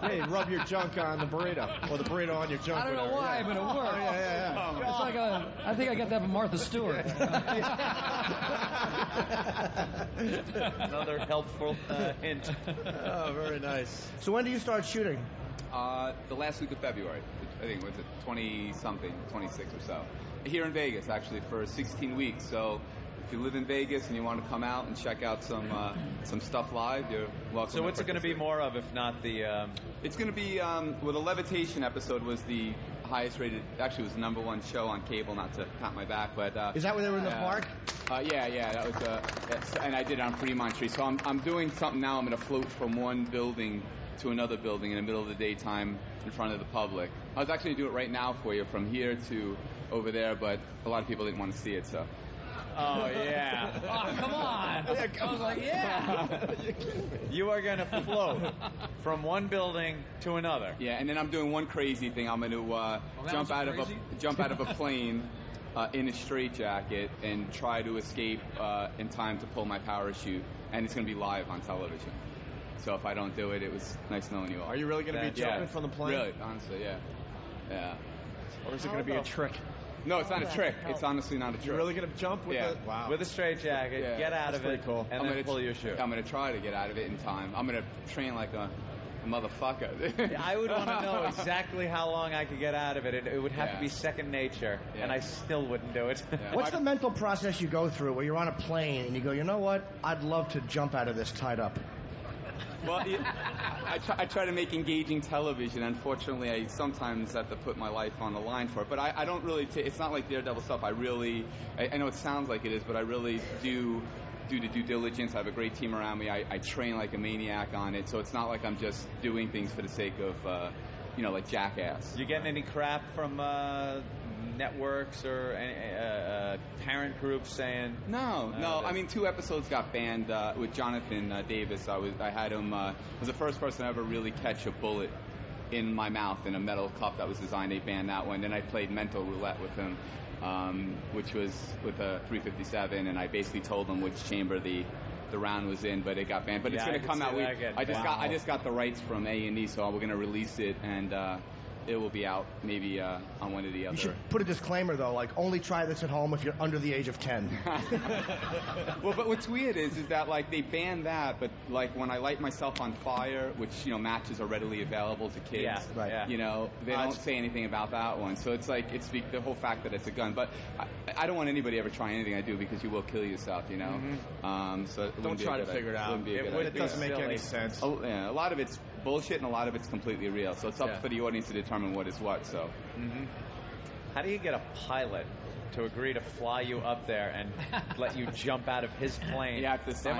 Hey, rub your junk on the burrito, or the burrito on your junk. I don't know why, but it worked. Yeah. It's like I think I got that from Martha Stewart. Another helpful hint. Oh, very nice. So when do you start shooting? The last week of February. I think was it 20-something, 26 or so. Here in Vegas, actually, for 16 weeks. So. If you live in Vegas and you want to come out and check out some stuff live, you're welcome. So what's it going to be more of, if not the? It's going to be the Levitation episode was the highest rated. Actually, it was the #1 show on cable. Not to pat my back, but is that where they were in the park? Yeah. That was and I did it on Fremont Street. So I'm doing something now. I'm going to float from one building to another building in the middle of the daytime in front of the public. I was actually going to do it right now for you from here to over there, but a lot of people didn't want to see it, so. Oh, yeah. Oh, come on. I was like, yeah. You are going to float from one building to another. Yeah, and then I'm doing one crazy thing. I'm going to jump out of a plane in a straitjacket and try to escape in time to pull my parachute. And it's going to be live on television. So if I don't do it, it was nice knowing you all. Are you really going to be jumping from the plane? Really, honestly, yeah. Or is it going to be a trick? No, it's not a trick. It's honestly not a trick. You're really going to jump with with a straitjacket, get out of it, cool. and then pull your chute. I'm going to try to get out of it in time. I'm going to train like a motherfucker. I would want to know exactly how long I could get out of it. It would have to be second nature, and I still wouldn't do it. What's the mental process you go through where you're on a plane and you go, you know what? I'd love to jump out of this tied up. Well, I try to make engaging television. Unfortunately, I sometimes have to put my life on the line for it. But I don't really it's not like Daredevil stuff. I know it sounds like it is, but I really do the due diligence. I have a great team around me. I train like a maniac on it. So it's not like I'm just doing things for the sake of, like Jackass. You getting any crap from networks or any, parent groups saying? No. I mean, 2 episodes got banned with Jonathan Davis. I had him. Was the first person to ever really catch a bullet in my mouth in a metal cup that was designed. They banned that one. Then I played mental roulette with him, which was with a .357, and I basically told him which chamber the round was in, but it got banned. But it's going to come out. I just got the rights from A&E, so we're going to release it, and it will be out maybe on one of the other. You should put a disclaimer though, like only try this at home if you're under the age of 10. Well, but what's weird is that like they banned that, but like when I light myself on fire, which matches are readily available to kids. They don't say anything about that one. So it's like it's the whole fact that it's a gun. But I don't want anybody ever trying anything I do because you will kill yourself. So don't try to figure it out. It doesn't make any sense. A lot of it's bullshit, and a lot of it's completely real. So it's up for the audience to determine what is what. So. How do you get a pilot to agree to fly you up there and let you jump out of his plane? You have to sign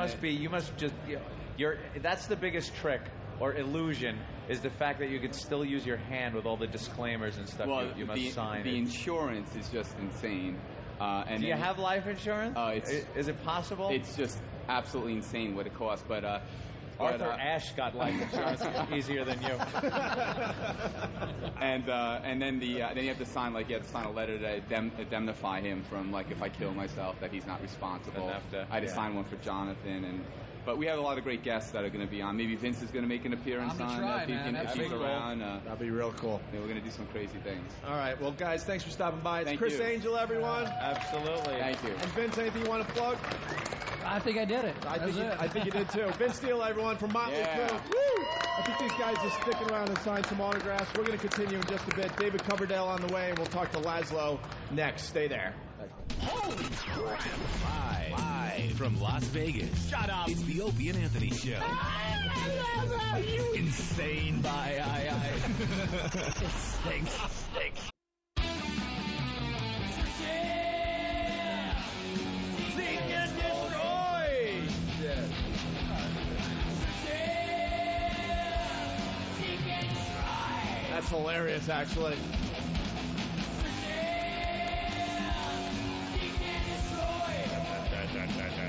That's the biggest trick or illusion, is the fact that you can still use your hand with all the disclaimers and stuff. Well, you must sign the insurance is just insane. And do you have life insurance? Is it possible? It's just absolutely insane what it costs. But Arthur Ashe got life insurance easier than you. And then then you have to sign a letter to indemnify him from, like, if I kill myself, that he's not responsible. I had to sign one for Jonathan. But we have a lot of great guests that are going to be on. Maybe Vince is going to make an appearance on that. If he's around. That'd be real cool. Yeah, we're going to do some crazy things. All right. Well, guys, thanks for stopping by. It's Thank Criss you. Angel, everyone. Absolutely. Thank you. And Vince, anything you want to plug? I think I did it. I think you did too. Vince Steele, everyone, from Motley Crüe. Woo! I think these guys are sticking around and sign some autographs. We're going to continue in just a bit. David Coverdale on the way, and we'll talk to Laszlo next. Stay there. Holy crap! Live from Las Vegas. Shut up! It's the Opie and Anthony Show. You insane It stinks. Seek and destroy! That's hilarious, actually.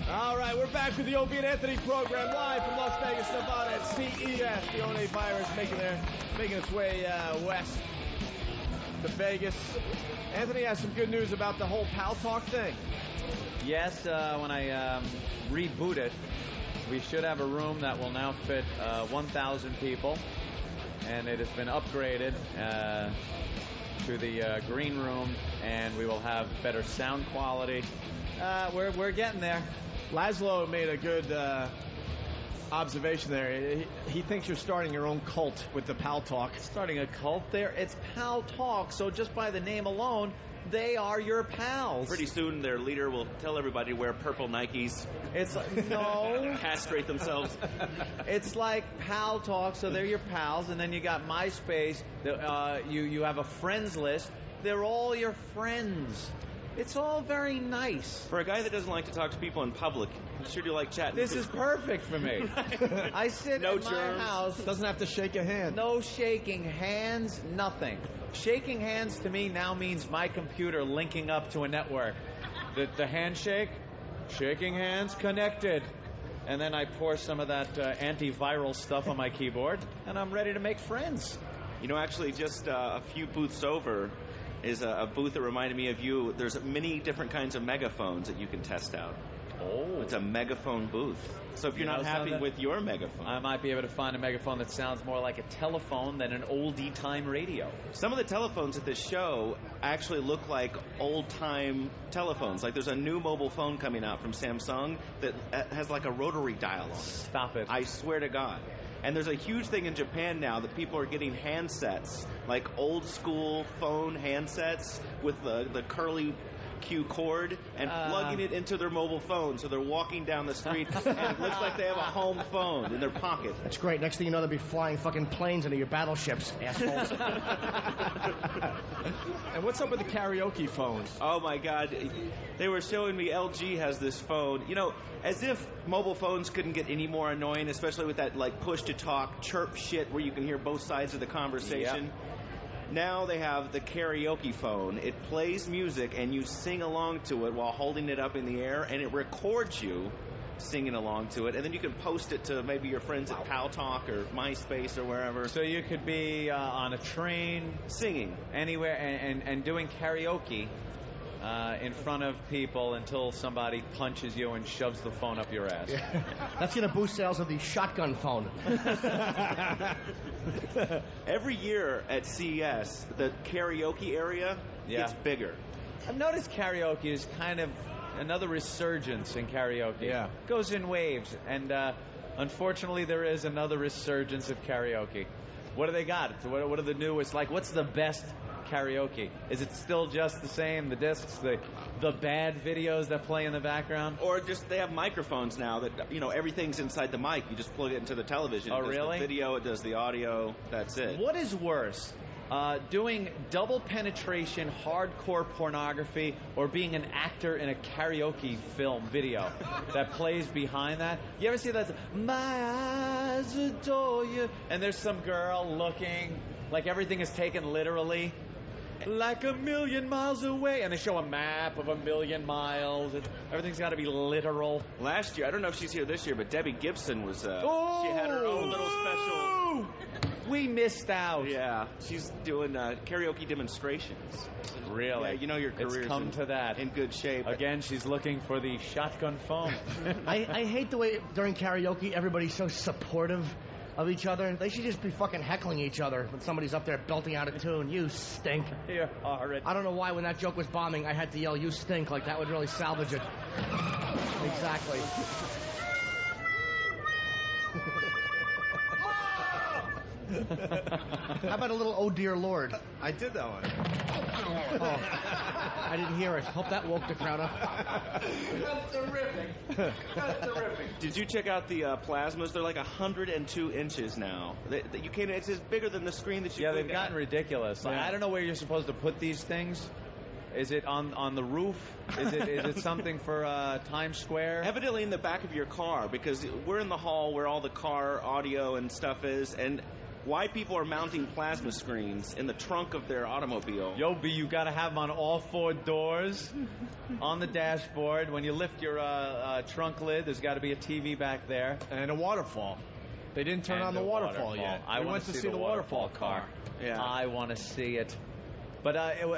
All right, we're back with the Opie and Anthony program live from Las Vegas, Nevada at CES. The O&A virus making its way west to Vegas. Anthony has some good news about the whole Pal Talk thing. Yes, when I reboot it, we should have a room that will now fit 1,000 people, and it has been upgraded to the green room, and we will have better sound quality. We're getting there. Laszlo made a good observation there. He thinks you're starting your own cult with the Pal Talk. Starting a cult there? It's Pal Talk, so just by the name alone, they are your pals. Pretty soon their leader will tell everybody to wear purple Nikes. It's no. Castrate themselves. It's like Pal Talk, so they're your pals, and then you got MySpace. You have a friends list. They're all your friends. It's all very nice. For a guy that doesn't like to talk to people in public, you sure do like chatting. This is perfect for me. I sit in my house. Doesn't have to shake a hand. No shaking hands, nothing. Shaking hands to me now means my computer linking up to a network. The handshake, shaking hands, connected. And then I pour some of that antiviral stuff on my keyboard, and I'm ready to make friends. You know, actually, just a few booths over is a booth that reminded me of you. There's many different kinds of megaphones that you can test out. Oh. It's a megaphone booth. So if you're not happy with your megaphone, I might be able to find a megaphone that sounds more like a telephone than an oldie-time radio. Some of the telephones at this show actually look like old-time telephones. Like there's a new mobile phone coming out from Samsung that has like a rotary dial on it. Stop it. I swear to God. And there's a huge thing in Japan now that people are getting handsets, like old-school phone handsets with the curly Q cord and plugging it into their mobile phone, so they're walking down the street and it looks like they have a home phone in their pocket. That's great. Next thing you know, they'll be flying fucking planes into your battleships, assholes. And what's up with the karaoke phones? Oh my God. They were showing me LG has this phone. You know, as if mobile phones couldn't get any more annoying, especially with that like push-to-talk chirp shit where you can hear both sides of the conversation. Yep. Now they have the karaoke phone. It plays music and you sing along to it while holding it up in the air, and it records you singing along to it, and then you can post it to maybe your friends at Pal Talk or MySpace or wherever. So you could be on a train, singing anywhere, and doing karaoke in front of people until somebody punches you and shoves the phone up your ass. Yeah. That's going to boost sales of the shotgun phone. Every year at CES, the karaoke area gets bigger. I've noticed karaoke is kind of another resurgence in karaoke. Yeah. It goes in waves, and unfortunately there is another resurgence of karaoke. What do they got? What are the newest? Like, what's the best karaoke? Is it still just the same? The discs, the bad videos that play in the background? Or just they have microphones now that, everything's inside the mic. You just plug it into the television. Oh, it does really? The video, it does the audio. That's it. What is worse? Doing double penetration hardcore pornography or being an actor in a karaoke film video that plays behind that? You ever see that? My eyes adore you. And there's some girl looking like everything is taken literally. Like a million miles away. And they show a map of a million miles. Everything's got to be literal. Last year, I don't know if she's here this year, but Debbie Gibson was, she had her own little special. We missed out. Yeah, she's doing karaoke demonstrations. Really? Yeah, your career's come to that. In good shape. Again, she's looking for the shotgun phone. I hate the way during karaoke everybody's so supportive of each other. They should just be fucking heckling each other when somebody's up there belting out a tune. You stink. You're horrid. I don't know why when that joke was bombing I had to yell, you stink, like that would really salvage it. Exactly. How about a little "Oh Dear Lord"? I did that one. Oh, I didn't hear it. Hope that woke the crowd up. That's terrific. That's terrific. Did you check out the plasmas? They're like 102 inches now. You can't. It's bigger than the screen that you. Yeah, they've gotten ridiculous. Like, I don't know where you're supposed to put these things. Is it on the roof? Is it something for Times Square? Evidently in the back of your car, because we're in the hall where all the car audio and stuff is, and why people are mounting plasma screens in the trunk of their automobile. Yo, B, you got to have them on all four doors, on the dashboard. When you lift your trunk lid, there's got to be a TV back there. And a waterfall. They didn't turn on the waterfall yet. I want to see the waterfall car. Yeah. I want to see it. But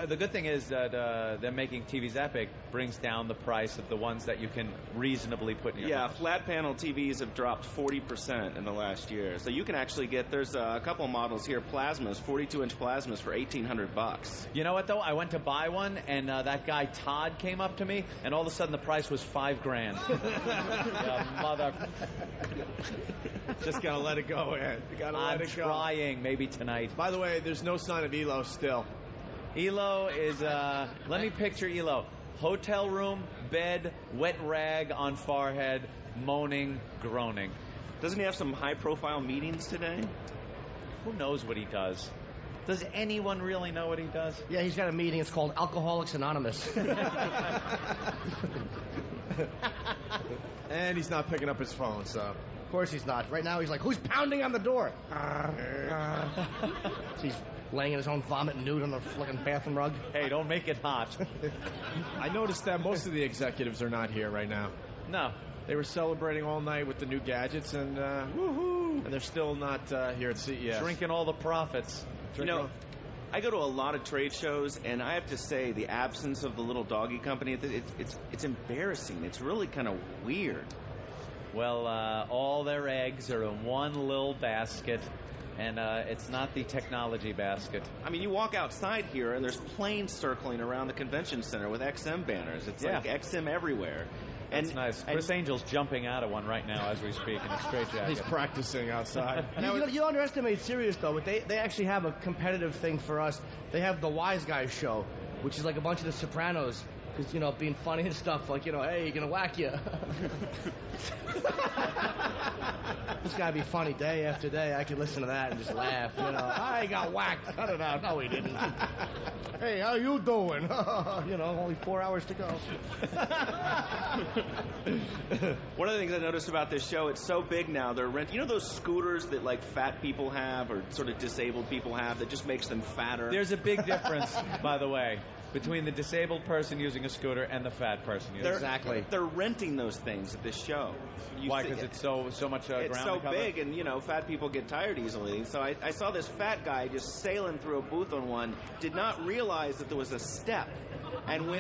the good thing is that them making TVs that big brings down the price of the ones that you can reasonably put in your house. Flat panel TVs have dropped 40% in the last year. So you can actually get, there's a couple models here, plasmas, 42-inch plasmas for $1,800. You know what, though? I went to buy one, and that guy Todd came up to me, and all of a sudden the price was $5,000. Yeah, mother... Just gotta let it go, Ed. You gotta let it go. I'm trying, maybe tonight. By the way, there's no sign of Elo still. Elo is, let me picture Elo. Hotel room, bed, wet rag on forehead, moaning, groaning. Doesn't he have some high-profile meetings today? Who knows what he does? Does anyone really know what he does? Yeah, he's got a meeting. It's called Alcoholics Anonymous. And he's not picking up his phone, so... Of course he's not. Right now he's like, who's pounding on the door? He's laying in his own vomit nude on the fucking bathroom rug. Hey, don't make it hot. I noticed that most of the executives are not here right now. No. They were celebrating all night with the new gadgets, and woohoo! And they're still not here at CES. Drinking all the profits. I go to a lot of trade shows, and I have to say the absence of the little doggy company, it's embarrassing. It's really kind of weird. Well, all their eggs are in one little basket, and it's not the technology basket. I mean, you walk outside here, and there's planes circling around the convention center with XM banners. It's like XM everywhere. That's nice. Criss Angel's jumping out of one right now as we speak in a straitjacket. He's practicing outside. You underestimate Sirius, though, but they actually have a competitive thing for us. They have the Wise Guys show, which is like a bunch of the Sopranos. Because, being funny and stuff, like, hey, you're going to whack you. This gotta be funny day after day. I can listen to that and just laugh, I got whacked. Cut it out. No, he didn't. Hey, how you doing? Only 4 hours to go. One of the things I noticed about this show, it's so big now, they're renting, those scooters that, like, fat people have or sort of disabled people have that just makes them fatter? There's a big difference, by the way, between the disabled person using a scooter and the fat person using a scooter. They're renting those things at this show. Why? Because it's so much ground it's so big, and fat people get tired easily. So I saw this fat guy just sailing through a booth on one. Did not realize that there was a step, and when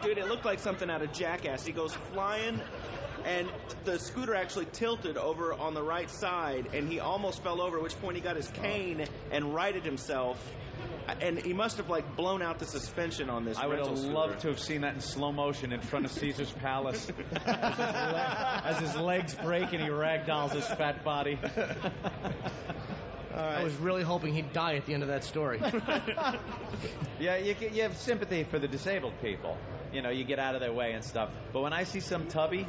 dude, it looked like something out of Jackass. He goes flying, and the scooter actually tilted over on the right side, and he almost fell over. At which point he got his cane and righted himself. And he must have, blown out the suspension on this rental scooter. I would have loved to have seen that in slow motion in front of Caesar's Palace. As his legs break and he ragdolls his fat body. I was really hoping he'd die at the end of that story. Yeah, you have sympathy for the disabled people. You know, you get out of their way and stuff. But when I see some tubby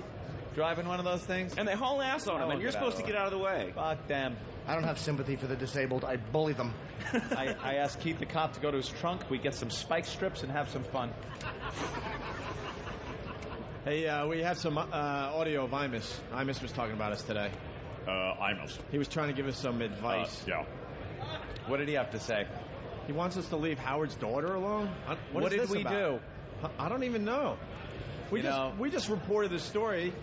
driving one of those things... And they haul ass on him, and you're supposed to get out of the way. Fuck them. I don't have sympathy for the disabled. I bully them. I asked Keith the cop to go to his trunk. We get some spike strips and have some fun. Hey, we have some audio of Imus. Imus was talking about us today. Imus. He was trying to give us some advice. Yeah. What did he have to say? He wants us to leave Howard's daughter alone? What did we do? I don't even know. We just reported the story.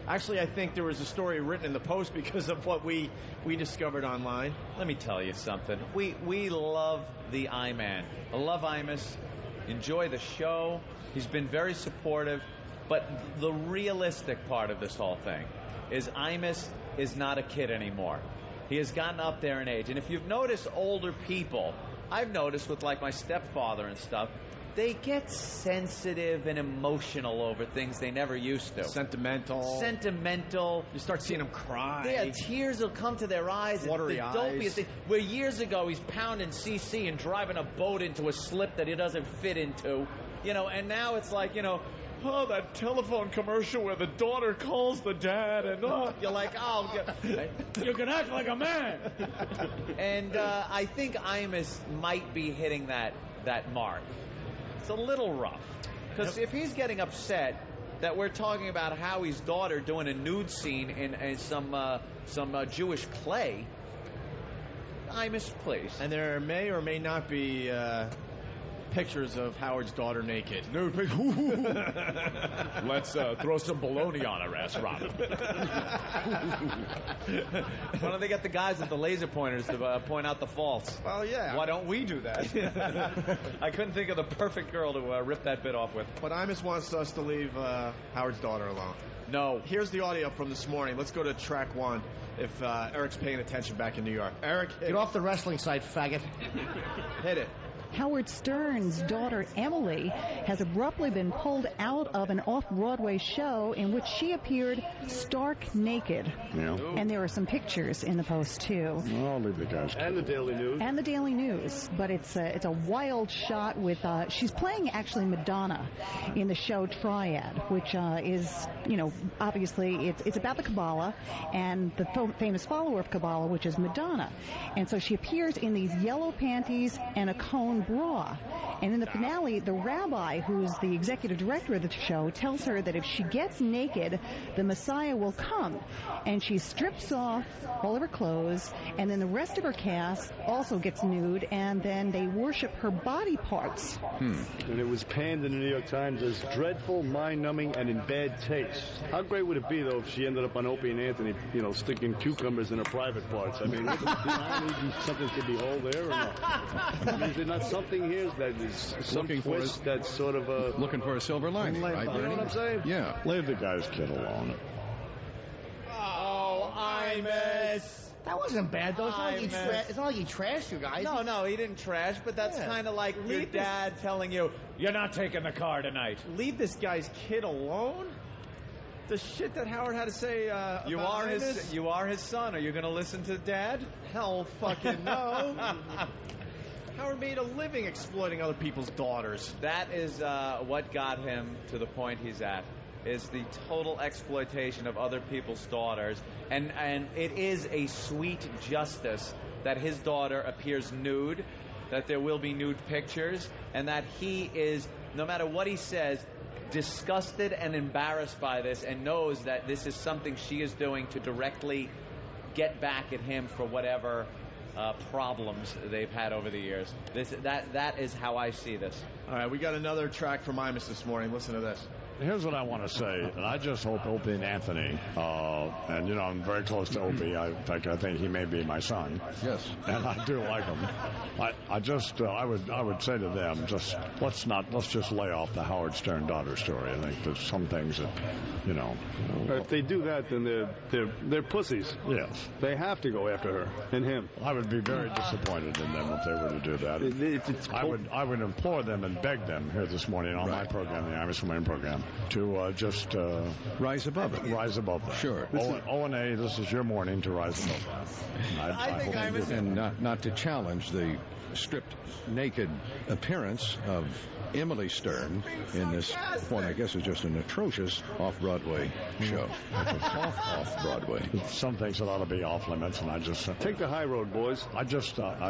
Actually, I think there was a story written in the Post because of what we discovered online. Let me tell you something. We love the I-Man. I love Imus. Enjoy the show. He's been very supportive. But the realistic part of this whole thing is Imus is not a kid anymore. He has gotten up there in age. And if you've noticed older people, I've noticed with like my stepfather and stuff, they get sensitive and emotional over things they never used to. Sentimental. You start seeing them cry. Yeah, tears will come to their eyes. Watery eyes. Where years ago he's pounding CC and driving a boat into a slip that he doesn't fit into. You know, and now it's like, you know, oh, that telephone commercial where the daughter calls the dad, and you're like, oh, you can act like a man. And I think Imus might be hitting that mark. It's a little rough. Because if he's getting upset that we're talking about Howie's daughter doing a nude scene in some Jewish play, Imus, please. And there may or may not be pictures of Howard's daughter naked. No, let's throw some baloney on her ass, Robin. Why don't they get the guys with the laser pointers to point out the faults? Well, yeah. Why don't we do that? I couldn't think of the perfect girl to rip that bit off with. But Imus wants us to leave Howard's daughter alone. No. Here's the audio from this morning. Let's go to track one if Eric's paying attention back in New York. Eric, get off the wrestling site, faggot. Hit it. Howard Stern's daughter, Emily, has abruptly been pulled out of an off-Broadway show in which she appeared stark naked. Yeah. And there are some pictures in the Post, too. I'll leave the guys. And the Daily News. And the Daily News. But it's a wild shot with... she's playing, actually, Madonna in the show Triad, which is, you know, obviously it's about the Kabbalah and the famous follower of Kabbalah, which is Madonna. And so she appears in these yellow panties and a cone bra. And in the finale, the rabbi, who's the executive director of the show, tells her that if she gets naked, the Messiah will come. And she strips off all of her clothes, and then the rest of her cast also gets nude, and then they worship her body parts. And it was panned in the New York Times as dreadful, mind-numbing, and in bad taste. How great would it be, though, if she ended up on Opie and Anthony, you know, sticking cucumbers in her private parts? I mean, something to behold there or not? I mean, is there not something here that is some twist that's sort of a... Looking for a silver lining, right? You know what I'm saying? Yeah. Leave the guy's kid alone. Oh, Imus. That wasn't bad, though. It's not like he trashed you guys. No, he didn't trash, but that's kind of like your dad telling you, you're not taking the car tonight. Leave this guy's kid alone? The shit that Howard had to say you about You are his son. Are you going to listen to Dad? Hell fucking no. Howard made a living exploiting other people's daughters. That is what got him to the point he's at, is the total exploitation of other people's daughters. And it is a sweet justice that his daughter appears nude, that there will be nude pictures, and that he is, no matter what he says, disgusted and embarrassed by this and knows that this is something she is doing to directly get back at him for whatever problems they've had over the years. That is how I see this. All right, we got another track from Imus this morning. Listen to this. Here's what I want to say, and I just hope Opie and Anthony, and, you know, I'm very close to Opie. I think he may be my son. Yes. And I do like him. I would say to them, let's just lay off the Howard Stern daughter story. I think there's some things that, you know. If they do that, then they're pussies. Yes. They have to go after her and him. I would be very disappointed in them if they were to do that. I would implore them and beg them here this morning on my program, the Imus Women program, to just rise above it. Rise above that. Sure. O&A, this is your morning to rise above that. I think and not to challenge the stripped naked appearance of Emily Stern in this, what I guess is just an atrocious off-Broadway show. Off-Broadway. Some things that ought to be off limits, and I just take the high road, boys. I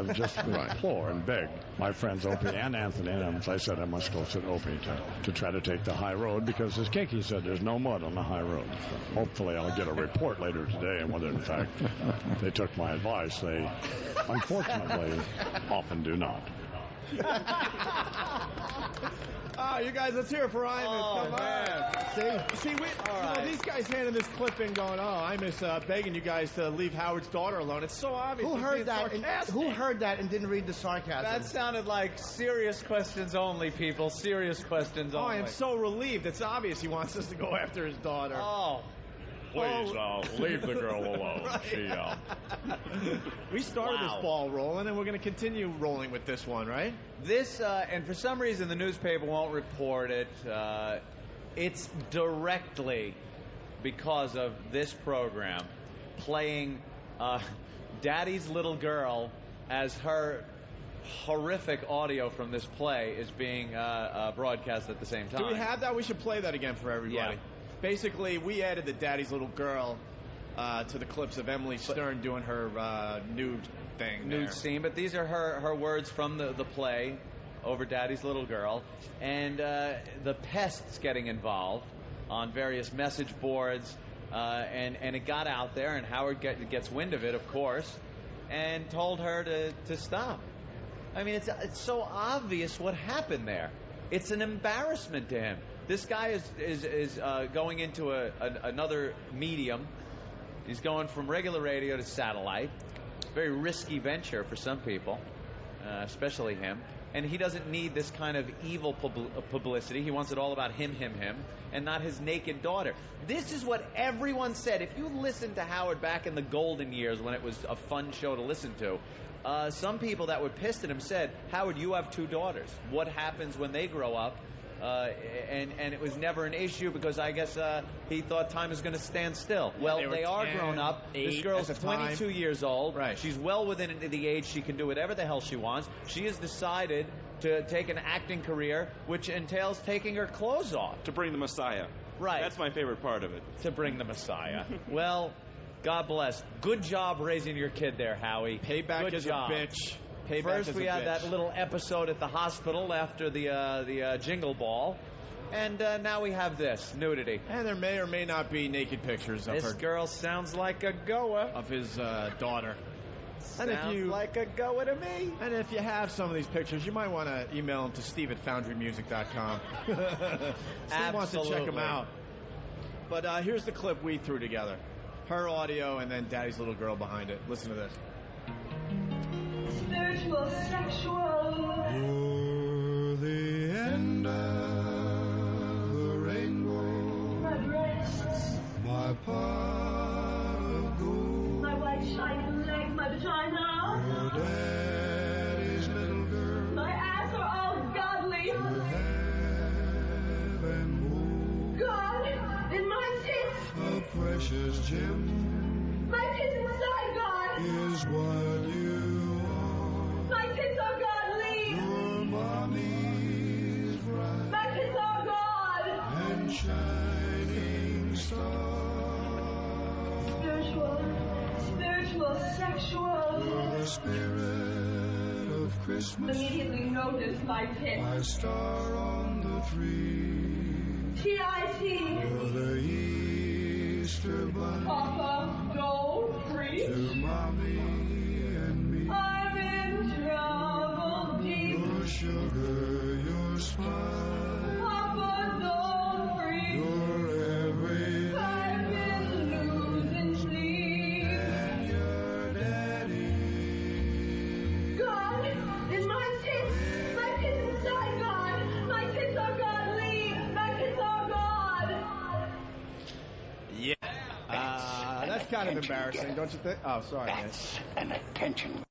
would just implore and beg my friends Opie and Anthony, and as I said, I must go to Opie to try to take the high road, because as Kiki said, there's no mud on the high road. Hopefully I'll get a report later today on whether in fact they took my advice. They unfortunately often do not. Oh, you guys, let's hear it for Imus. Come on. See, these guys handing this clip in going, Imus begging you guys to leave Howard's daughter alone. It's so obvious. Who heard that and didn't read the sarcasm? That sounded like serious questions only, people. Serious questions only. I am so relieved. It's obvious he wants us to go after his daughter. Oh. Please, leave the girl alone. Right. We started this ball rolling, and we're going to continue rolling with this one, right? This, and for some reason the newspaper won't report it. It's directly because of this program playing Daddy's Little Girl as her horrific audio from this play is being broadcast at the same time. Do we have that? We should play that again for everybody. Yeah. Basically, we added the Daddy's Little Girl to the clips of Emily Stern doing her nude thing. Nude scene, but these are her words from the play over Daddy's Little Girl. And the pests getting involved on various message boards. And it got out there, and Howard gets wind of it, of course, and told her to stop. I mean, it's so obvious what happened there. It's an embarrassment to him. This guy is going into another medium. He's going from regular radio to satellite. Very risky venture for some people, especially him. And he doesn't need this kind of evil publicity. He wants it all about him, and not his naked daughter. This is what everyone said. If you listened to Howard back in the golden years when it was a fun show to listen to, some people that were pissed at him said, Howard, you have 2 daughters. What happens when they grow up? And it was never an issue because I guess he thought time was going to stand still. Well, they are grown up. This girl's 22 years old. Right. She's well within the age she can do whatever the hell she wants. She has decided to take an acting career, which entails taking her clothes off. To bring the Messiah. Right. That's my favorite part of it. To bring the Messiah. Well, God bless. Good job raising your kid there, Howie. Payback is a bitch. First, we had that little episode at the hospital after the Jingle Ball, and now we have this nudity. And there may or may not be naked pictures of this her. This girl sounds like a goer. Of his daughter. Sounds like a goer to me. And if you have some of these pictures, you might want to email them to steve@foundrymusic.com. Steve wants to check them out. But here's the clip we threw together. Her audio and then Daddy's Little Girl behind it. Listen to this. Spiritual, sexual. O'er the end of the rainbow. My breasts. My pot of gold. My white shining legs, my vagina. Your daddy's little girl. My ass are all godly. To have and hold. God, in my tits. A precious gem. My tits inside, God. Is what you. My tits are godly. Your mommy's bright. My tits are God. And shining stars. Spiritual, sexual. You're the spirit of Christmas. Immediately notice my tits. My star on the tree. T.I.T. You're the Easter bunny. Papa, go free. To mommy and me. I'm in trouble deep. Your sugar, your smile. Papa, don't free. You're everything. I've been losing sleep. And your daddy. God, in my tits. My tits inside God. My tits are godly. My tits are God. Yeah. That's kind of embarrassing, don't you think? Oh, sorry, man. That's an attention.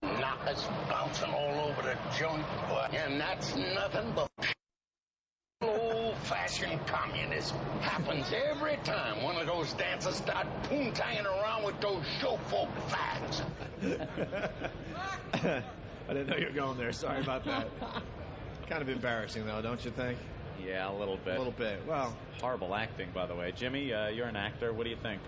Knockers bouncing all over the joint, boy. And that's nothing but old old-fashioned communism. Happens every time one of those dancers start poontanging around with those showfolk fags. I didn't know you were going there. Sorry about that. Kind of embarrassing, though, don't you think? Yeah, a little bit. A little bit. Well, horrible acting, by the way. Jimmy, you're an actor. What do you think?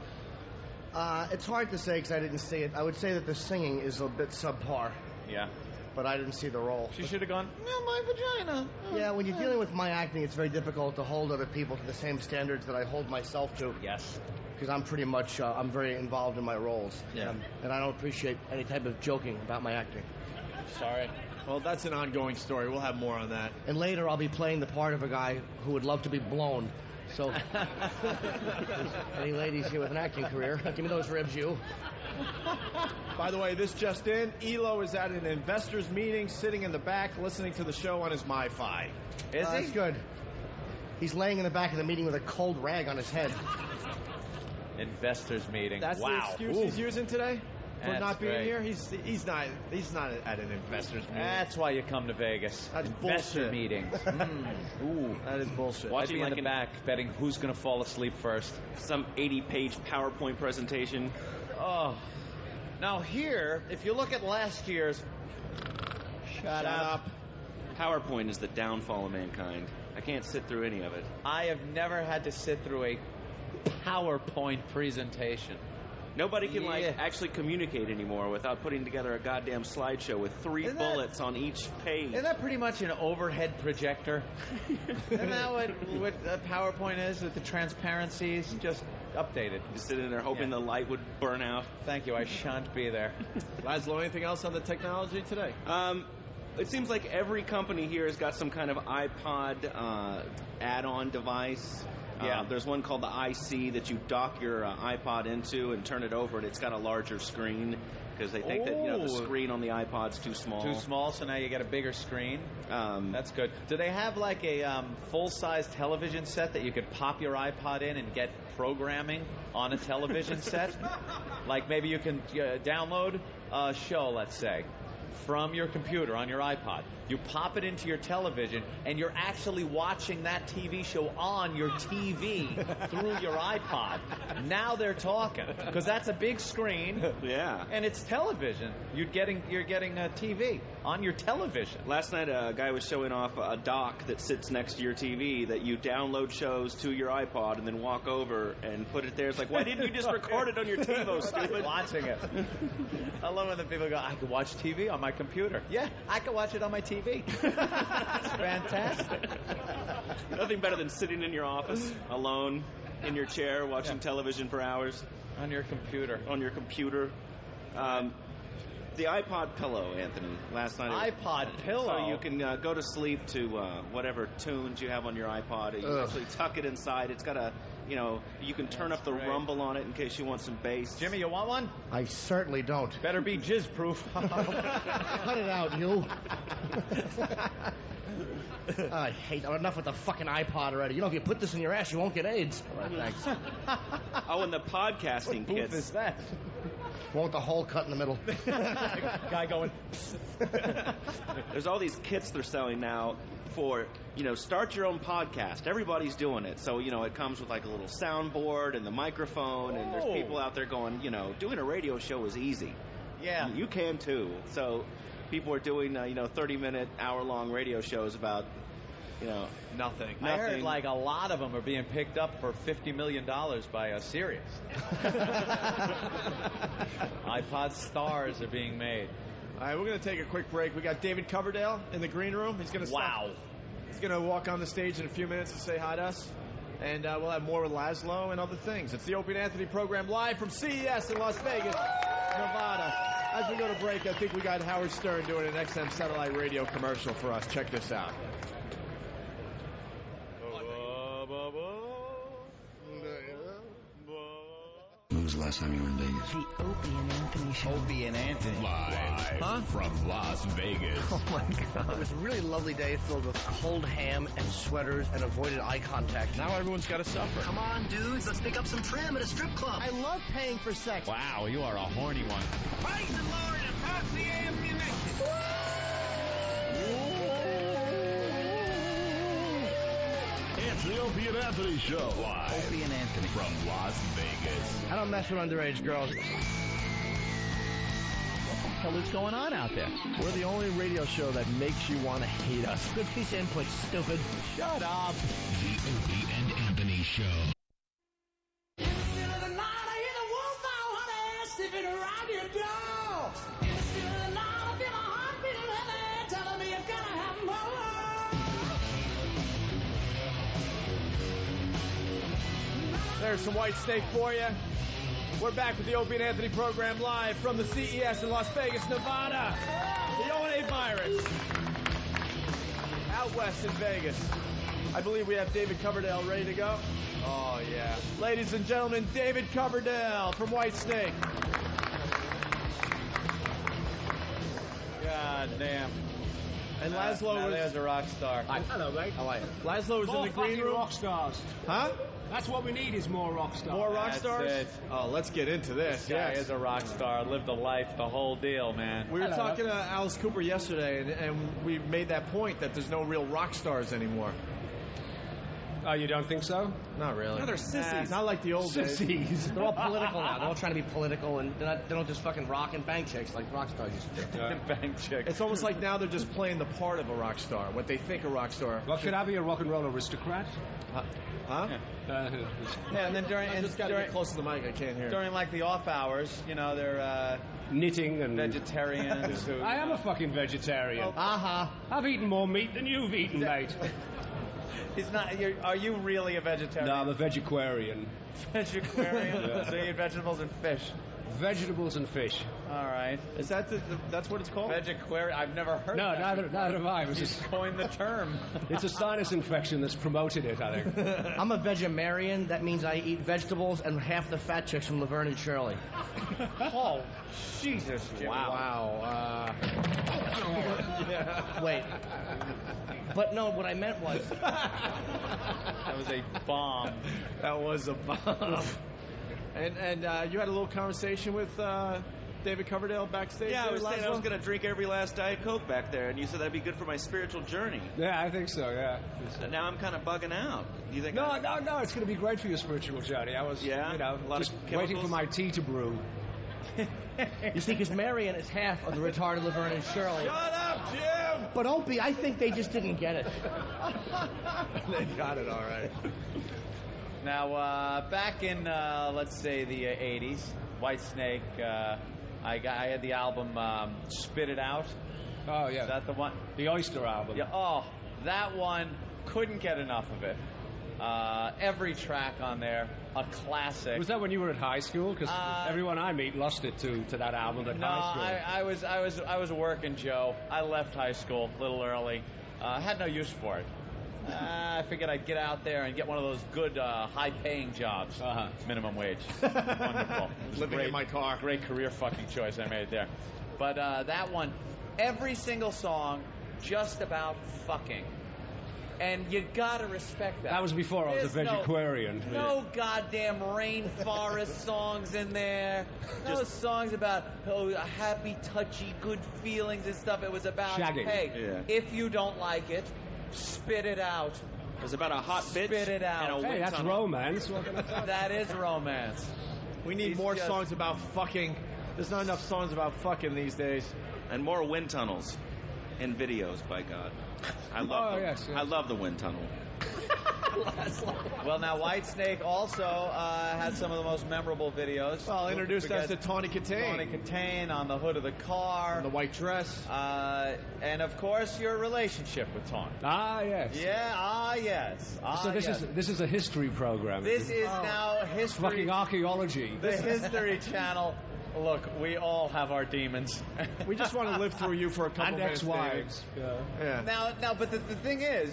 It's hard to say because I didn't see it. I would say that the singing is a bit subpar. Yeah. But I didn't see the role. She should have gone, no, my vagina. Yeah, when you're dealing with my acting, it's very difficult to hold other people to the same standards that I hold myself to. Yes. Because I'm pretty much, I'm very involved in my roles. Yeah. And I don't appreciate any type of joking about my acting. Sorry. Well, that's an ongoing story. We'll have more on that. And later I'll be playing the part of a guy who would love to be blown. So, any ladies here with an acting career, give me those ribs, you. By the way, this just in, Elo is at an investors meeting, sitting in the back, listening to the show on his MiFi. Is he? That's good. He's laying in the back of the meeting with a cold rag on his head. Investors meeting. That's the excuse he's using today? For That's not being great. here? He's not at an investors meeting. That's why you come to Vegas. That's Investor bullshit. meetings. Ooh, that is bullshit. I'd be in the back betting who's going to fall asleep first. Some 80-page PowerPoint presentation. Oh. Now here, if you look at last year's... Shut up. PowerPoint is the downfall of mankind. I can't sit through any of it. I have never had to sit through a PowerPoint presentation. Nobody can actually communicate anymore without putting together a goddamn slideshow with three bullets on each page. Isn't that pretty much an overhead projector? Isn't that what PowerPoint is? With the transparencies just updated. Just sitting there hoping the light would burn out. Thank you. I shan't be there. Laszlo, anything else on the technology today? It seems like every company here has got some kind of iPod add-on device. Yeah. There's one called the IC that you dock your iPod into and turn it over, and it's got a larger screen because they think that the screen on the iPod's too small. Too small, so now you get a bigger screen. That's good. Do they have like a full-size television set that you could pop your iPod in and get programming on a television set? Like maybe you can download a show, let's say, from your computer on your iPod. You pop it into your television, and you're actually watching that TV show on your TV through your iPod. Now they're talking, because that's a big screen. Yeah. And it's television. You're getting a TV on your television. Last night, a guy was showing off a dock that sits next to your TV that you download shows to your iPod and then walk over and put it there. It's like, why didn't you just record it on your TiVo, stupid? Watching it. I love when the people go, I can watch TV on my computer. Yeah, I can watch it on my TV. It's fantastic. Nothing better than sitting in your office alone in your chair watching television for hours. On your computer. On your computer. The iPod pillow, Anthony, last night. iPod pillow? So you can go to sleep to whatever tunes you have on your iPod. You actually tuck it inside. It's got a, you can turn up the rumble on it in case you want some bass. Jimmy, you want one? I certainly don't. Better be jizz-proof. Cut it out, you. I hate enough with the fucking iPod already. If you put this in your ass, you won't get AIDS. All right, thanks. Oh, and the podcasting what kits. What is that? Won't the hole cut in the middle? Guy going. There's all these kits they're selling now for, start your own podcast. Everybody's doing it. So, it comes with like a little soundboard and the microphone, and there's people out there going, doing a radio show is easy. Yeah. You can too. So people are doing, 30-minute, hour-long radio shows about, nothing. I heard like a lot of them are being picked up for $50 million by Sirius. iPod stars are being made. All right, we're going to take a quick break. We got David Coverdale in the green room. He's going to He's going to walk on the stage in a few minutes to say hi to us. And we'll have more with Laszlo and other things. It's the Opie and Anthony program live from CES in Las Vegas, Nevada. As we go to break, I think we got Howard Stern doing an XM satellite radio commercial for us. Check this out. When was the last time you were in Vegas? The Opie and Anthony show. Opie and Anthony. Live from Las Vegas. Oh, my God. It was a really lovely day filled with cold ham and sweaters and avoided eye contact. Now everyone's got to suffer. Come on, dudes. Let's pick up some trim at a strip club. I love paying for sex. Wow, you are a horny one. Praise the Lord and pass the ammunition. It's the Opie and Anthony Show. Live. Opie and Anthony from Las Vegas. I don't mess with underage girls. What the hell is going on out there? We're the only radio show that makes you want to hate us. Good piece of input, stupid. Shut up. The Opie and Anthony Show. There's some Whitesnake for you. We're back with the Opie and Anthony program live from the CES in Las Vegas, Nevada. The O&A virus. Out west in Vegas. I believe we have David Coverdale ready to go. Oh, yeah. Ladies and gentlemen, David Coverdale from Whitesnake. God damn. And Laszlo was... There's a rock star. Hello, mate. How are you? Laszlo was in the green room. Rock stars. Huh? That's what we need is more rock stars. More rock That's stars? it. Oh, let's get into this. This guy is a rock star. Lived a life, the whole deal, man. We were talking to Alice Cooper yesterday, and we made that point that there's no real rock stars anymore. Oh, you don't think so? Not really. No, they're sissies. Not like the old days. Sissies. They're all political now. They're all trying to be political, and they don't just fucking rock and bang chicks like rock stars used to do. Bang chick. It's almost like now they're just playing the part of a rock star, what they think a rock star. Well, could I be a rock and roll aristocrat? Huh? Yeah, and then during... I just got to get close to the mic. I can't hear. During, like, the off hours, you know, they're... knitting and... vegetarians who... I am a fucking vegetarian. Uh-huh. I've eaten more meat than you've eaten, mate. He's not... Are you really a vegetarian? No, I'm a vegetarian. Vegetarian? Yeah. So you eat vegetables and fish? Vegetables and fish. All right. Is that that's what it's called? Vegetarian. I've never heard No, that. neither have I. It was Just coined the term. It's a sinus infection that's promoted it, I think. I'm a vegetarian. That means I eat vegetables and half the fat chicks from Laverne and Shirley. Oh, Jesus. Jim. Wow. Yeah. Wait. But no, what I meant was... That was a bomb. That was a bomb. And you had a little conversation with David Coverdale backstage? Yeah, I was there, saying I Laszlo? was going to drink every last Diet Coke back there, and you said that'd be good for my spiritual journey. Yeah, I think so, yeah. And now I'm kind of bugging out. Do you think? No, it's going to be great for your spiritual journey. I was, a lot just of waiting for my tea to brew. You see, because Marion is half of the retarded Laverne and Shirley. Shut up, Jim! But Opie, I think they just didn't get it. They got it all right. Now, back in, let's say, the 80s, Whitesnake, I had the album Spit It Out. Oh, yeah. Is that the one? The Oyster album. Yeah. Oh, that one, couldn't get enough of it. Every track on there, a classic. Was that when you were at high school? Because everyone I meet lost it to that album at high school. I was working, Joe. I left high school a little early. Had no use for it. I figured I'd get out there and get one of those good, high-paying jobs. Minimum wage. Wonderful. Living in my car. Great career fucking choice I made there. But that one, every single song, just about fucking. And you gotta respect that. That was before I was a vegetarian. No goddamn rainforest songs in there. No songs about happy, touchy, good feelings and stuff. It was about, shagging. Hey, if you don't like it, spit it out. It was about a hot bitch. Spit it out. Hey, that's romance. That is romance. We need more songs about fucking. There's not enough songs about fucking these days. And more wind tunnels in videos, by God. I love yes. I love the wind tunnel. Well, now Whitesnake also had some of the most memorable videos. Well, introduced us to Tawny Katane. Tawny Katane on the hood of the car. And the white dress. And, of course, your relationship with Tawny. Ah, yes. Yeah, yes. So this is a history program. This is now history. Fucking archaeology. The History Channel. Look, we all have our demons. We just want to live through you for a couple and minutes. And ex-wives. Yeah. Now, but the thing is,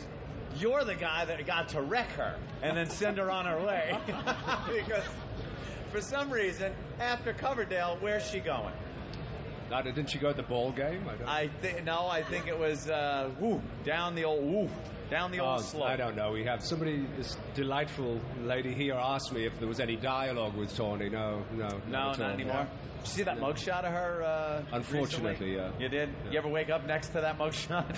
you're the guy that got to wreck her and then send her on her way. Because for some reason, after Coverdale, where's she going? Didn't she go to the ball game? I think it was down the old Down the old slope. I don't know. We have this delightful lady here asked me if there was any dialogue with Tawny. No, not anymore. Did you see that mugshot of her? Unfortunately, recently? You did? Yeah. You ever wake up next to that mugshot?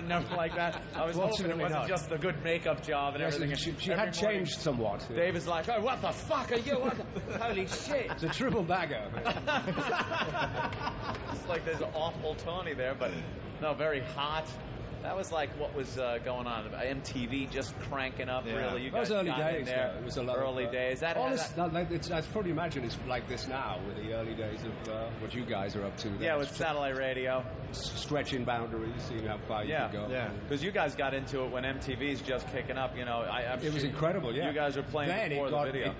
Never like that. I was hoping it wasn't just a good makeup job and everything. She had changed somewhat. Dave is like, oh, what the fuck are you? Holy shit! It's a triple bagger. It's like there's awful Tawny there, but no, very hot. That was like what was going on. MTV just cranking up, really. You guys early got days, in there. though. It was a lot early days. I probably imagine it's like this now, with the early days of what you guys are up to. Yeah, with satellite radio. Stretching boundaries, seeing how far you can go. Yeah, because you guys got into it when MTV's just kicking up. You know, it was incredible. Yeah, you guys were playing before the video.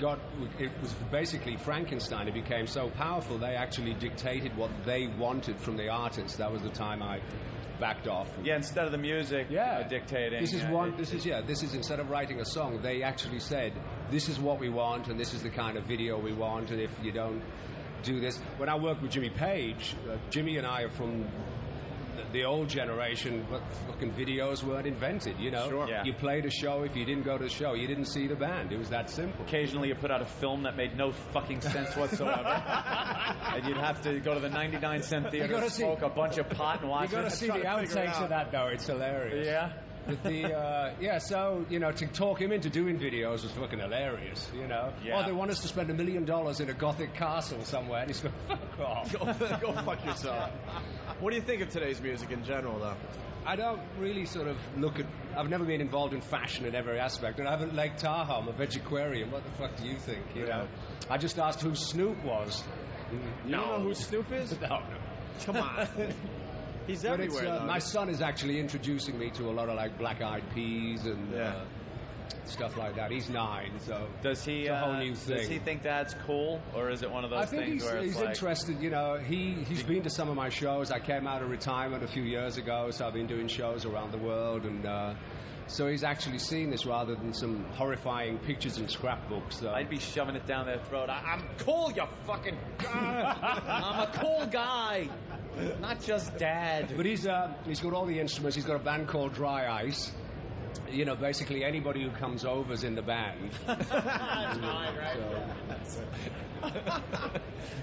It was basically Frankenstein. It became so powerful they actually dictated what they wanted from the artist. That was the time I backed off. Yeah, instead of the music dictating. This is instead of writing a song, they actually said, this is what we want and this is the kind of video we want, and if you don't do this. When I worked with Jimmy Page, Jimmy and I are from the old generation, but fucking videos weren't invented, you know? Sure. Yeah. You played a show, if you didn't go to the show, you didn't see the band. It was that simple. Occasionally you put out a film that made no fucking sense whatsoever. And you'd have to go to the 99-cent theater, smoke a bunch of pot and watch it. You got to see the outtakes of that, though. It's hilarious. Yeah? So, you know, to talk him into doing videos was fucking hilarious, you know? Yeah. Oh, they want us to spend $1 million in a Gothic castle somewhere, and he's going, fuck off. Go fuck yourself. What do you think of today's music in general, though? I don't really sort of look at... I've never been involved in fashion in every aspect, and I haven't Lake Tahoe. I'm a vegetarian. What the fuck do you think, you know? I just asked who Snoop was. You don't know who Snoop is? No. Come on. He's everywhere, my son is actually introducing me to a lot of, like, Black Eyed Peas and stuff like that. He's 9, so it's a whole new thing. Does he think that's cool, or is it one of those things where he's interested, you know. He's been to some of my shows. I came out of retirement a few years ago, so I've been doing shows around the world, and so he's actually seen this rather than some horrifying pictures and scrapbooks. So. I'd be shoving it down their throat. I'm cool, you fucking... I'm a cool guy. Not just dad. But he's got all the instruments. He's got a band called Dry Ice. You know, basically anybody who comes over is in the band.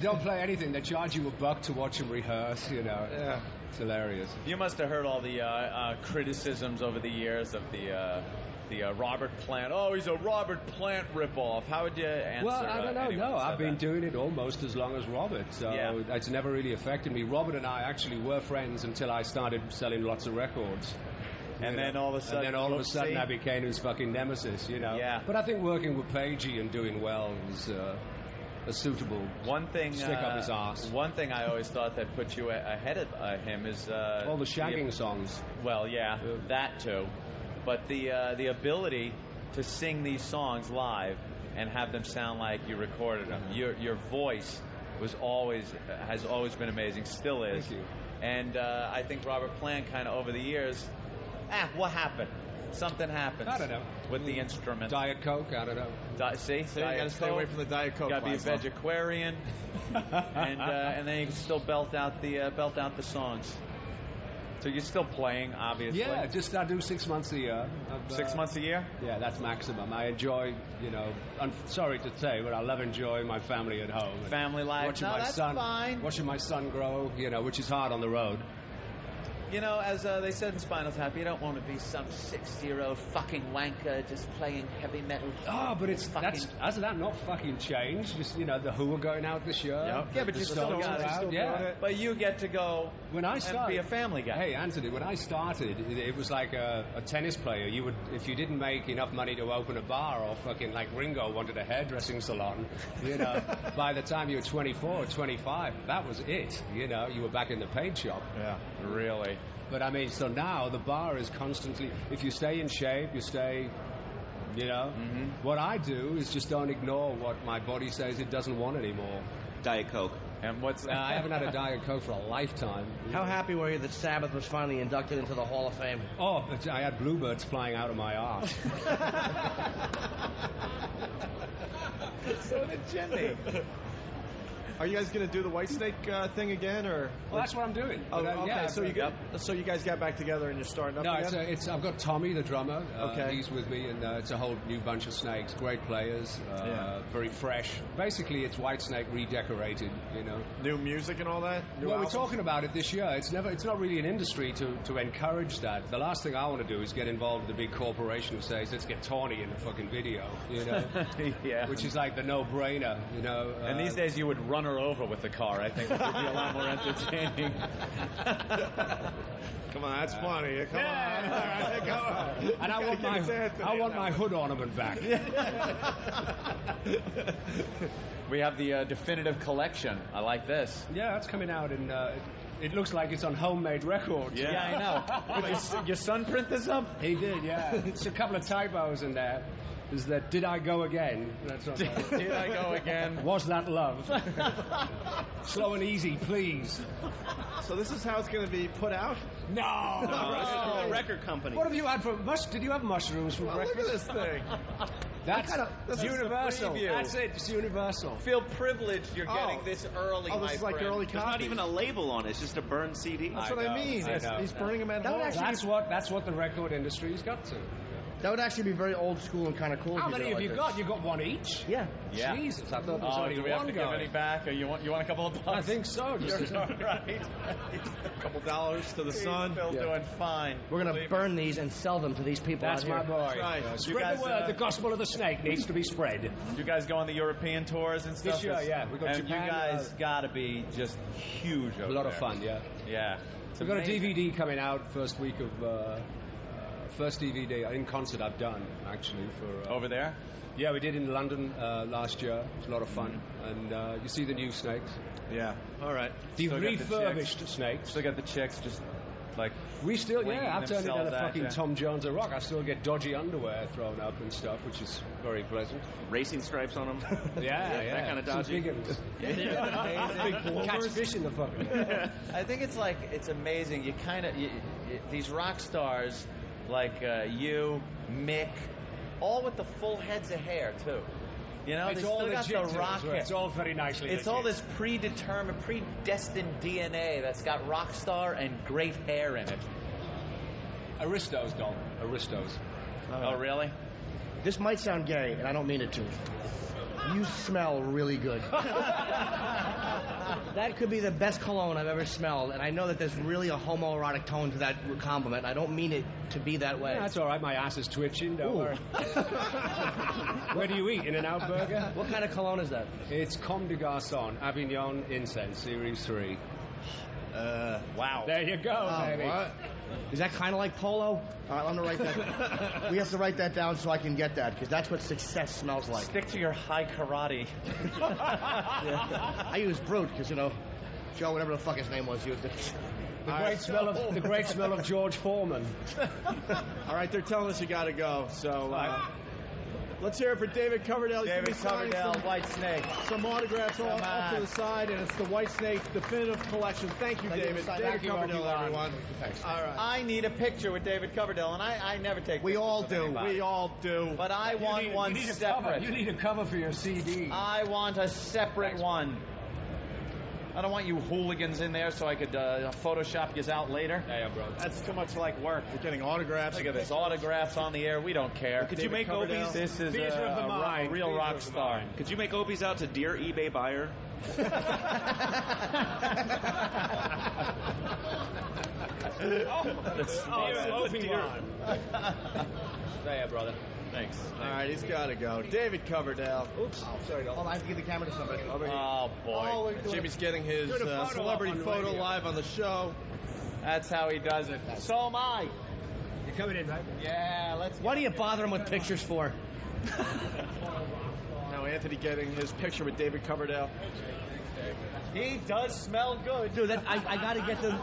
Don't play anything. They charge you $1 to watch them rehearse, you know. Yeah. It's hilarious. You must have heard all the criticisms over the years of the Robert Plant. Oh, he's a Robert Plant ripoff. How would you answer? Well, I don't know. No, I've been doing it almost as long as Robert, so it's never really affected me. Robert and I actually were friends until I started selling lots of records. And then all of a sudden, I became his fucking nemesis, you know. Yeah. But I think working with Pagey and doing well was a suitable stick up his ass. One thing I always thought that put you ahead of him is all the shagging songs. Well, that too. But the ability to sing these songs live and have them sound like you recorded them. Your voice has always been amazing, still is. Thank you. And I think Robert Plant kind of over the years, what happened? Something happens. I don't know. With the instrument. Diet Coke, I don't know. See, you got to stay away from the Diet Coke. You got to be a vegetarian, and then you can still belt out the songs. So you're still playing, obviously. Yeah, I do 6 months a year. 6 months a year? Yeah, that's maximum. I enjoy, you know, I'm sorry to say, but I love enjoying my family at home. Family life. Fine. Watching my son grow, you know, which is hard on the road. You know, as they said in Spinal Tap, you don't want to be some 60-year-old fucking wanker just playing heavy metal. Oh, but hasn't that not fucking changed? Just, you know, the Who are going out this year. Yeah, but you still got it. Yeah. But you get to go and be a family guy. Hey, Anthony, when I started, it was like a tennis player. You would, if you didn't make enough money to open a bar, or fucking like Ringo wanted a hairdressing salon, you know, by the time you were 24 or 25, that was it. You know, you were back in the paint shop. Yeah, really. But I mean, so now the bar is constantly, if you stay in shape, you stay, you know. Mm-hmm. What I do is just don't ignore what my body says it doesn't want anymore. Diet Coke. And what's I haven't had a Diet Coke for a lifetime. How happy were you that Sabbath was finally inducted into the Hall of Fame? Oh, I had bluebirds flying out of my arse. So did Jimmy. Are you guys going to do the Whitesnake thing again, or? Well, that's what I'm doing. Oh, okay. Yeah, so you guys got back together and you're starting up again? No, I've got Tommy, the drummer. Okay. He's with me, and it's a whole new bunch of Snakes. Great players, very fresh. Basically, it's Whitesnake redecorated. New music and all that. We're talking about it this year. It's not really an industry to encourage that. The last thing I want to do is get involved with a big corporation who says let's get Tawny in the fucking video. Yeah. Which is like the no-brainer. And these days you would run her over with the car. I think it would be a lot more entertaining. Come on, that's funny. Come on. Come on. And I want my hood ornament back. We have the definitive collection. I like this. Yeah, that's coming out in. It looks like it's on homemade records. Yeah, I know. Did your son print this up? He did, yeah. It's a couple of typos in there. Is that did I go again? That's not did I go again? Was that love? Slow and easy, please. So this is how it's going to be put out? No. The record company. What have you had for did you have mushrooms for breakfast? Look at this thing. That's universal. That's it. It's universal. Feel privileged you're getting this early, this is like early There's not even a label on it. It's just a burned CD. That's what I mean. He's burning them at home. That's what the record industry's got to. That would actually be very old school and kind of cool. How many have you got? You got one each? Yeah. Jesus, I thought there was only do we one have to give any back? Or you want a couple of bucks? I think so. You're right. A couple dollars to the sun. Phil's doing fine. We're going to burn these and sell them to these people That's out here. my boy. Right. Spread the word. The gospel of the snake needs to be spread. You guys go on the European tours and stuff? This year, yeah. We got Japan. You guys got to be just huge over there. A lot of fun, yeah. Yeah. We've got a DVD coming out first week of... First DVD in concert I've done, actually. For over there? Yeah, we did in London last year. It was a lot of fun. And you see the new Snakes. Yeah. All right. The refurbished Snakes. Still got the chicks just like... We still, I've turned into the fucking Tom Jones of rock. I still get dodgy underwear thrown up and stuff, which is very pleasant. Racing stripes on them. Yeah. That kind of dodgy. Big catch fish in the fucking... I think it's amazing. You kind of... These rock stars... Like you, Mick, all with the full heads of hair, too. They still got the rock hair. It's all very nicely It's all this predetermined, predestined DNA that's got rock star and great hair in it. Aristos, Dom. Aristos. Oh, really? This might sound gay, and I don't mean it to. You smell really good. That could be the best cologne I've ever smelled, and I know that there's really a homoerotic tone to that compliment. I don't mean it to be that way. Yeah, that's all right. My ass is twitching. Don't worry. Where do you eat? In-N-Out Burger? What kind of cologne is that? It's Comme des Garçons Avignon Incense Series 3. Wow. There you go, baby. What? Is that kind of like Polo? All right, I'm going to write that. We have to write that down so I can get that, because that's what success smells like. Stick to your high karate. I use Brute, because, Joe, whatever the fuck his name was, used it. The great smell of George Foreman. All right, they're telling us you got to go, so... let's hear it for David Coverdale. David Coverdale, Whitesnake. Some autographs off to the side, and it's the Whitesnake Definitive Collection. Thank you, David. David Coverdale, everyone. Thanks. All right. I need a picture with David Coverdale, and I never take We pictures all of do. anybody. We all do. But I want one separate. You need a cover for your CD. I want a separate one. I don't want you hooligans in there so I could Photoshop you out later. Yeah, bro. That's too much like work. We're getting autographs. Look at this. Autographs on the air. We don't care. Could you make Obies? This is a real rock star. Could you make Obies out to Dear eBay Buyer? Obi-Wan. There, brother. Thanks. All right, he's got to go. David Coverdale. Oops. Oh, sorry. Hold on, I have to give the camera to somebody. Oh, boy. Jimmy's getting his celebrity photo live on the show. That's how he does it. So am I. You're coming in, right? Yeah, let's... What do you bother him with pictures for? Now Anthony getting his picture with David Coverdale. He does smell good. Dude, I got to get the...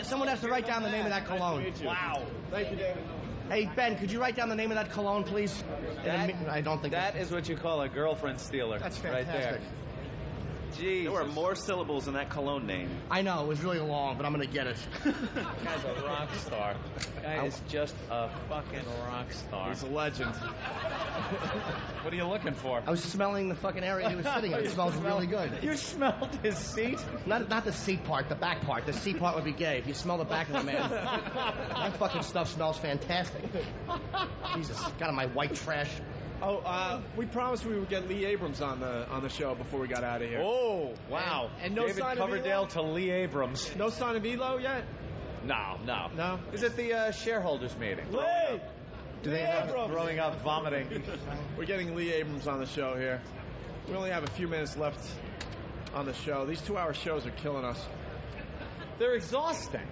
someone has to write down the name of that cologne. Wow. Thank you, David. Hey, Ben, could you write down the name of that cologne, please? I don't think that is what you call a girlfriend stealer. That's fantastic. Right there. There were more syllables in that cologne name. I know, it was really long, but I'm going to get it. Guy's a rock star. Guy is just a fucking rock star. He's a legend. What are you looking for? I was smelling the fucking area he was sitting in. It smells really good. You smelled his seat? Not the seat part, the back part. The seat part would be gay. If you smell the back of the man, that fucking stuff smells fantastic. Jesus, got on my white trash. Oh, we promised we would get Lee Abrams on the show before we got out of here. Oh, wow. And no David sign Coverdale of to Lee Abrams. No sign of Elo yet? No. Is it the shareholders meeting? Lee! Do they have throwing up, vomiting? We're getting Lee Abrams on the show here. We only have a few minutes left on the show. These 2-hour shows are killing us. They're exhausting.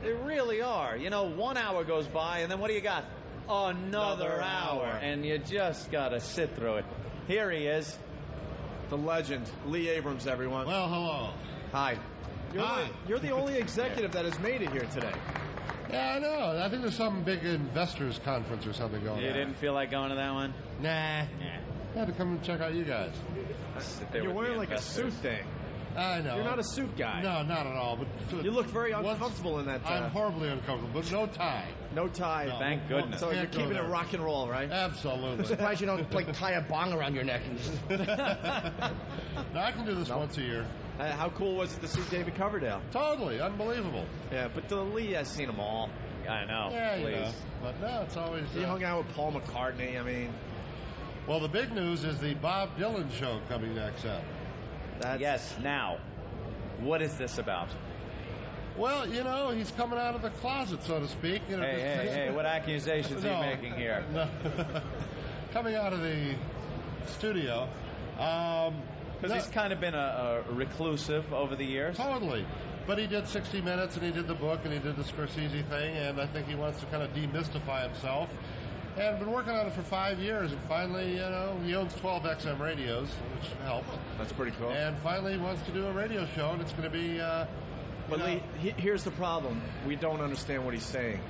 They really are. 1 hour goes by, and then what do you got? Another hour. And you just got to sit through it. Here he is. The legend, Lee Abrams, everyone. Well, hello. Hi. You're the only executive that has made it here today. Yeah, I know. I think there's some big investors conference or something going on. You didn't feel like going to that one? Nah. I had to come and check out you guys. You're wearing like a suit thing. I know. You're not a suit guy. No, not at all. But you look very uncomfortable in that. I'm horribly uncomfortable, but no tie. No tie. No. Thank goodness. So you're keeping it rock and roll, right? Absolutely. I'm surprised you don't tie a bong around your neck. No, I can do this once a year. How cool was it to see David Coverdale? Totally Unbelievable. Yeah, but Lee has seen them all. I know. Yeah, please. you know. But no, it's always. He hung out with Paul McCartney. I mean. Well, the big news is the Bob Dylan show coming next up. Yes. Now, what is this about? Well, he's coming out of the closet, so to speak. Hey, what accusations are you making here? No. Coming out of the studio. Because he's kind of been a reclusive over the years. Totally. But he did 60 Minutes, and he did the book, and he did the Scorsese thing, and I think he wants to kind of demystify himself. And been working on it for 5 years, and finally, he owns 12 XM radios, which helped. That's pretty cool. And finally, he wants to do a radio show, and it's going to be. But Lee, here's the problem: we don't understand what he's saying.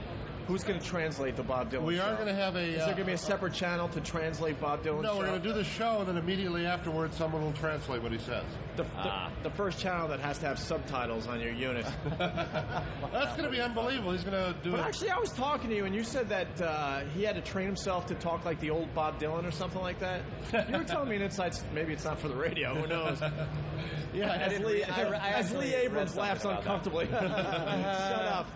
Who's going to translate the Bob Dylan show? We are going to have a... Is there going to be a separate channel to translate Bob Dylan's show? No, we're going to do the show, and then immediately afterwards, someone will translate what he says. The first channel that has to have subtitles on your unit. That's going to be unbelievable. He's going to do But it. actually, I was talking to you, and you said that he had to train himself to talk like the old Bob Dylan or something like that. You were telling me an insight. Maybe it's not for the radio. Who knows? Yeah, as Lee Abrams laughs uncomfortably. Shut up.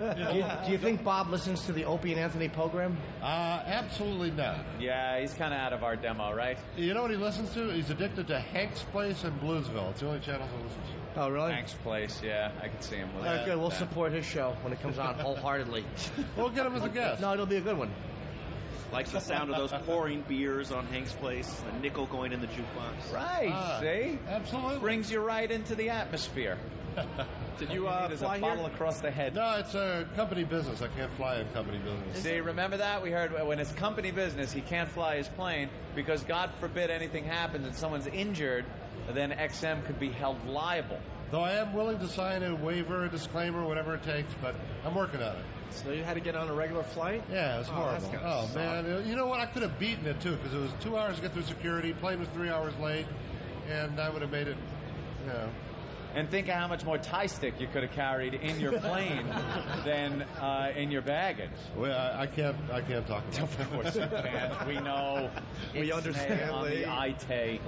Do you think Bob listens to the Opie and Anthony program? Absolutely not. Yeah, he's kind of out of our demo, right? You know what he listens to? He's addicted to Hank's Place and Bluesville. It's the only channels he listens to. Oh, really? Hank's Place, yeah. I can see him with that. Good. We'll support his show when it comes on wholeheartedly. We'll get him as a guest. No, it'll be a good one. Likes the sound of those pouring beers on Hank's Place, a nickel going in the jukebox. Right, see? Absolutely. Brings you right into the atmosphere. Did you There's fly a here? bottle across the head. No, it's a company business. I can't fly in company business. See, remember that? We heard when it's company business, he can't fly his plane because God forbid anything happens and someone's injured, then XM could be held liable. Though I am willing to sign a waiver, a disclaimer, whatever it takes, but I'm working on it. So you had to get on a regular flight? Yeah, it's horrible. Oh, man. You know what? I could have beaten it, too, because it was 2 hours to get through security. Plane was 3 hours late, and I would have made it, And think of how much more tie stick you could have carried in your plane than in your baggage. Well, I can't talk about it. Of course you can't. We know. We understand, on Lee. the IT.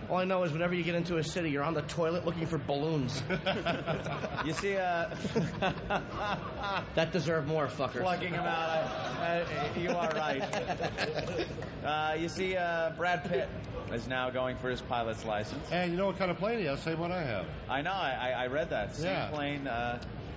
All I know is whenever you get into a city, you're on the toilet looking for balloons. You see, that deserved more, fucker. Plugging him out. You are right. You see, Brad Pitt is now going for his pilot's license. And you know what kind of plane he has? Same one I have. I know. I read that. Same plane.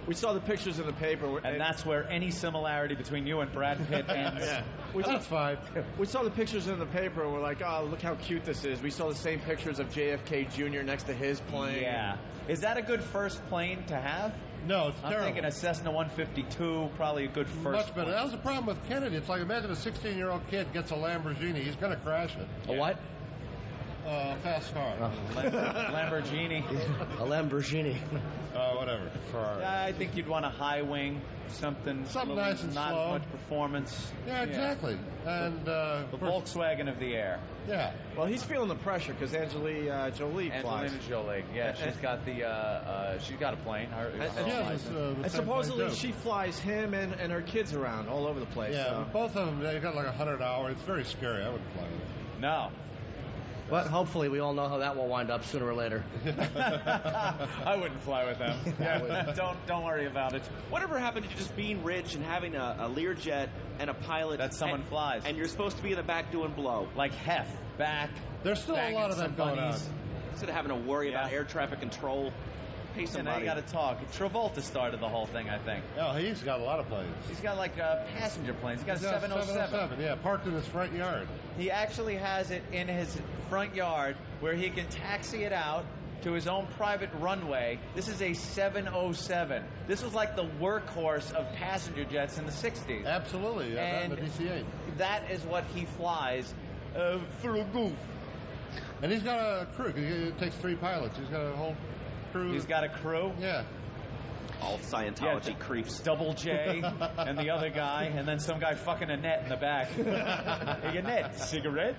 We saw the pictures in the paper. And that's where any similarity between you and Brad Pitt ends. Yeah. That's fine. We saw the pictures in the paper, and we're like, oh, look how cute this is. We saw the same pictures of JFK Jr. next to his plane. Yeah. Is that a good first plane to have? No, it's terrible. I'm thinking a Cessna 152, probably a good first Much better. plane. That was the problem with Kennedy. It's like, imagine a 16-year-old kid gets a Lamborghini. He's going to crash it. A what? fast car. Lamborghini. A Lamborghini. Whatever. Ferrari. I think you'd want a high wing, something nice and not slow. much performance. Yeah, exactly. And the Volkswagen of the air. Yeah. Well, he's feeling the pressure because Angelina Jolie flies. Angelina Jolie, yeah, she's got a plane. And supposedly she flies him and her kids around all over the place. Yeah, so. both of them, they've got like 100 hours. It's very scary. I wouldn't fly with them. No. But hopefully we all know how that will wind up sooner or later. I wouldn't fly with them. Yeah, don't worry about it. Whatever happened to just being rich and having a Learjet and a pilot that someone flies, and you're supposed to be in the back doing blow like Hef back? There's still a lot of them going on. Instead of having to worry about air traffic control, pay somebody. And now you got to talk. Travolta started the whole thing, I think. Oh, he's got a lot of planes. He's got like passenger planes. He's got a 707. Yeah, parked in his front yard. He actually has it in his front yard where he can taxi it out to his own private runway. This is a 707. This was like the workhorse of passenger jets in the 60s. Absolutely. Yeah, and the DC-8. that is what he flies for a goof. And he's got a crew. It takes 3 pilots. He's got a whole crew. He's got a crew? Yeah. All Scientology creeps. Double J and the other guy, and then some guy fucking Annette in the back. Hey, Annette, cigarette?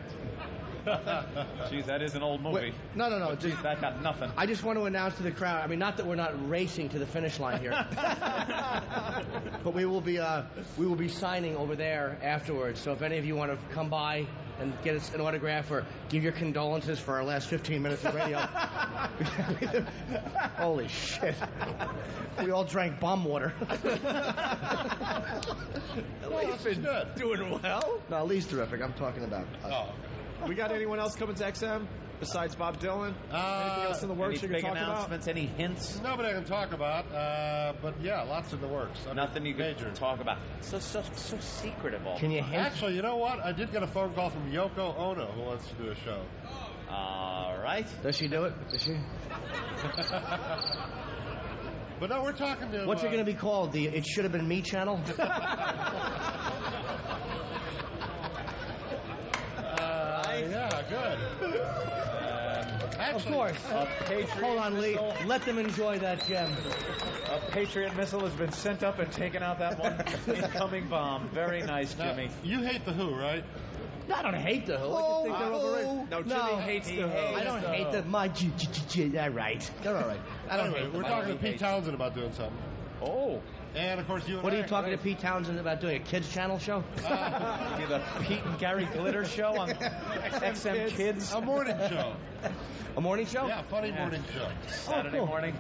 Jeez, that is an old movie. Wait, no. Jeez, that got nothing. I just want to announce to the crowd, I mean, not that we're not racing to the finish line here, but we will be signing over there afterwards. So if any of you want to come by and get us an autograph or give your condolences for our last 15 minutes of radio. Holy shit. We all drank bomb water. Lee's been doing well. No, Lee's terrific. I'm talking about us. We got anyone else coming to XM besides Bob Dylan? Anything else in the works you can big talk announcements? about? Any hints? Nobody I can talk about, but yeah, lots in the works. Nothing you can talk about. So secretive all. Can you hint? Actually, you know what? I did get a phone call from Yoko Ono who wants to do a show. All right. Does she do it? Does she? But no, we're talking to... What's it going to be called? The It Should Have Been Me channel? Yeah, good. Of course. Hold on, Lee. Let them enjoy that gem. A Patriot missile has been sent up and taken out that one incoming bomb. Very nice, Jimmy. Now, you hate The Who, right? I don't hate The Who. I just think they're overrated. No, Jimmy hates The Who. I don't hate them. They're right. They're all right. I don't hate them. We're talking to Pete Townsend about doing something. Oh. And, of course, you and What I are you talking to Pete Townsend about doing? A kids channel show? The Pete and Gary Glitter show on XM Kids? A morning show. A morning show? Yeah, funny morning show. Saturday morning.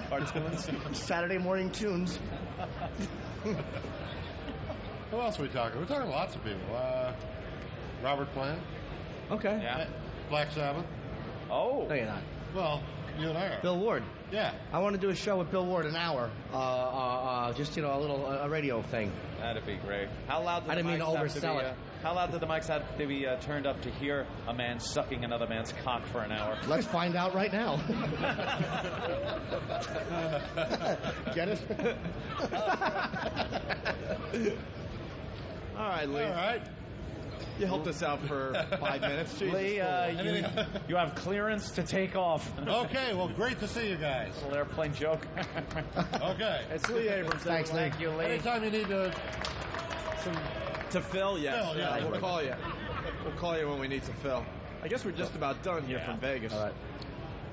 Cartoons. Saturday morning tunes. Who else are we talking? We're talking to lots of people. Robert Plant. Okay. Yeah. Black Sabbath. Oh. No, you're not. Well, you and I are. Bill Ward. Yeah. I want to do a show with Bill Ward, an hour. Just, a little a radio thing. That'd be great. How loud did I didn't mean to oversell it. How loud did the mics have to be turned up to hear a man sucking another man's cock for an hour? Let's find out right now. Get it? All right, Lee. All right. You helped us out for 5 minutes. Jesus. Lee, you have clearance to take off. Okay, well, great to see you guys. Little airplane joke. Okay. It's Lee Abrams. Thanks, Lee. Thank you, Lee. Anytime you need to... To fill, yes. Phil, yeah. We'll call you. We'll call you when we need to fill. I guess we're just about done here from Vegas. All right.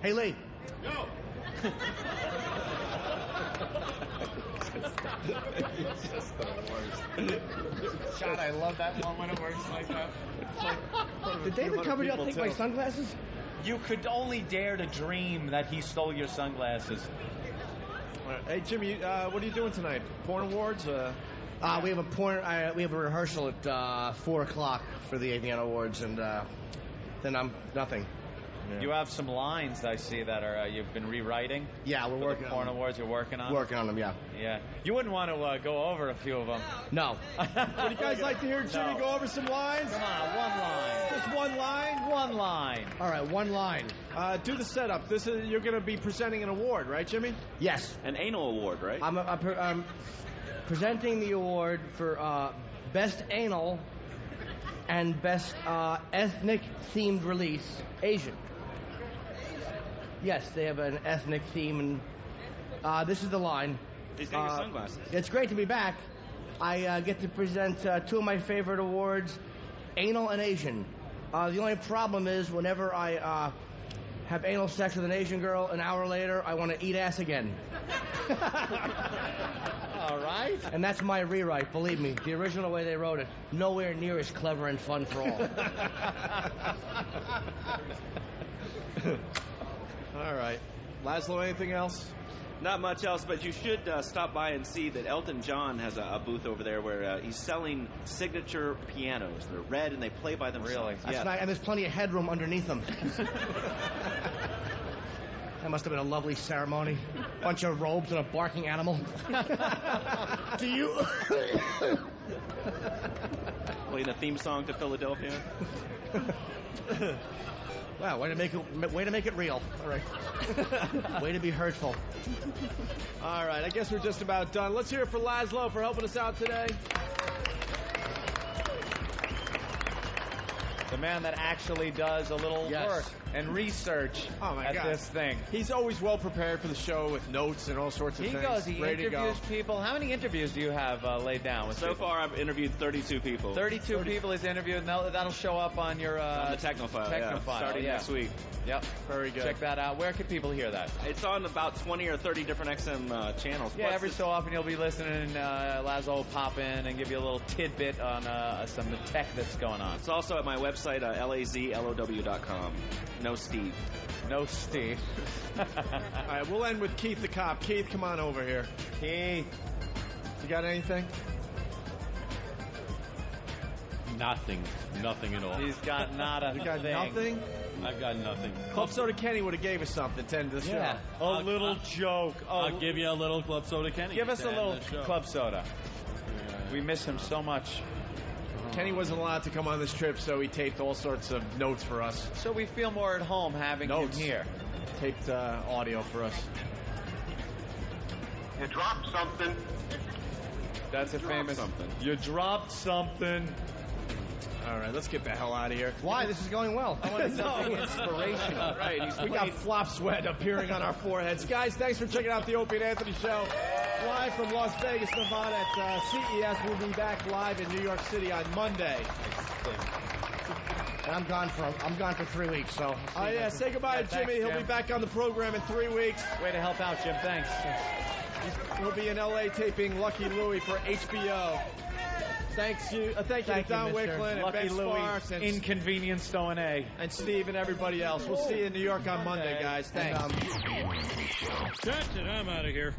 Hey, Lee. Go. It's just the worst. God, I love that one when it works like that. Did David Coverdale take my sunglasses? You could only dare to dream that he stole your sunglasses. Hey, Jimmy, what are you doing tonight? Porn awards? We have a rehearsal at 4:00 for the AVN Awards, and then I'm nothing. Yeah. You have some lines I see that are you've been rewriting. Yeah, we're working on porn awards. You're working on. Working on them, yeah. Yeah. You wouldn't want to go over a few of them. No. Would you guys like to hear Jimmy go over some lines? Come on, one line. Just one line. One line. All right, one line. Do the setup. You're going to be presenting an award, right, Jimmy? Yes. An anal award, right? I'm presenting the award for Best Anal and Best Ethnic-Themed Release, Asian. Yes, they have an ethnic theme, and this is the line. He's got your sunglasses. It's great to be back. I get to present two of my favorite awards, Anal and Asian. The only problem is whenever I have anal sex with an Asian girl, an hour later, I want to eat ass again. All right. And that's my rewrite, believe me. The original way they wrote it, nowhere near as clever and fun for all. All right. Laszlo, anything else? Not much else, but you should stop by and see that Elton John has a booth over there where he's selling signature pianos. They're red and they play by themselves. Really? That's nice, and there's plenty of headroom underneath them. That must have been a lovely ceremony. Bunch of robes and a barking animal. Do you... Playing a theme song to Philadelphia. Wow, way to make it real. All right. Way to be hurtful. All right, I guess we're just about done. Let's hear it for Laszlo for helping us out today. The man that actually does a little work and research at this thing. He's always well prepared for the show with notes and all sorts of things. He goes, he interviews people. How many interviews do you have laid down with So far, I've interviewed 32 people. 32 people he's interviewed, and that'll show up on your... on the Technofile, starting next week. Yep. Very good. Check that out. Where can people hear that? It's on about 20 or 30 different XM channels. Yeah, every so often you'll be listening, Laszlo will pop in and give you a little tidbit on some of the tech that's going on. It's also at my website, lazlow.com. No Steve. No Steve. All right, we'll end with Keith the Cop. Keith, come on over here. Keith. You got anything? Nothing. Nothing at all. He's got not a You got thing. nothing? I've got nothing. Club Soda Kenny would have gave us something to end this show. A little joke. I'll give you a little Club Soda Kenny. Give us to a end little the show. club soda. We miss him so much. Kenny wasn't allowed to come on this trip, so he taped all sorts of notes for us. So we feel more at home having Notes. him here. Taped audio for us. You dropped something. That's a famous something. You dropped something. All right, let's get the hell out of here. Why? This is going well. I want something inspirational. Right, we got flop sweat appearing on our foreheads. Guys, thanks for checking out the Opie and Anthony Show. Live from Las Vegas, Nevada at CES. We'll be back live in New York City on Monday. And I'm gone for 3 weeks, so... Oh, yeah, say goodbye to Jimmy. Thanks, He'll Jim. be back on the program in 3 weeks. Way to help out, Jim. Thanks. He'll be in L.A. taping Lucky Louie for HBO. Thank you to Don Wicklin and Lucky Ben Louie, Sparks and inconvenienced O&A. and Steve and everybody else. We'll see you in New York on Monday, guys. Thanks. That's it. I'm out of here.